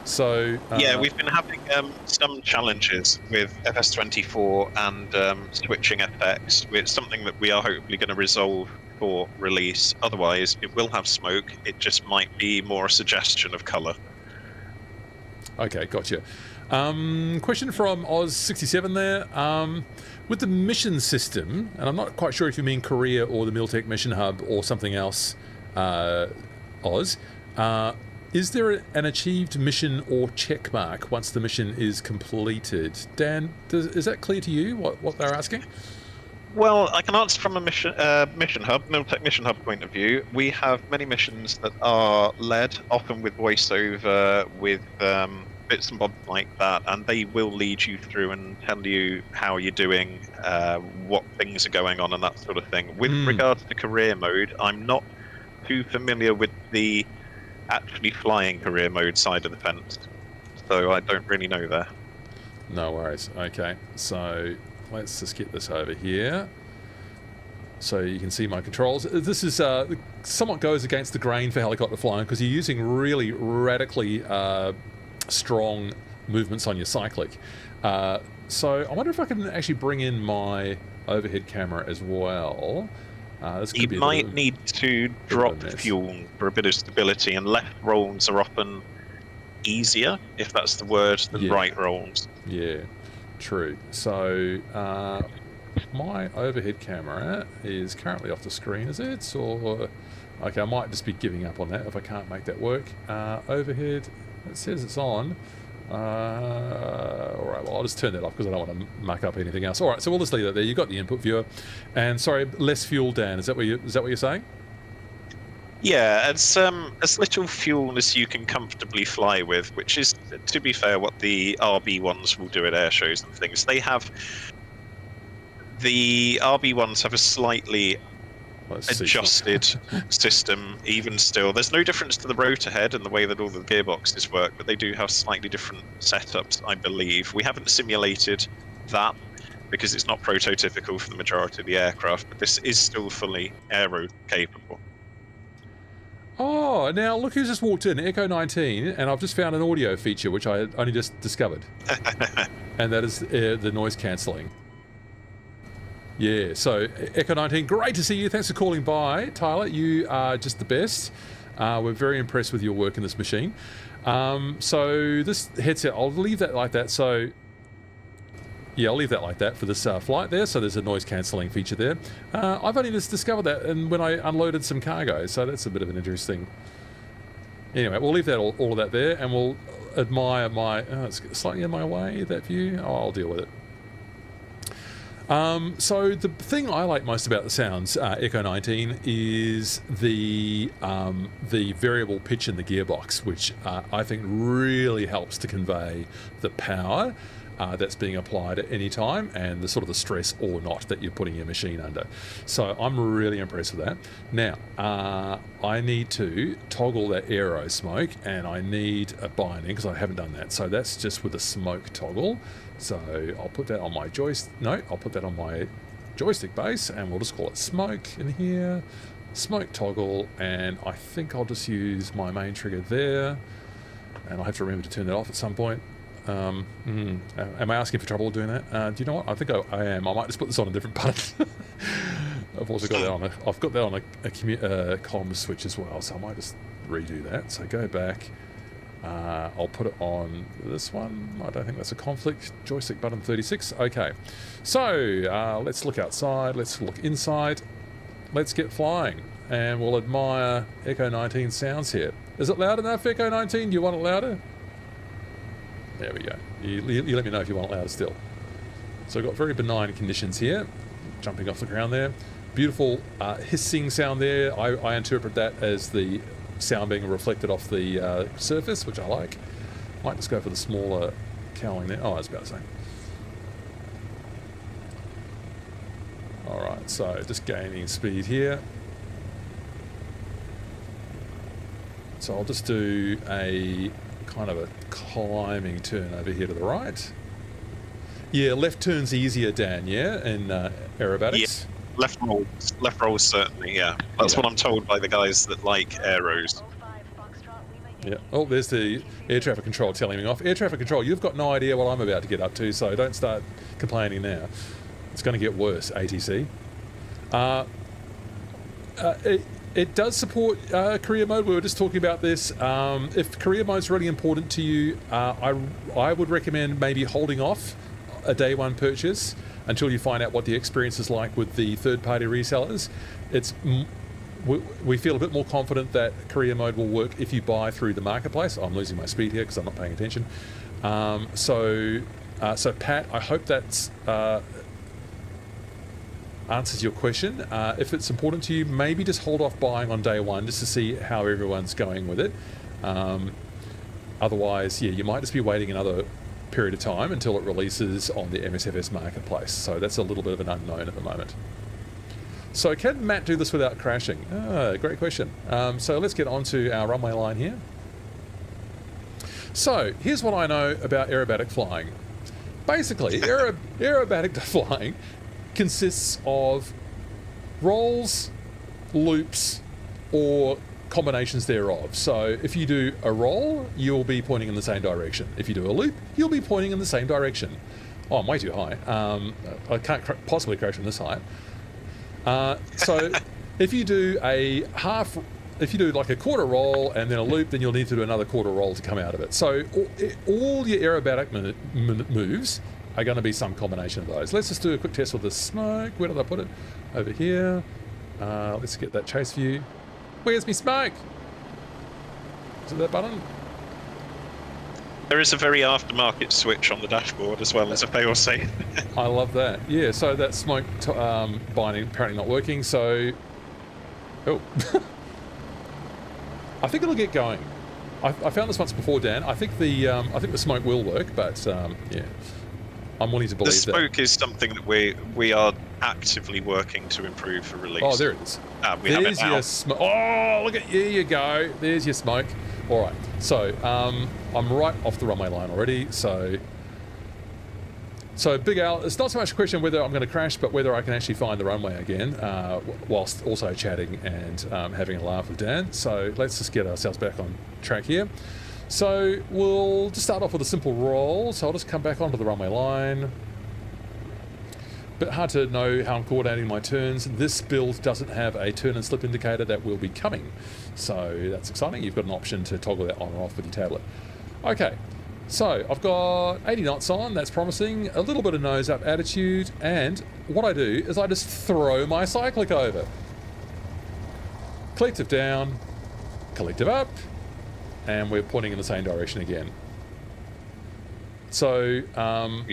So yeah, we've been having some challenges with FS24 and switching FX. It's something that we are hopefully going to resolve for release. Otherwise, it will have smoke. It just might be more a suggestion of colour. Okay, gotcha. Question from Oz67 there. With the mission system, and I'm not quite sure if you mean Korea or the Miltech Mission Hub or something else, Oz, is there an achieved mission or check mark once the mission is completed? Dan, is that clear to you, what they're asking? Well, I can answer from a mission hub, Miltech Mission Hub point of view. We have many missions that are led, often with voiceover, with bits and bobs like that, and they will lead you through and tell you how you're doing, what things are going on, and that sort of thing. With regards to career mode, I'm not too familiar with the actually flying career mode side of the fence, so I don't really know there. No worries. Okay, so let's just get this over here so you can see my controls. This is somewhat goes against the grain for helicopter flying because you're using really radically strong movements on your cyclic. So I wonder if I can actually bring in my overhead camera as well. You might need to drop fuel for a bit of stability, and left rolls are often easier, if that's the word, than right rolls. Yeah, true. So my overhead camera is currently off the screen, is it? Or okay, I might just be giving up on that if I can't make that work. Overhead, it says it's on. All right, well, I'll just turn that off because I don't want to muck up anything else. All right, so we'll just leave that there. You've got the input viewer. And sorry, less fuel, Dan. Is that what you're saying? Yeah, it's as little fuel as you can comfortably fly with, which is, to be fair, what the RB ones will do at air shows and things. The RB ones have a slightly adjusted system, even still. There's no difference to the rotor head and the way that all the gearboxes work, but they do have slightly different setups, I believe. We haven't simulated that because it's not prototypical for the majority of the aircraft, but this is still fully aero capable. Oh, now look who's just walked in, Echo 19, and I've just found an audio feature which I only just discovered. And that is the noise cancelling. Yeah, so Echo 19, great to see you. Thanks for calling by, Tyler. You are just the best. We're very impressed with your work in this machine. So this headset, I'll leave that like that. So yeah, I'll leave that like that for this flight there. So there's a noise cancelling feature there. I've only just discovered that and when I unloaded some cargo, so that's a bit of an interesting. Anyway, we'll leave that all of that there, and we'll admire my. It's slightly in my way, that view. Oh, I'll deal with it. So the thing I like most about the sounds, Echo 19, is the variable pitch in the gearbox, which I think really helps to convey the power that's being applied at any time and the sort of the stress or not that you're putting your machine under. So I'm really impressed with that. Now, I need to toggle that aero smoke, and I need a binding because I haven't done that. So that's just with a smoke toggle. So I'll put that on my I'll put that on my joystick base, and we'll just call it smoke in here, smoke toggle, and I think I'll just use my main trigger there, and I'll have to remember to turn that off at some point. Am I asking for trouble doing that? Do you know what? I think I am. I might just put this on a different button. I've also got that on I've got that on a column switch as well, so I might just redo that. So go back. I'll put it on this one. I don't think that's a conflict. Joystick button 36. Okay. So let's look outside. Let's look inside. Let's get flying. And we'll admire Echo 19 sounds here. Is it loud enough, Echo 19? Do you want it louder? There we go. You let me know if you want it louder still. So I've got very benign conditions here. Jumping off the ground there. Beautiful hissing sound there. I interpret that as the sound being reflected off the surface, which I like. Might just go for the smaller cowling there. Oh, I was about to say. Alright, so just gaining speed here. So I'll just do a kind of a climbing turn over here to the right. Yeah, left turn's easier, Dan, yeah, in aerobatics? Yeah, left rolls certainly, yeah. That's what I'm told by the guys that like arrows. Yeah. Oh, there's the air traffic control telling me off. Air traffic control, you've got no idea what I'm about to get up to, so don't start complaining now. It's going to get worse, ATC. It does support career mode. We were just talking about this. If career mode's really important to you, I would recommend maybe holding off a day one purchase until you find out what the experience is like with the third-party resellers. We feel a bit more confident that career mode will work if you buy through the marketplace. I'm losing my speed here because I'm not paying attention. So Pat, I hope that's answers your question. If it's important to you, maybe just hold off buying on day one just to see how everyone's going with it. Otherwise, yeah, you might just be waiting another period of time until it releases on the MSFS marketplace. So that's a little bit of an unknown at the moment. So can Matt do this without crashing? Great question. So let's get on to our runway line here. So here's what I know about aerobatic flying. Basically, aerobatic flying consists of rolls, loops, or combinations thereof. So if you do a roll, you'll be pointing in the same direction. If you do a loop, you'll be pointing in the same direction. Oh, I'm way too high. I can't possibly crash from this height. So if you do if you do like a quarter roll and then a loop, then you'll need to do another quarter roll to come out of it. So all your aerobatic moves are going to be some combination of those. Let's just do a quick test with the smoke. Where did I put it? Over here. Let's get that chase view. Where's me smoke? Is it that button? There is a very aftermarket switch on the dashboard as well as a fail-safe. I love that. Yeah, so that smoke binding apparently not working, so... Oh. I think it'll get going. I found this once before, Dan. I think the smoke will work, but yeah. I'm willing to believe that. The smoke is something that we are actively working to improve for release. Oh, there it is. We have it now. Your smoke. Oh, look at here you go. There's your smoke. All right. So I'm right off the runway line already. So Big Al, it's not so much a question whether I'm going to crash, but whether I can actually find the runway again, whilst also chatting and having a laugh with Dan. So let's just get ourselves back on track here. So we'll just start off with a simple roll. So I'll just come back onto the runway line. Bit hard to know how I'm coordinating my turns. This build doesn't have a turn and slip indicator that will be coming. So that's exciting. You've got an option to toggle that on or off with your tablet. Okay, so I've got 80 knots on. That's promising. A little bit of nose up attitude. And what I do is I just throw my cyclic over. Collective down, collective up. And we're pointing in the same direction again. So, yeah,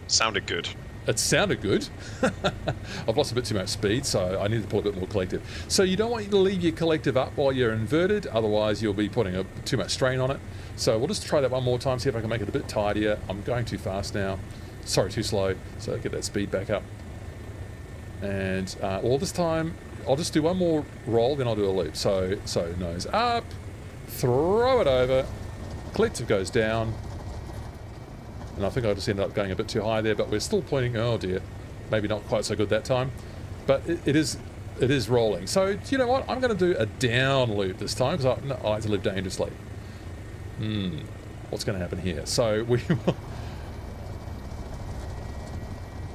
sounded good. It sounded good. I've lost a bit too much speed, so I need to pull a bit more collective. So you don't want to leave your collective up while you're inverted, otherwise you'll be putting too much strain on it. So we'll just try that one more time, see if I can make it a bit tidier. I'm going too fast now. Sorry, too slow. So get that speed back up. And all this time, I'll just do one more roll, then I'll do a loop. So nose up. Throw it over, collective goes down, and I think I just ended up going a bit too high there, but we're still pointing. Oh dear, maybe not quite so good that time, but it is rolling. So you know what, I'm going to do a down loop this time because I like to live dangerously. what's going to happen here. So we will...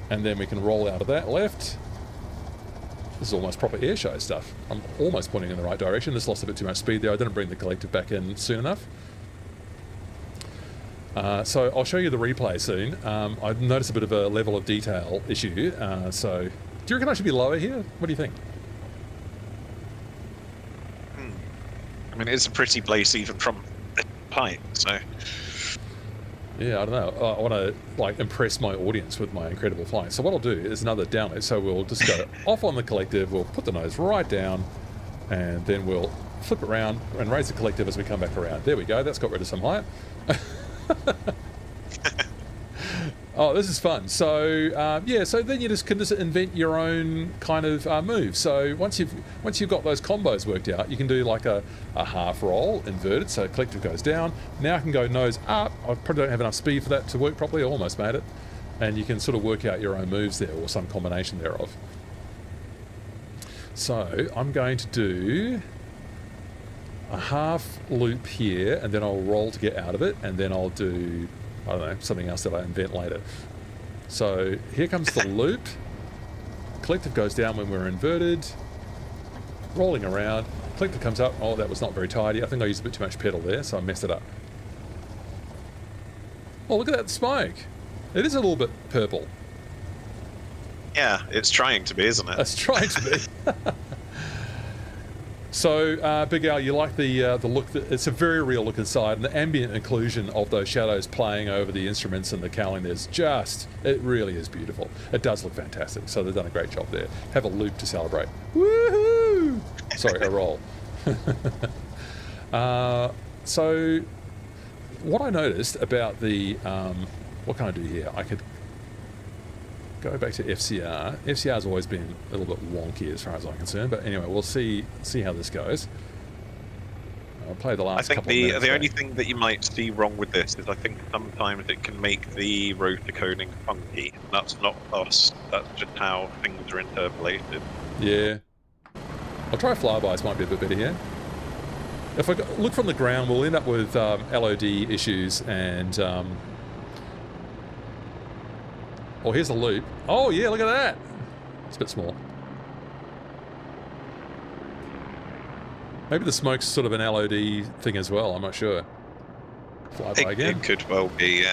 And then we can roll out of that left. This is almost proper air show stuff. I'm almost pointing in the right direction. This lost a bit too much speed there. I didn't bring the collective back in soon enough. So I'll show you the replay soon. I've noticed a bit of a level of detail issue. So do you reckon I should be lower here? What do you think? I mean, it's a pretty place even from the height, so... Yeah, I don't know. I want to like impress my audience with my incredible flying. So what I'll do is another download. So we'll just go off on the collective. We'll put the nose right down, and then we'll flip it around and raise the collective as we come back around. There we go. That's got rid of some height. Oh, this is fun. So yeah, so then you just can just invent your own kind of move. So once you've got those combos worked out, you can do like a half roll inverted. So collective goes down. Now I can go nose up. I probably don't have enough speed for that to work properly. I almost made it. And you can sort of work out your own moves there, or some combination thereof. So I'm going to do a half loop here, and then I'll roll to get out of it, and then I'll do, I don't know, something else that I invent later. So here comes the loop. Collective goes down when we're inverted. Rolling around. Collective comes up. Oh, that was not very tidy. I think I used a bit too much pedal there, so I messed it up. Oh, look at that smoke. It is a little bit purple. Yeah, it's trying to be, isn't it? It's trying to be. So, Big Al, you like the look? It's a very real look inside, and the ambient inclusion of those shadows playing over the instruments and the cowling. It really is beautiful. It does look fantastic. So they've done a great job there. Have a loop to celebrate. Woohoo! Sorry, a roll. So, what I noticed about the what can I do here? I could go back to FCR. FCR's always been a little bit wonky as far as I'm concerned, but anyway, we'll see how this goes. I'll play the last couple of minutes. I think the only thing that you might see wrong with this is I think sometimes it can make the rotor coding funky. That's not us. That's just how things are interpolated. Yeah. I'll try flybys, might be a bit better here. If I look from the ground, we'll end up with LOD issues and... Oh, here's the loop. Oh, yeah, look at that. It's a bit small. Maybe the smoke's sort of an LOD thing as well. I'm not sure. Flyby again. It could well be,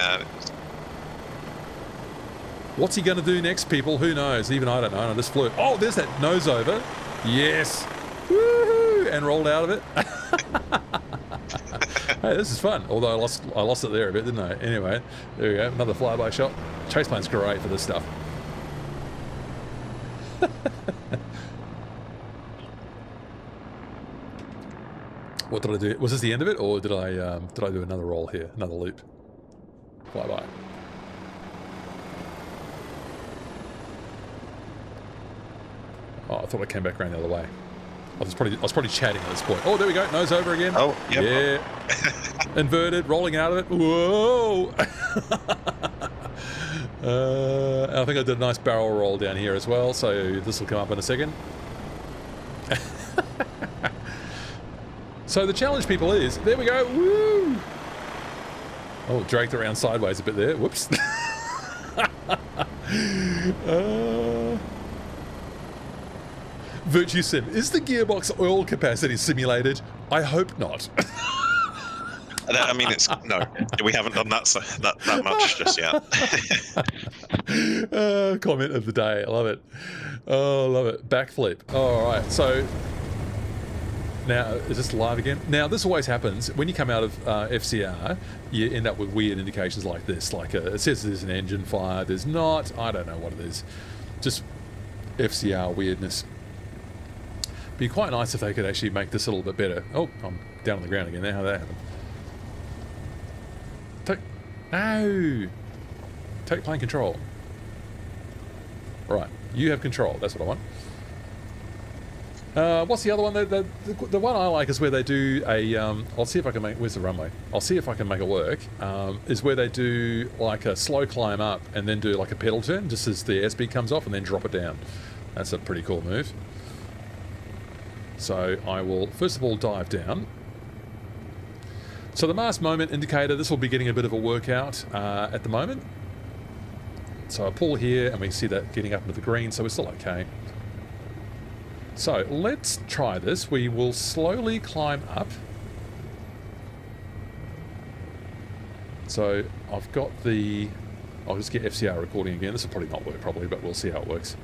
What's he going to do next, people? Who knows? Even I don't know. I just flew. Oh, there's that nose over. Yes. Woohoo! And rolled out of it. Hey, this is fun. Although I lost it there a bit, didn't I? Anyway, there we go. Another flyby shot. Chase plane's great for this stuff. What did I do? Was this the end of it, or did I do another roll here? Another loop. Flyby. Oh, I thought I came back around the other way. I was probably chatting at this point. Oh, there we go. Nose over again. Oh, yep. Yeah. Inverted, rolling out of it. Whoa. I think I did a nice barrel roll down here as well, so this will come up in a second. So the challenge, people, is... There we go. Woo! Oh, dragged around sideways a bit there. Whoops. Virtue Sim. Is the gearbox oil capacity simulated? I hope not. I mean, no, we haven't done that much just yet. Comment of the day. I love it. Oh, I love it. Backflip. All right. So now, is this live again? Now, this always happens when you come out of FCR. You end up with weird indications like this. Like it says there's an engine fire. There's not. I don't know what it is. Just FCR weirdness. Be quite nice if they could actually make this a little bit better. Oh, I'm down on the ground again. Now, how'd that happen? No! Take plane control. Right, you have control. That's what I want. What's the other one? The one I like is where they do a... I'll see if I can make... Where's the runway? I'll see if I can make it work. Is where they do like a slow climb up and then do like a pedal turn just as the airspeed comes off and then drop it down. That's a pretty cool move. So I will, first of all, dive down. So the mast moment indicator, this will be getting a bit of a workout at the moment. So I pull here and we see that getting up into the green, so we're still okay. So let's try this. We will slowly climb up. So I've got the... I'll just get FCR recording again. This will probably not work properly, but we'll see how it works.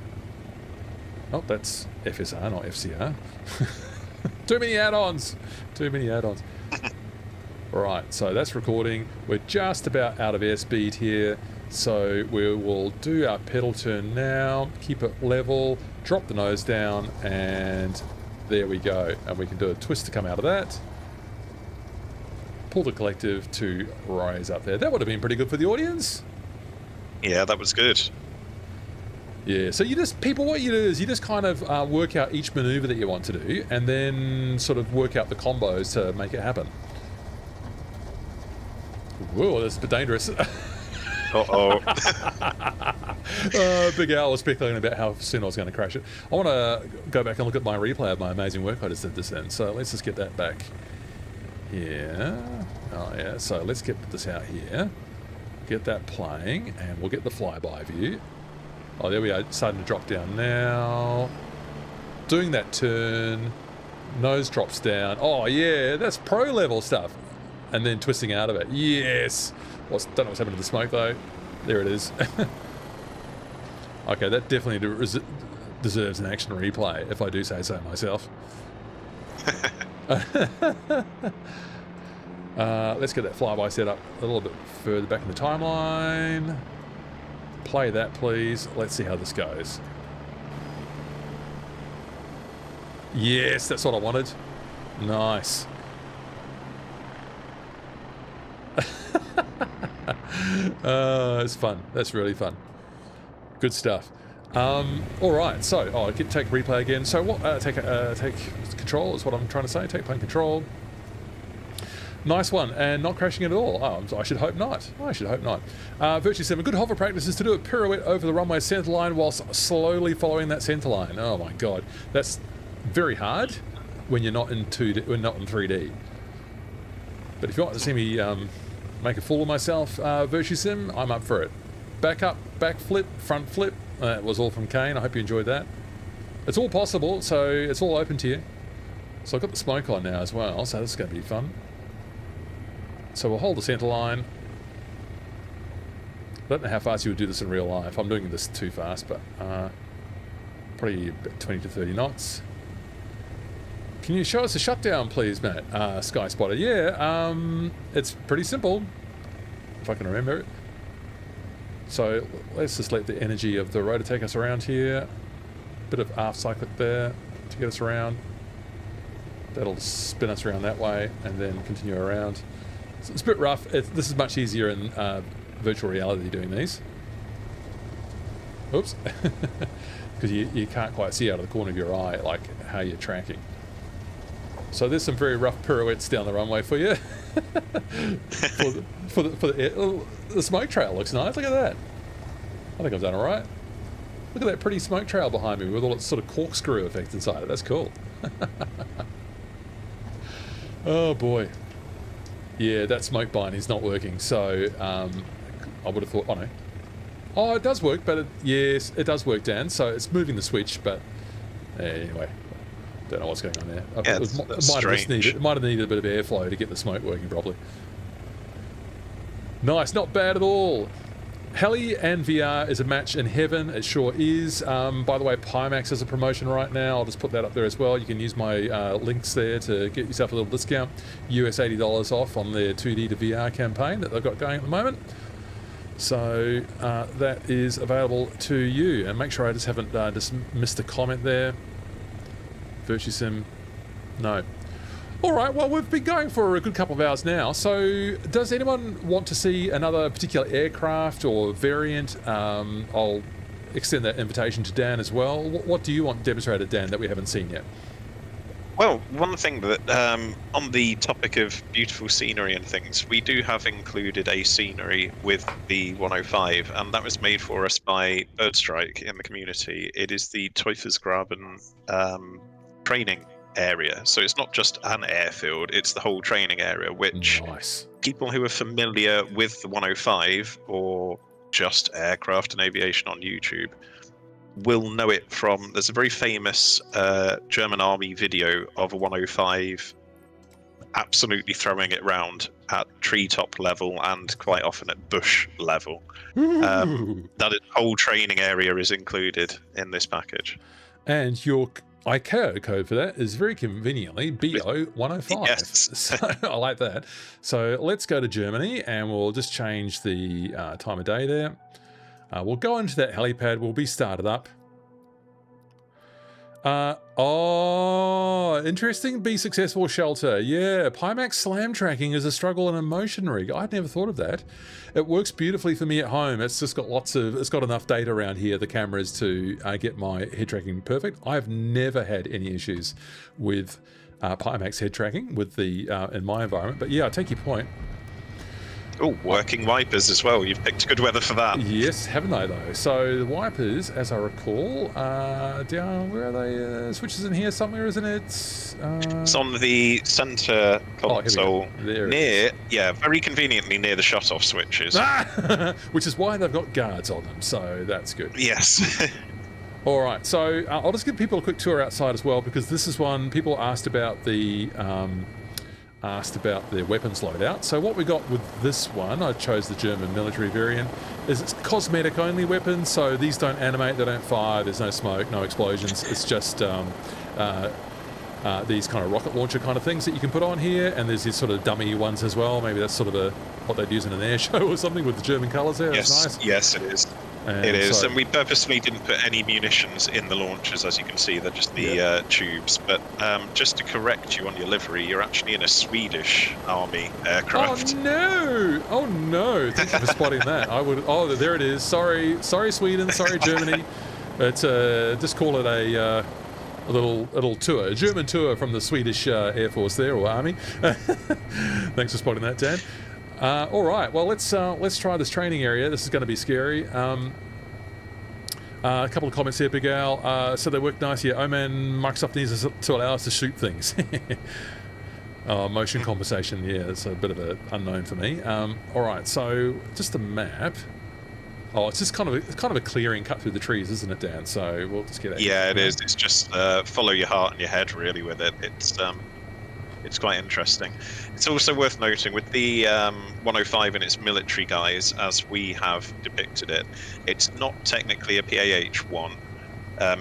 Oh, that's FSR, not FCR. Too many add-ons. Too many add-ons. Right, so that's recording. We're just about out of airspeed here. So we will do our pedal turn now. Keep it level. Drop the nose down. And there we go. And we can do a twist to come out of that. Pull the collective to rise up there. That would have been pretty good for the audience. Yeah, that was good. Yeah, so you just, people, what you do is you just kind of work out each maneuver that you want to do and then sort of work out the combos to make it happen. Whoa, that's a bit dangerous. Uh-oh. Big Al was speculating about how soon I was going to crash it. I want to go back and look at my replay of my amazing work I just did this in. So let's just get that back here. Oh, yeah, so let's get this out here. Get that playing, and we'll get the flyby view. Oh, there we are, starting to drop down now. Doing that turn. Nose drops down. Oh, yeah, that's pro level stuff. And then twisting out of it. Yes! Don't know what's happened to the smoke, though. There it is. Okay, that definitely deserves an action replay, if I do say so myself. Let's get that flyby set up a little bit further back in the timeline. Play that, please. Let's see how this goes. Yes, that's what I wanted. Nice. It's fun. That's really fun. Good stuff. All right. So, take replay again. So, what? Take control is what I'm trying to say. Take plane control. Nice one, and not crashing at all. Oh, I should hope not. I should hope not. Virtue 7, good hover practice is to do a pirouette over the runway centre line whilst slowly following that centre line. Oh my god, that's very hard when you're not in 2D, when not in 3D. But if you want to see me make a fool of myself, Virtue Sim, I'm up for it. Back up, back flip, front flip. That was all from Kane. I hope you enjoyed that. It's all possible, so it's all open to you. So I've got the smoke on now as well, so this is going to be fun. So we'll hold the centre line. I don't know how fast you would do this in real life. I'm doing this too fast, but probably about 20 to 30 knots. Can you show us a shutdown, please, Matt? Sky Spotter. Yeah, it's pretty simple, if I can remember it. So let's just let the energy of the rotor take us around here. Bit of aft cyclic there to get us around. That'll spin us around that way and then continue around. So it's a bit rough. This is much easier in virtual reality doing these. Oops. Because you can't quite see out of the corner of your eye like how you're tracking. So there's some very rough pirouettes down the runway for you. for the smoke trail looks nice. Look at that. I think I've done all right. Look at that pretty smoke trail behind me with all its sort of corkscrew effect inside it. That's cool. Oh boy. Yeah, that smoke bind is not working. So I would have thought, oh no. Oh, it does work, but yes, it does work, Dan. So it's moving the switch, but anyway. Don't know what's going on there. Yeah, it might have needed a bit of airflow to get the smoke working properly. Nice, not bad at all. Heli and VR is a match in heaven. It sure is. By the way, Pimax has a promotion right now. I'll just put that up there as well. You can use my links there to get yourself a little discount. US $80 off on their 2D to VR campaign that they've got going at the moment. So that is available to you. And make sure I just haven't just missed a comment there. Virtue Sim, no. All right, well, we've been going for a good couple of hours now. So does anyone want to see another particular aircraft or variant? I'll extend that invitation to Dan as well. What do you want demonstrated, Dan, that we haven't seen yet? Well, one thing that, on the topic of beautiful scenery and things, we do have included a scenery with the 105, and that was made for us by Birdstrike in the community. It is the Teufelsgraben training area. So it's not just an airfield, it's the whole training area, which Nice. people who are familiar with the 105 or just aircraft and aviation on YouTube will know it from. There's a very famous German army video of a 105 absolutely throwing it round at treetop level and quite often at bush level. That whole training area is included in this package. And your ICAO code for that is very conveniently Bo-105. Yes. So I like that. So let's go to Germany and we'll just change the time of day there. We'll go into that helipad. We'll be started up. Oh, interesting. Be successful shelter. Yeah, Pimax slam tracking is a struggle in a motion rig. I'd never thought of that. It works beautifully for me at home. It's just got it's got enough data around here, the cameras, to get my head tracking perfect. I've never had any issues with Pimax head tracking with the in my environment. But yeah, I take your point. Oh, working wipers as well. You've picked good weather for that. Yes, haven't I though? So the wipers, as I recall, down, where are they? Switches in here somewhere, isn't it? It's on the centre console, near, yeah, very conveniently near the shut-off switches. Which is why they've got guards on them, so that's good. Yes. All right, so I'll just give people a quick tour outside as well, because this is one people asked about the their weapons loadout. So what we got with this one, I chose the German military variant, is it's cosmetic only weapons, so these don't animate, they don't fire, there's no smoke, no explosions. It's just these kind of rocket launcher kind of things that you can put on here, and there's these sort of dummy ones as well. Maybe that's sort of what they'd use in an air show or something with the German colours there. Yes, that's nice. Yes, it is. It is, and we purposely didn't put any munitions in the launchers, as you can see. They're just the tubes. But just to correct you on your livery, you're actually in a Swedish army aircraft. Oh no! Oh no! Thank you for spotting that. I would. Oh, there it is. Sorry, Sweden. Sorry, Germany. It's just call it a little tour, a German tour from the Swedish Air Force there, or Army. Thanks for spotting that, Dan. All right, well, let's try this training area. This is going to be scary. A couple of comments here, Big Al. So they work nice here. Oh man, Microsoft needs us to allow us to shoot things. Motion compensation, yeah, it's a bit of an unknown for me. All right, so just a map. Oh, it's just kind of a clearing cut through the trees, isn't it, Dan? So we'll just get out. Yeah, it is. It's just follow your heart and your head really with it. It's quite interesting. It's also worth noting with the 105 and its military guys, as we have depicted it, it's not technically a PAH-1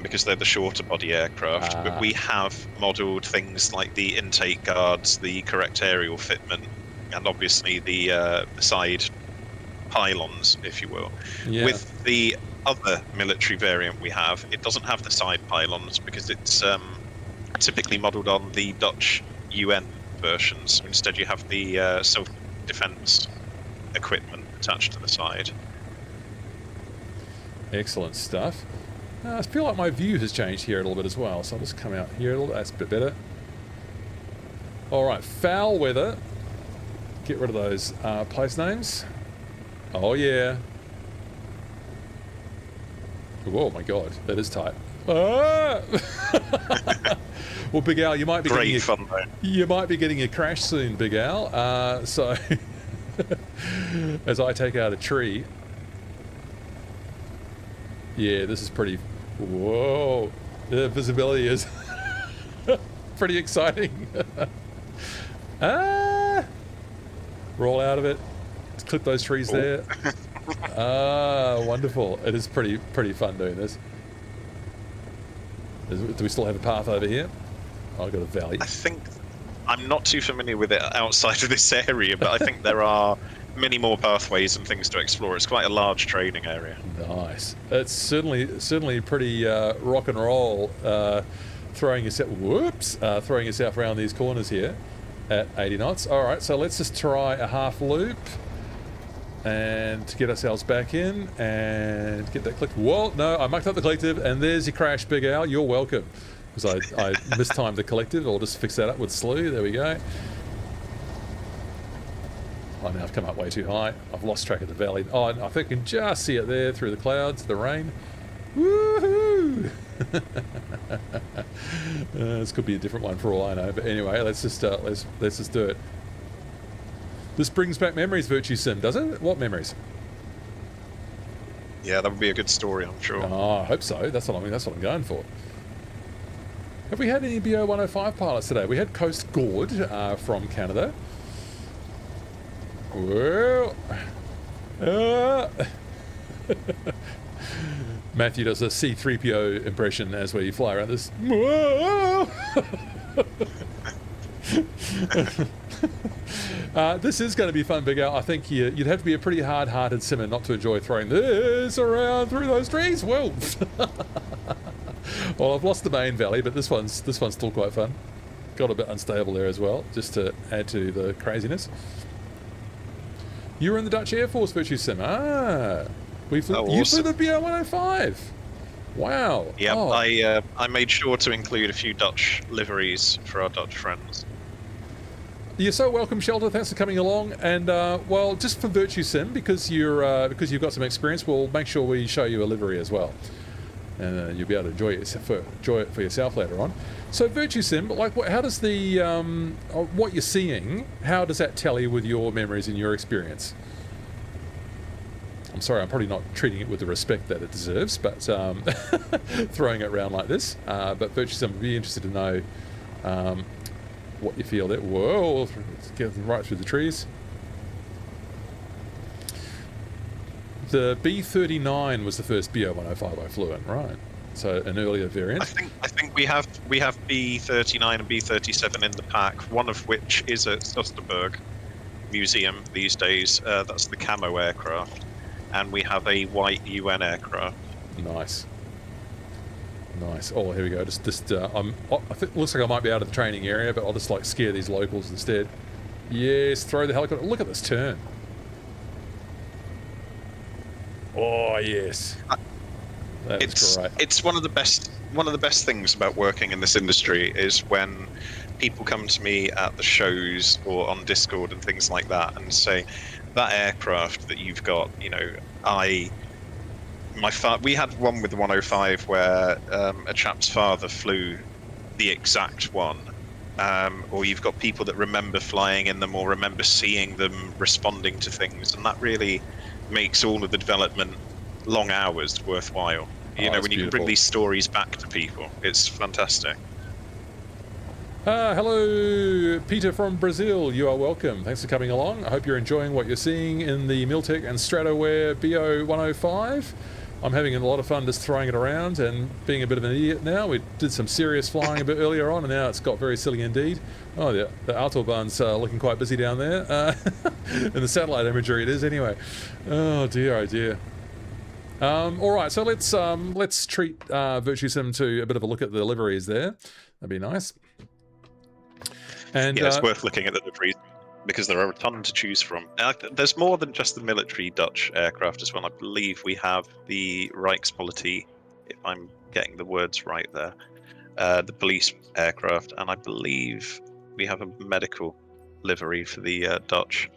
because they're the shorter body aircraft, but we have modelled things like the intake guards, the correct aerial fitment, and obviously the side pylons, if you will. Yeah. With the other military variant we have, it doesn't have the side pylons because it's typically modelled on the Dutch UN versions. Instead, you have the self-defense equipment attached to the side. Excellent stuff. I feel like my view has changed here a little bit as well, so I'll just come out here a little. That's a bit better. All right, foul weather. Get rid of those place names. Oh yeah. Oh my god, that is tight. Ah! Well, Big Al, you might be getting a crash soon, Big Al. So, as I take out a tree, yeah, this is pretty. Whoa, the visibility is pretty exciting. Roll out of it. Let's clip those trees there. Wonderful. It is pretty fun doing this. Do we still have a path over here? Oh, I've got a valley. I think I'm not too familiar with it outside of this area, but I think there are many more pathways and things to explore. It's quite a large training area. Nice. It's certainly pretty rock and roll. Throwing yourself around these corners here at 80 knots. All right, so let's just try a half loop and to get ourselves back in and get that collective. Well, no, I mucked up the collective, and there's your crash, Big Al. You're welcome. Because I mistimed the collective. I'll just fix that up with slew. There we go. Oh, now I've come up way too high. I've lost track of the valley. Oh, I think I can just see it there through the clouds, the rain. Woohoo! This could be a different one for all I know. But anyway, let's just do it. This brings back memories, Virtue Sim, does it? What memories? Yeah, that would be a good story, I'm sure. Oh, I hope so. That's what I'm going for. Have we had any Bo-105 pilots today? We had Coast Gord from Canada. Well, Matthew does a C-3PO impression as we fly around this. This is going to be fun, Big Al. I think you'd have to be a pretty hard-hearted simmer not to enjoy throwing this around through those trees. Whoa! Well, I've lost the main valley, but this one's still quite fun. Got a bit unstable there as well, just to add to the craziness. You were in the Dutch Air Force, Virtue Sim. You flew the Bo-105. Wow. Yeah, I made sure to include a few Dutch liveries for our Dutch friends. You're so welcome, Shelter. Thanks for coming along. And well, just for Virtue Sim, because you've got some experience, we'll make sure we show you a livery as well, and you'll be able to enjoy it for yourself later on. So Virtue Sim, like, how does the what you're seeing? How does that tally with your memories and your experience? I'm sorry, I'm probably not treating it with the respect that it deserves, but throwing it around like this. But Virtue Sim, would be interested to know what you feel there. Whoa, let's get right through the trees. The B-39 was the first Bo-105 I flew in, right? So an earlier variant. I think we have B-39 and B-37 in the pack. One of which is at Sosterberg Museum these days. That's the camo aircraft, and we have a white UN aircraft. Nice. Nice. Oh, here we go. I think it looks like I might be out of the training area, but I'll just like scare these locals instead. Yes, throw the helicopter. Look at this turn. Oh yes. That's great. It's one of the best things about working in this industry is when people come to me at the shows or on Discord and things like that and say, that aircraft that you've got, you know, we had one with the 105 where a chap's father flew the exact one, or you've got people that remember flying in them or remember seeing them responding to things, and that really makes all of the development long hours worthwhile. You know, when you can bring these stories back to people, it's fantastic. Hello, Peter from Brazil. You are welcome. Thanks for coming along. I hope you're enjoying what you're seeing in the Miltech and Stratoware Bo-105. I'm having a lot of fun just throwing it around and being a bit of an idiot now. We did some serious flying a bit earlier on, and now it's got very silly indeed. Oh, the Autobahn's looking quite busy down there. In the satellite imagery it is anyway. Oh dear, oh dear. All right, so let's treat Virtue Sim to a bit of a look at the liveries there. That'd be nice. And yeah, it's worth looking at the liveries because there are a ton to choose from. There's more than just the military Dutch aircraft as well. I believe we have the Rijkspolitie, if I'm getting the words right there, the police aircraft, and I believe we have a medical livery for the Dutch.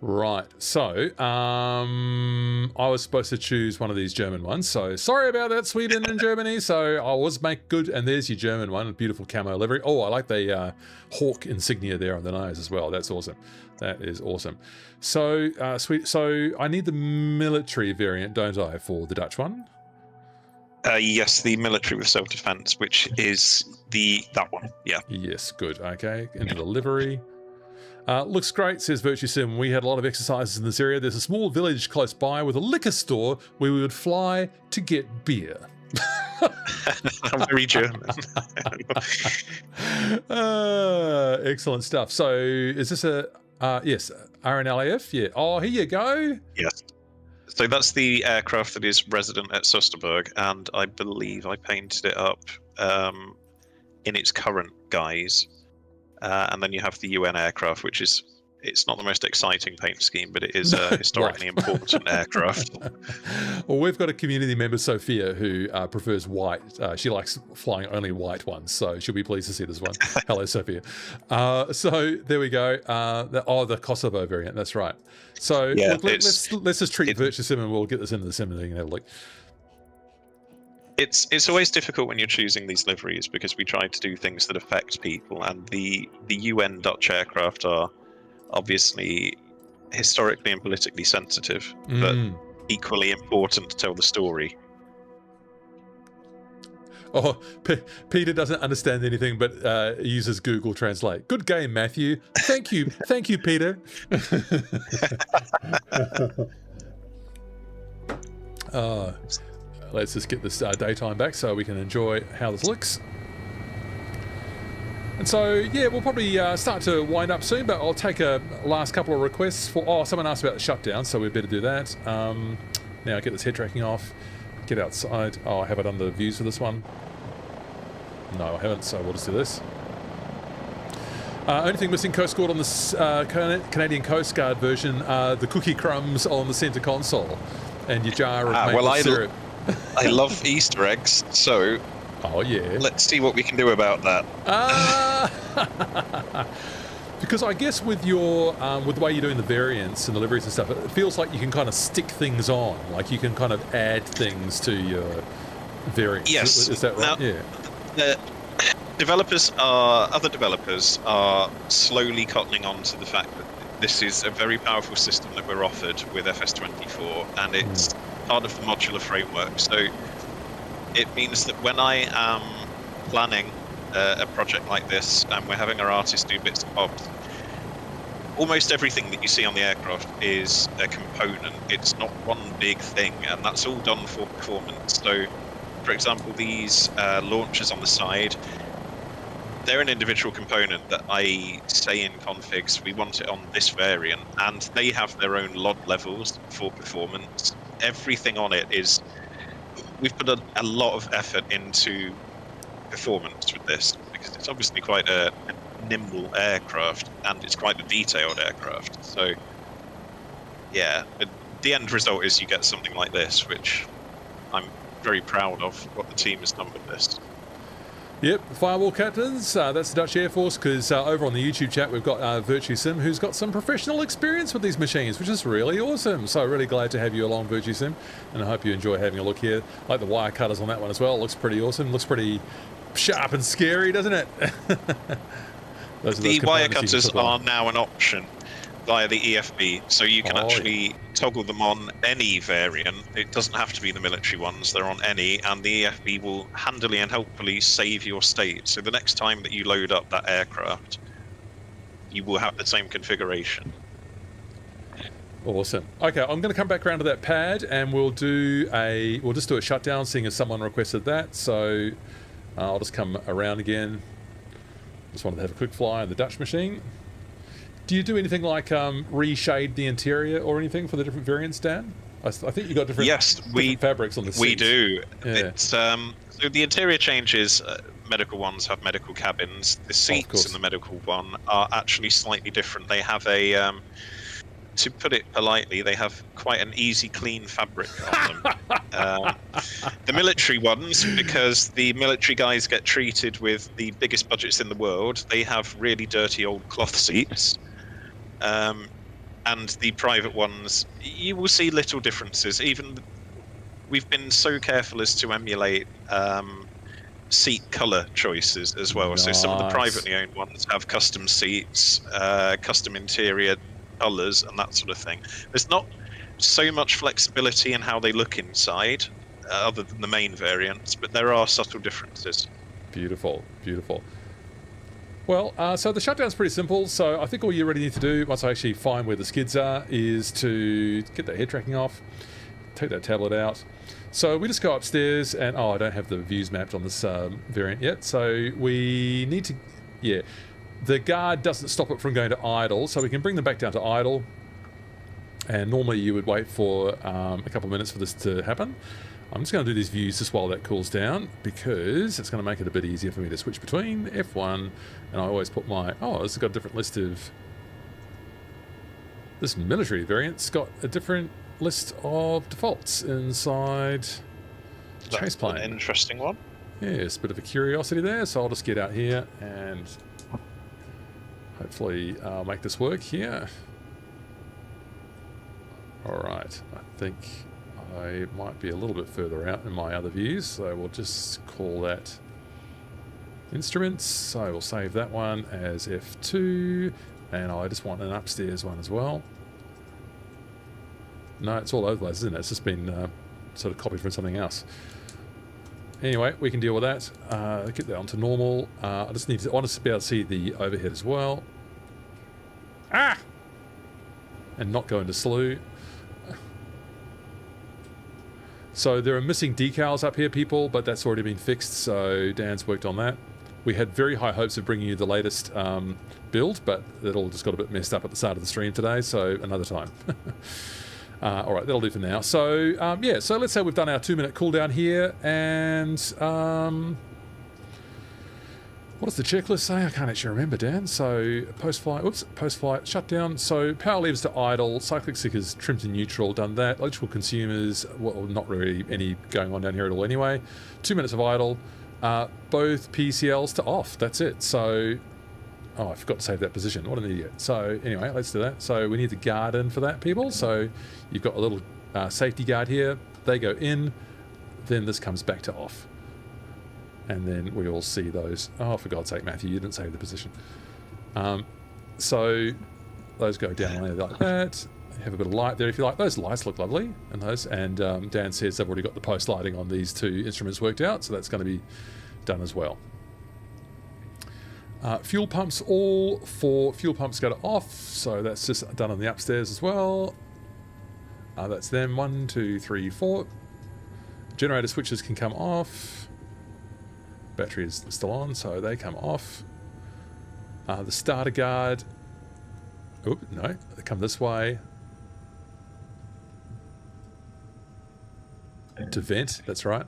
Right, so I was supposed to choose one of these German ones, so sorry about that, Sweden and Germany. So I was make good, and there's your German one, beautiful camo livery. Oh, I like the hawk insignia there on the nose as well. That's awesome. That is awesome. So sweet. So I need the military variant, don't I, for the Dutch one? Yes, the military with self-defense, which is that one. Yeah. Yes, good. Okay, into the livery. Looks great, says Virtue Sim. We had a lot of exercises in this area. There's a small village close by with a liquor store where we would fly to get beer. Very German. Excellent stuff. So is this yes, RNLAF? Yeah. Oh, here you go. Yes. So that's the aircraft that is resident at Sosterberg, and I believe I painted it up in its current guise. And then you have the UN aircraft, which it's not the most exciting paint scheme, but it is a historically important aircraft. Well, we've got a community member, Sophia, who prefers white. She likes flying only white ones, so she'll be pleased to see this one. Hello, Sophia. So there we go. The Kosovo variant, that's right. So yeah, let's just treat Virtue Sim and we'll get this into the sim and have a look. It's always difficult when you're choosing these liveries because we try to do things that affect people, and the UN Dutch aircraft are obviously historically and politically sensitive, but equally important to tell the story. Oh, Peter doesn't understand anything, but uses Google Translate. Good game, Matthew. Thank you, Peter. Let's just get this daytime back so we can enjoy how this looks. And so, yeah, we'll probably start to wind up soon, but I'll take a last couple of requests for... Oh, someone asked about the shutdown, so we better do that. Now get this head tracking off. Get outside. Oh, I have it on the views for this one. No, I haven't, so we'll just do this. Only thing missing Coast Guard on this Canadian Coast Guard version are the cookie crumbs on the centre console and your jar of maple syrup. I love Easter eggs, so oh yeah, let's see what we can do about that. Because I guess with your with the way you're doing the variants and the liveries and stuff, it feels like you can kind of stick things on, like you can kind of add things to your variants. Yes, is that right? Now, yeah. Other developers are slowly cottoning on to the fact that this is a very powerful system that we're offered with FS24, and it's part of the modular framework. So it means that when I am planning a project like this, and we're having our artists do bits and bobs, almost everything that you see on the aircraft is a component. It's not one big thing, and that's all done for performance. So, for example, these launchers on the side, they're an individual component that I say in configs, we want it on this variant, and they have their own LOD levels for performance. Everything on it is, we've put a lot of effort into performance with this, because it's obviously quite a nimble aircraft, and it's quite a detailed aircraft. So, yeah, the end result is you get something like this, which I'm very proud of what the team has done with this. Yep, Firewall Captains, that's the Dutch Air Force, because over on the YouTube chat we've got VirtuSim, who's got some professional experience with these machines, which is really awesome. So really glad to have you along, VirtuSim, and I hope you enjoy having a look here. I like the wire cutters on that one as well. It looks pretty awesome. Looks pretty sharp and scary, doesn't it? The wire cutters are now an option via the EFB, so you can actually toggle them on any variant. It doesn't have to be the military ones, they're on any, and the EFB will handily and helpfully save your state. So the next time that you load up that aircraft, you will have the same configuration. Awesome. Okay, I'm going to come back around to that pad, and we'll just do a shutdown, seeing as someone requested that. So I'll just come around again. Just wanted to have a quick fly on the Dutch machine. Do you do anything like reshade the interior or anything for the different variants, Dan? I think you got different, different fabrics on the seats. We do. Yeah. It's, so the interior changes, medical ones have medical cabins. The seats in the medical one are actually slightly different. They have a, to put it politely, they have quite an easy clean fabric on them. The military ones, because the military guys get treated with the biggest budgets in the world, they have really dirty old cloth seats. And the private ones, you will see little differences. Even we've been so careful as to emulate seat color choices as well. Nice. So some of the privately owned ones have custom seats, custom interior colors, and that sort of thing. There's not so much flexibility in how they look inside, other than the main variants, but there are subtle differences. Beautiful, beautiful. Well, so the shutdown's pretty simple, so I think all you really need to do, once I actually find where the skids are, is to get that head tracking off, take that tablet out. So we just go upstairs, and I don't have the views mapped on this variant yet, so we need to, the guard doesn't stop it from going to idle, so we can bring them back down to idle, and normally you would wait for a couple of minutes for this to happen. I'm just going to do these views just while that cools down, because it's going to make it a bit easier for me to switch between F1, and I always put my... Oh, this has got a different list of... This military variant's got a different list of defaults inside Chase Plane. That's an interesting one. Yes, a bit of a curiosity there, so I'll just get out here and hopefully I'll make this work here. Alright, I think I might be a little bit further out in my other views, so we'll just call that instruments. So we'll save that one as F2, and I just want an upstairs one as well. No, it's all over the place, isn't it? It's just been sort of copied from something else. Anyway, we can deal with that. Get that onto normal. I want to be able to see the overhead as well. Ah! And not go into slew. So there are missing decals up here, people, but that's already been fixed, so Dan's worked on that. We had very high hopes of bringing you the latest build, but it all just got a bit messed up at the start of the stream today, so another time. All right, that'll do for now. So, yeah, so let's say we've done our 2-minute cooldown here, and what does the checklist say? I can't actually remember, Dan. So, post-flight, shutdown. So, power levers to idle, cyclic stickers trimmed to neutral, done that. Electrical consumers, well, not really any going on down here at all anyway. 2 minutes of idle. Both PCLs to off. That's it. So, oh, I forgot to save that position. What an idiot. So, anyway, let's do that. So, we need the guard in for that, people. So, you've got a little safety guard here. They go in. Then this comes back to off. And then we all see those. Oh, for God's sake, Matthew, you didn't save the position. So, those go down like that. Have a bit of light there if you like. Those lights look lovely. And Dan says they've already got the post lighting on these two instruments worked out. So, that's going to be done as well. Fuel pumps, all 4 fuel pumps go to off, so that's just done on the upstairs as well. That's them, 1, 2, 3, 4. Generator switches can come off. Battery is still on, so they come off. The starter guard, oop, no, they come this way. To vent, that's right.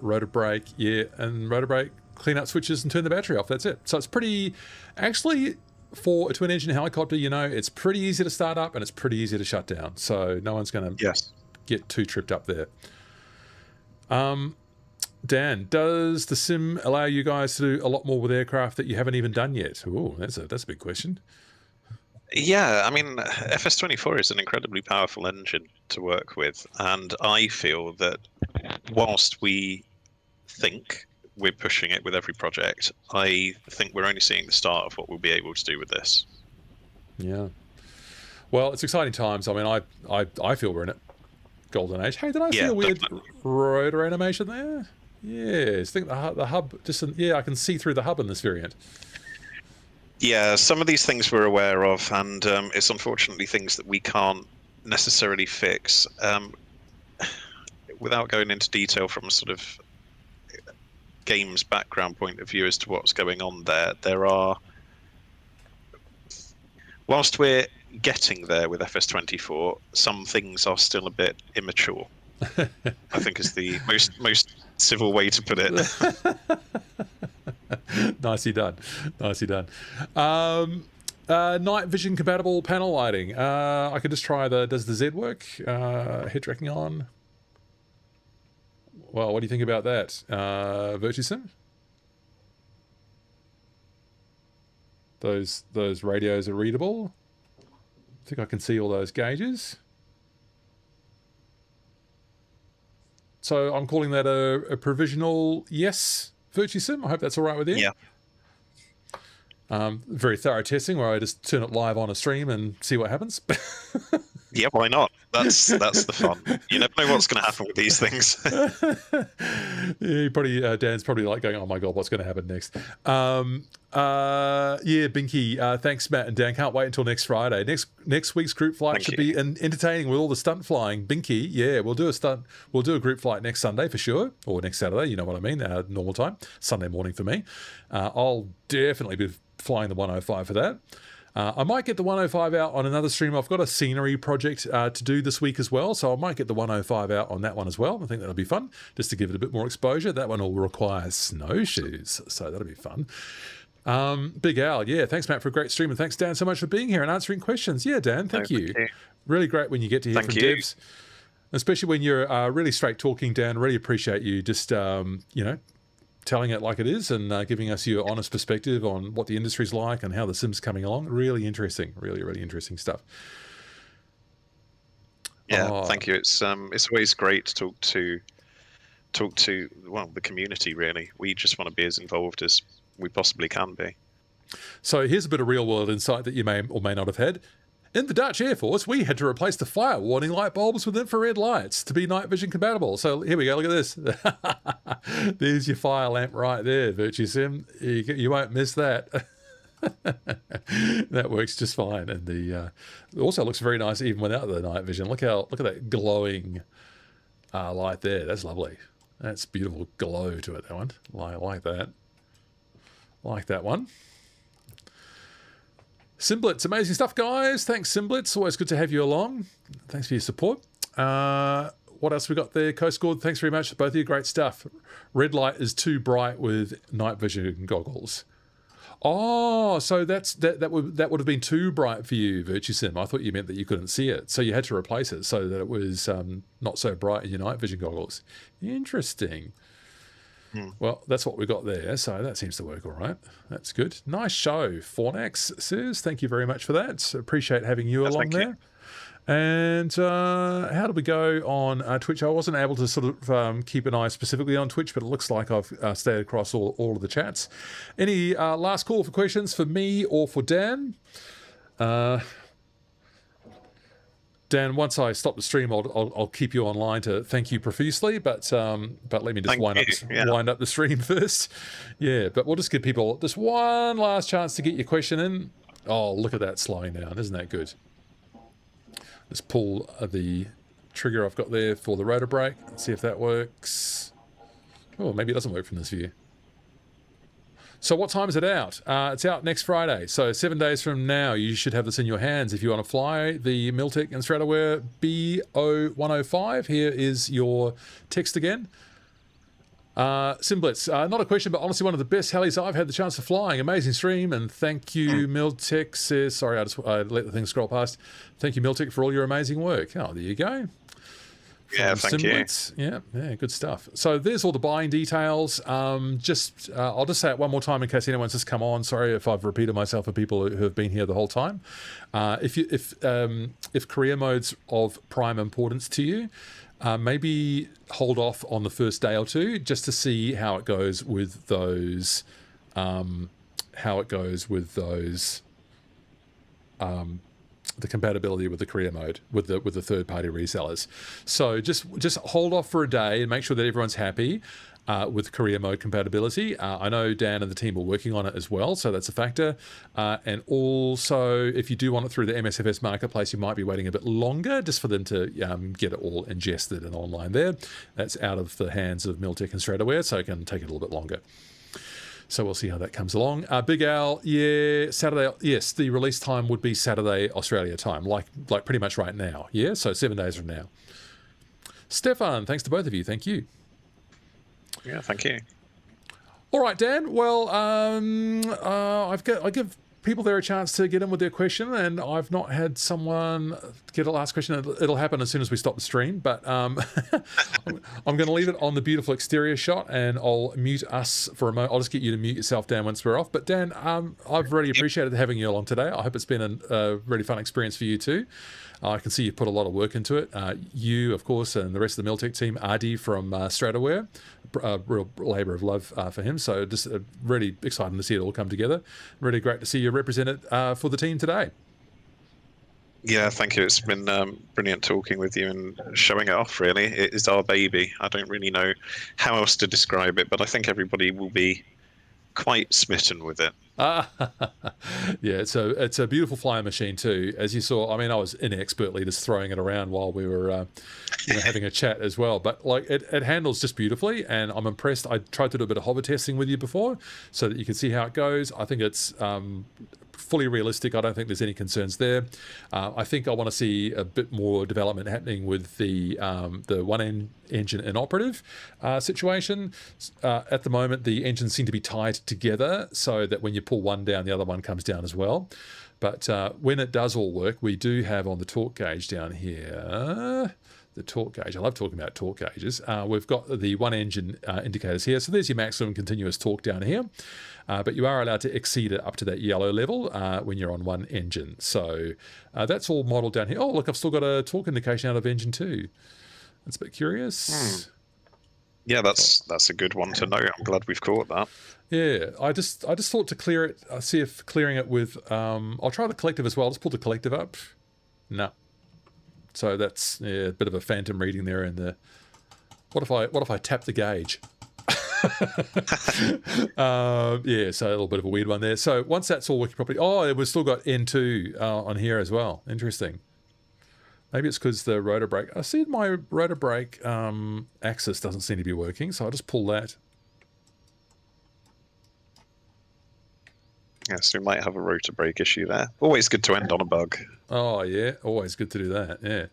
Rotor brake, yeah, and rotor brake. Clean up switches and turn the battery off. That's it. So it's pretty, actually, for a twin engine helicopter, you know, it's pretty easy to start up and it's pretty easy to shut down. So no one's going to get too tripped up there. Dan, does the sim allow you guys to do a lot more with aircraft that you haven't even done yet? Oh, that's a big question. Yeah, I mean, FS24 is an incredibly powerful engine to work with, and I feel that whilst we think we're pushing it with every project, I think we're only seeing the start of what we'll be able to do with this. Yeah. Well, it's exciting times. I mean, I feel we're in it. Golden age. Hey, did I see a weird rotor animation there? Yes. I think the hub, I can see through the hub in this variant. Yeah, some of these things we're aware of, and it's unfortunately things that we can't necessarily fix. Without going into detail from a sort of game's background point of view as to what's going on there are, whilst we're getting there with FS24, some things are still a bit immature. I think is the most civil way to put it. Nicely done. Night vision compatible panel lighting. I could just try does the Z work? Head tracking on. Well, what do you think about that? Virtusim? Those radios are readable. I think I can see all those gauges. So I'm calling that a provisional yes, Virtusim. I hope that's all right with you. Yeah. Very thorough testing where I just turn it live on a stream and see what happens. Yeah, why not? That's the fun. You never know what's going to happen with these things. Yeah, Dan's probably like going, "Oh my god, what's going to happen next?" Yeah, Binky. Thanks, Matt and Dan. Can't wait until next Friday. Next week's group flight should be entertaining with all the stunt flying. Binky, yeah, we'll do a stunt. We'll do a group flight next Sunday for sure, or next Saturday. You know what I mean? Normal time, Sunday morning for me. I'll definitely be flying the 105 for that. I might get the 105 out on another stream. I've got a scenery project to do this week as well, so I might get the 105 out on that one as well. I think that'll be fun, just to give it a bit more exposure. That one will require snowshoes, so that'll be fun. Big Al, yeah, thanks, Matt, for a great stream, and thanks, Dan, so much for being here and answering questions. Yeah, Dan, thank you. Really great when you get to hear from devs, especially when you're really straight talking, Dan. Really appreciate you just, telling it like it is and giving us your honest perspective on what the industry's like and how the sim's coming along. Really interesting, really interesting stuff. Yeah, Oh, thank you. It's always great to talk to well the community. Really, we just want to be as involved as we possibly can be. so here's a bit of real world insight that you may or may not have had. In the Dutch Air Force, we had to replace the fire warning light bulbs with infrared lights to be night vision compatible. So here we go, look at this. There's your fire lamp right there, Virtue Sim. You won't miss that. That works just fine. And the it also looks very nice even without the night vision. Look at that glowing light there. That's lovely. That's beautiful glow to it, that one. Like that. Like that one. Simblitz, amazing stuff, guys. Thanks, Simblitz. Always good to have you along. Thanks for your support. What else we got there? Coast Guard, thanks very much. Both of you, great stuff. Red light is too bright with night vision goggles. Oh, so that would have been too bright for you, Virtue Sim. I thought you meant that you couldn't see it, so you had to replace it so that it was not so bright in your night vision goggles. Interesting. Well, that's what we got there, so that seems to work all right. That's good. Nice show, Fornax says. Thank you very much for that. Appreciate having you along there. And how did we go on Twitch? I wasn't able to sort of keep an eye specifically on Twitch, but it looks like I've stayed across all of the chats. Any last call for questions for me or for Dan? Dan, once I stop the stream, I'll keep you online to thank you profusely. But let me just wind up the stream first. Yeah, but we'll just give people just one last chance to get your question in. Oh, look at that slowing down! Isn't that good? Let's pull the trigger I've got there for the rotor brake. Let's see if that works. Oh, maybe it doesn't work from this view. So what time is it out? It's out next Friday. So 7 days from now, you should have this in your hands if you want to fly the Miltech and Stratoware Bo-105. Here is your text again. Simblitz, not a question, but honestly one of the best helis I've had the chance of flying. Amazing stream, and thank you, Miltech says, sorry, I let the thing scroll past. Thank you, Miltech, for all your amazing work. Oh, there you go. Yeah, thank Simblitz. You. Yeah, good stuff. So there's all the buying details. I'll just say it one more time in case anyone's just come on. Sorry if I've repeated myself for people who have been here the whole time. If career mode's of prime importance to you, maybe hold off on the first day or two just to see how it goes with those. The compatibility with the career mode with the third-party resellers. So just hold off for a day and make sure that everyone's happy with career mode compatibility. I know Dan and the team are working on it as well, so that's a factor. And also, if you do want it through the MSFS marketplace, you might be waiting a bit longer just for them to get it all ingested and online there. That's out of the hands of Miltech and Stratoware, so it can take a little bit longer. So we'll see how that comes along. Big Al, yeah, Saturday. Yes, the release time would be Saturday Australia time, like pretty much right now. Yeah, so 7 days from now. Stefan, thanks to both of you. Thank you. Yeah, thank you. All right, Dan. Well, I give people there a chance to get in with their question, and I've not had someone get a last question. It'll happen as soon as we stop the stream, but I'm going to leave it on the beautiful exterior shot, and I'll mute us for a moment. I'll just get you to mute yourself down once we're off. But Dan, I've really appreciated having you along today. I hope it's been a really fun experience for you too. I can see you've put a lot of work into it. You, of course, and the rest of the Miltech team, Ardy from Stratoware, real labour of love for him. So just really exciting to see it all come together. Really great to see you represented for the team today. Yeah, thank you. It's been brilliant talking with you and showing it off, really. It is our baby. I don't really know how else to describe it, but I think everybody will be quite smitten with it. Yeah, it's a beautiful flying machine too. As you saw, I mean, I was inexpertly just throwing it around while we were having a chat as well. But like it handles just beautifully, and I'm impressed. I tried to do a bit of hover testing with you before so that you could see how it goes. I think it's fully realistic. I don't think there's any concerns there. I think I want to see a bit more development happening with the one engine inoperative situation. At the moment, the engines seem to be tied together so that when you pull one down, the other one comes down as well. But when it does all work, we do have on the torque gauge down here the torque gauge. I love talking about torque gauges. We've got the one engine indicators here. So there's your maximum continuous torque down here. But you are allowed to exceed it up to that yellow level when you're on one engine. So that's all modeled down here. Oh, look, I've still got a torque indication out of engine 2. That's a bit curious. Yeah, that's a good one to know. I'm glad we've caught that. Yeah, I just thought to clear it, see if clearing it with, I'll try the collective as well. Just pull the collective up. No. So that's a bit of a phantom reading there in the, what if I tap the gauge? Yeah, so a little bit of a weird one there. So once that's all working properly, oh, we've still got N2 on here as well. Interesting. Maybe it's because the rotor brake. I see my rotor brake axis doesn't seem to be working, so I'll just pull that. Yeah, so we might have a rotor brake issue there. Always good to end on a bug. Oh yeah, always good to do that. Yeah.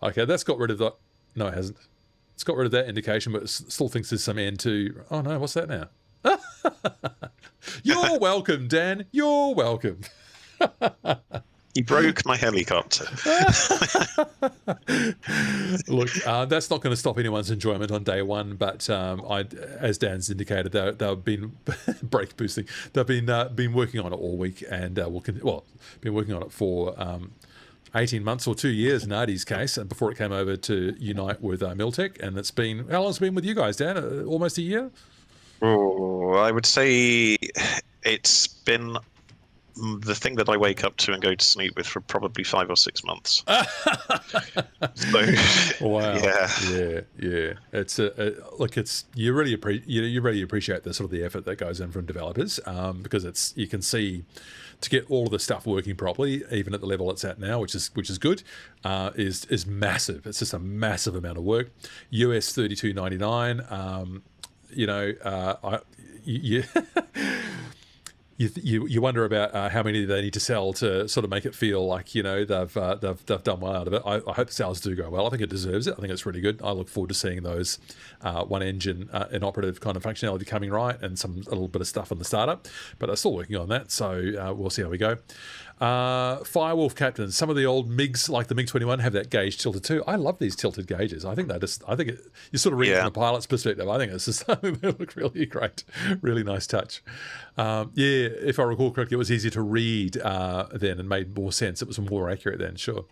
Okay, that's got rid of that. No, it hasn't. It's got rid of that indication, but it still thinks there's some N2. Oh no, what's that now? You're welcome, Dan. You're welcome. He broke my helicopter. Look, that's not going to stop anyone's enjoyment on day one, but as Dan's indicated, they've been brake boosting. They've been working on it all week, and been working on it for 18 months or 2 years in Artie's case, and before it came over to unite with Miltech. And it's been, how long has it been with you guys, Dan? Almost a year? Oh, I would say it's been the thing that I wake up to and go to sleep with for probably 5 or 6 months. So, wow. Yeah. It's you really appreciate the sort of the effort that goes in from developers, because you can see to get all of the stuff working properly, even at the level it's at now, which is good, is massive. It's just a massive amount of work. US $32.99. You wonder about how many they need to sell to sort of make it feel like they've done well out of it. I hope sales do go well. I think it deserves it. I think it's really good. I look forward to seeing those one engine inoperative kind of functionality coming right, and a little bit of stuff on the startup. But they're still working on that, so we'll see how we go. Firewolf Captain. Some of the old MiGs, like the MiG-21, have that gauge tilted too. I love these tilted gauges. I think you sort of read it from a pilot's perspective. I think it's just they look really great. Really nice touch. If I recall correctly, it was easier to read then and made more sense. It was more accurate then, sure.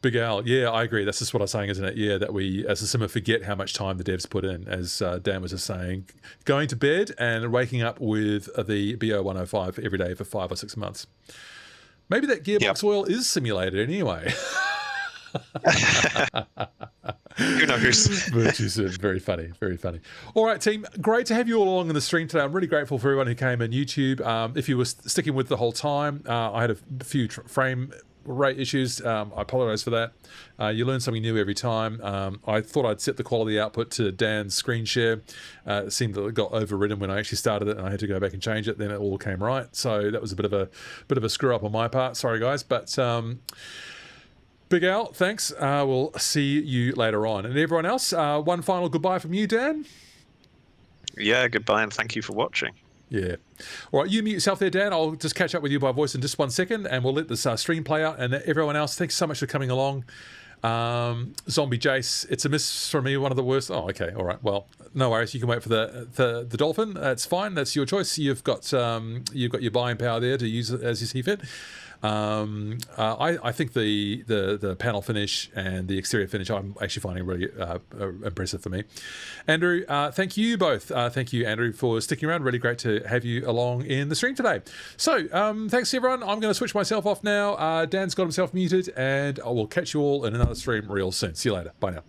Big Al, yeah, I agree. That's just what I was saying, isn't it? Yeah, that we, as a simmer, forget how much time the devs put in, as Dan was just saying. Going to bed and waking up with the Bo-105 every day for 5 or 6 months. Maybe that gearbox oil is simulated anyway. Who knows? Virtue said, very funny, very funny. All right, team, great to have you all along in the stream today. I'm really grateful for everyone who came on YouTube. If you were sticking with the whole time, I had a few frame rate issues. I apologize for that. You learn something new every time. I thought I'd set the quality output to Dan's screen share. It seemed that it got overridden when I actually started it, and I had to go back and change it. Then it all came right. So that was a bit of a screw up on my part. Sorry, guys, but. Big Al, thanks. We'll see you later on. And everyone else, one final goodbye from you, Dan. Yeah, goodbye, and thank you for watching. Yeah. All right, you mute yourself there, Dan. I'll just catch up with you by voice in just 1 second, and we'll let this stream play out. And everyone else, thanks so much for coming along. Zombie Jace, it's a miss from me, one of the worst. Oh, okay, all right. Well, no worries. You can wait for the dolphin. That's fine. That's your choice. You've got your buying power there to use it as you see fit. I think the panel finish and the exterior finish I'm actually finding really impressive for me. Andrew, thank you both. Thank you, Andrew, for sticking around. Really great to have you along in the stream today. So thanks everyone. I'm going to switch myself off now. Dan's got himself muted, and I will catch you all in another stream real soon. See you later. Bye now.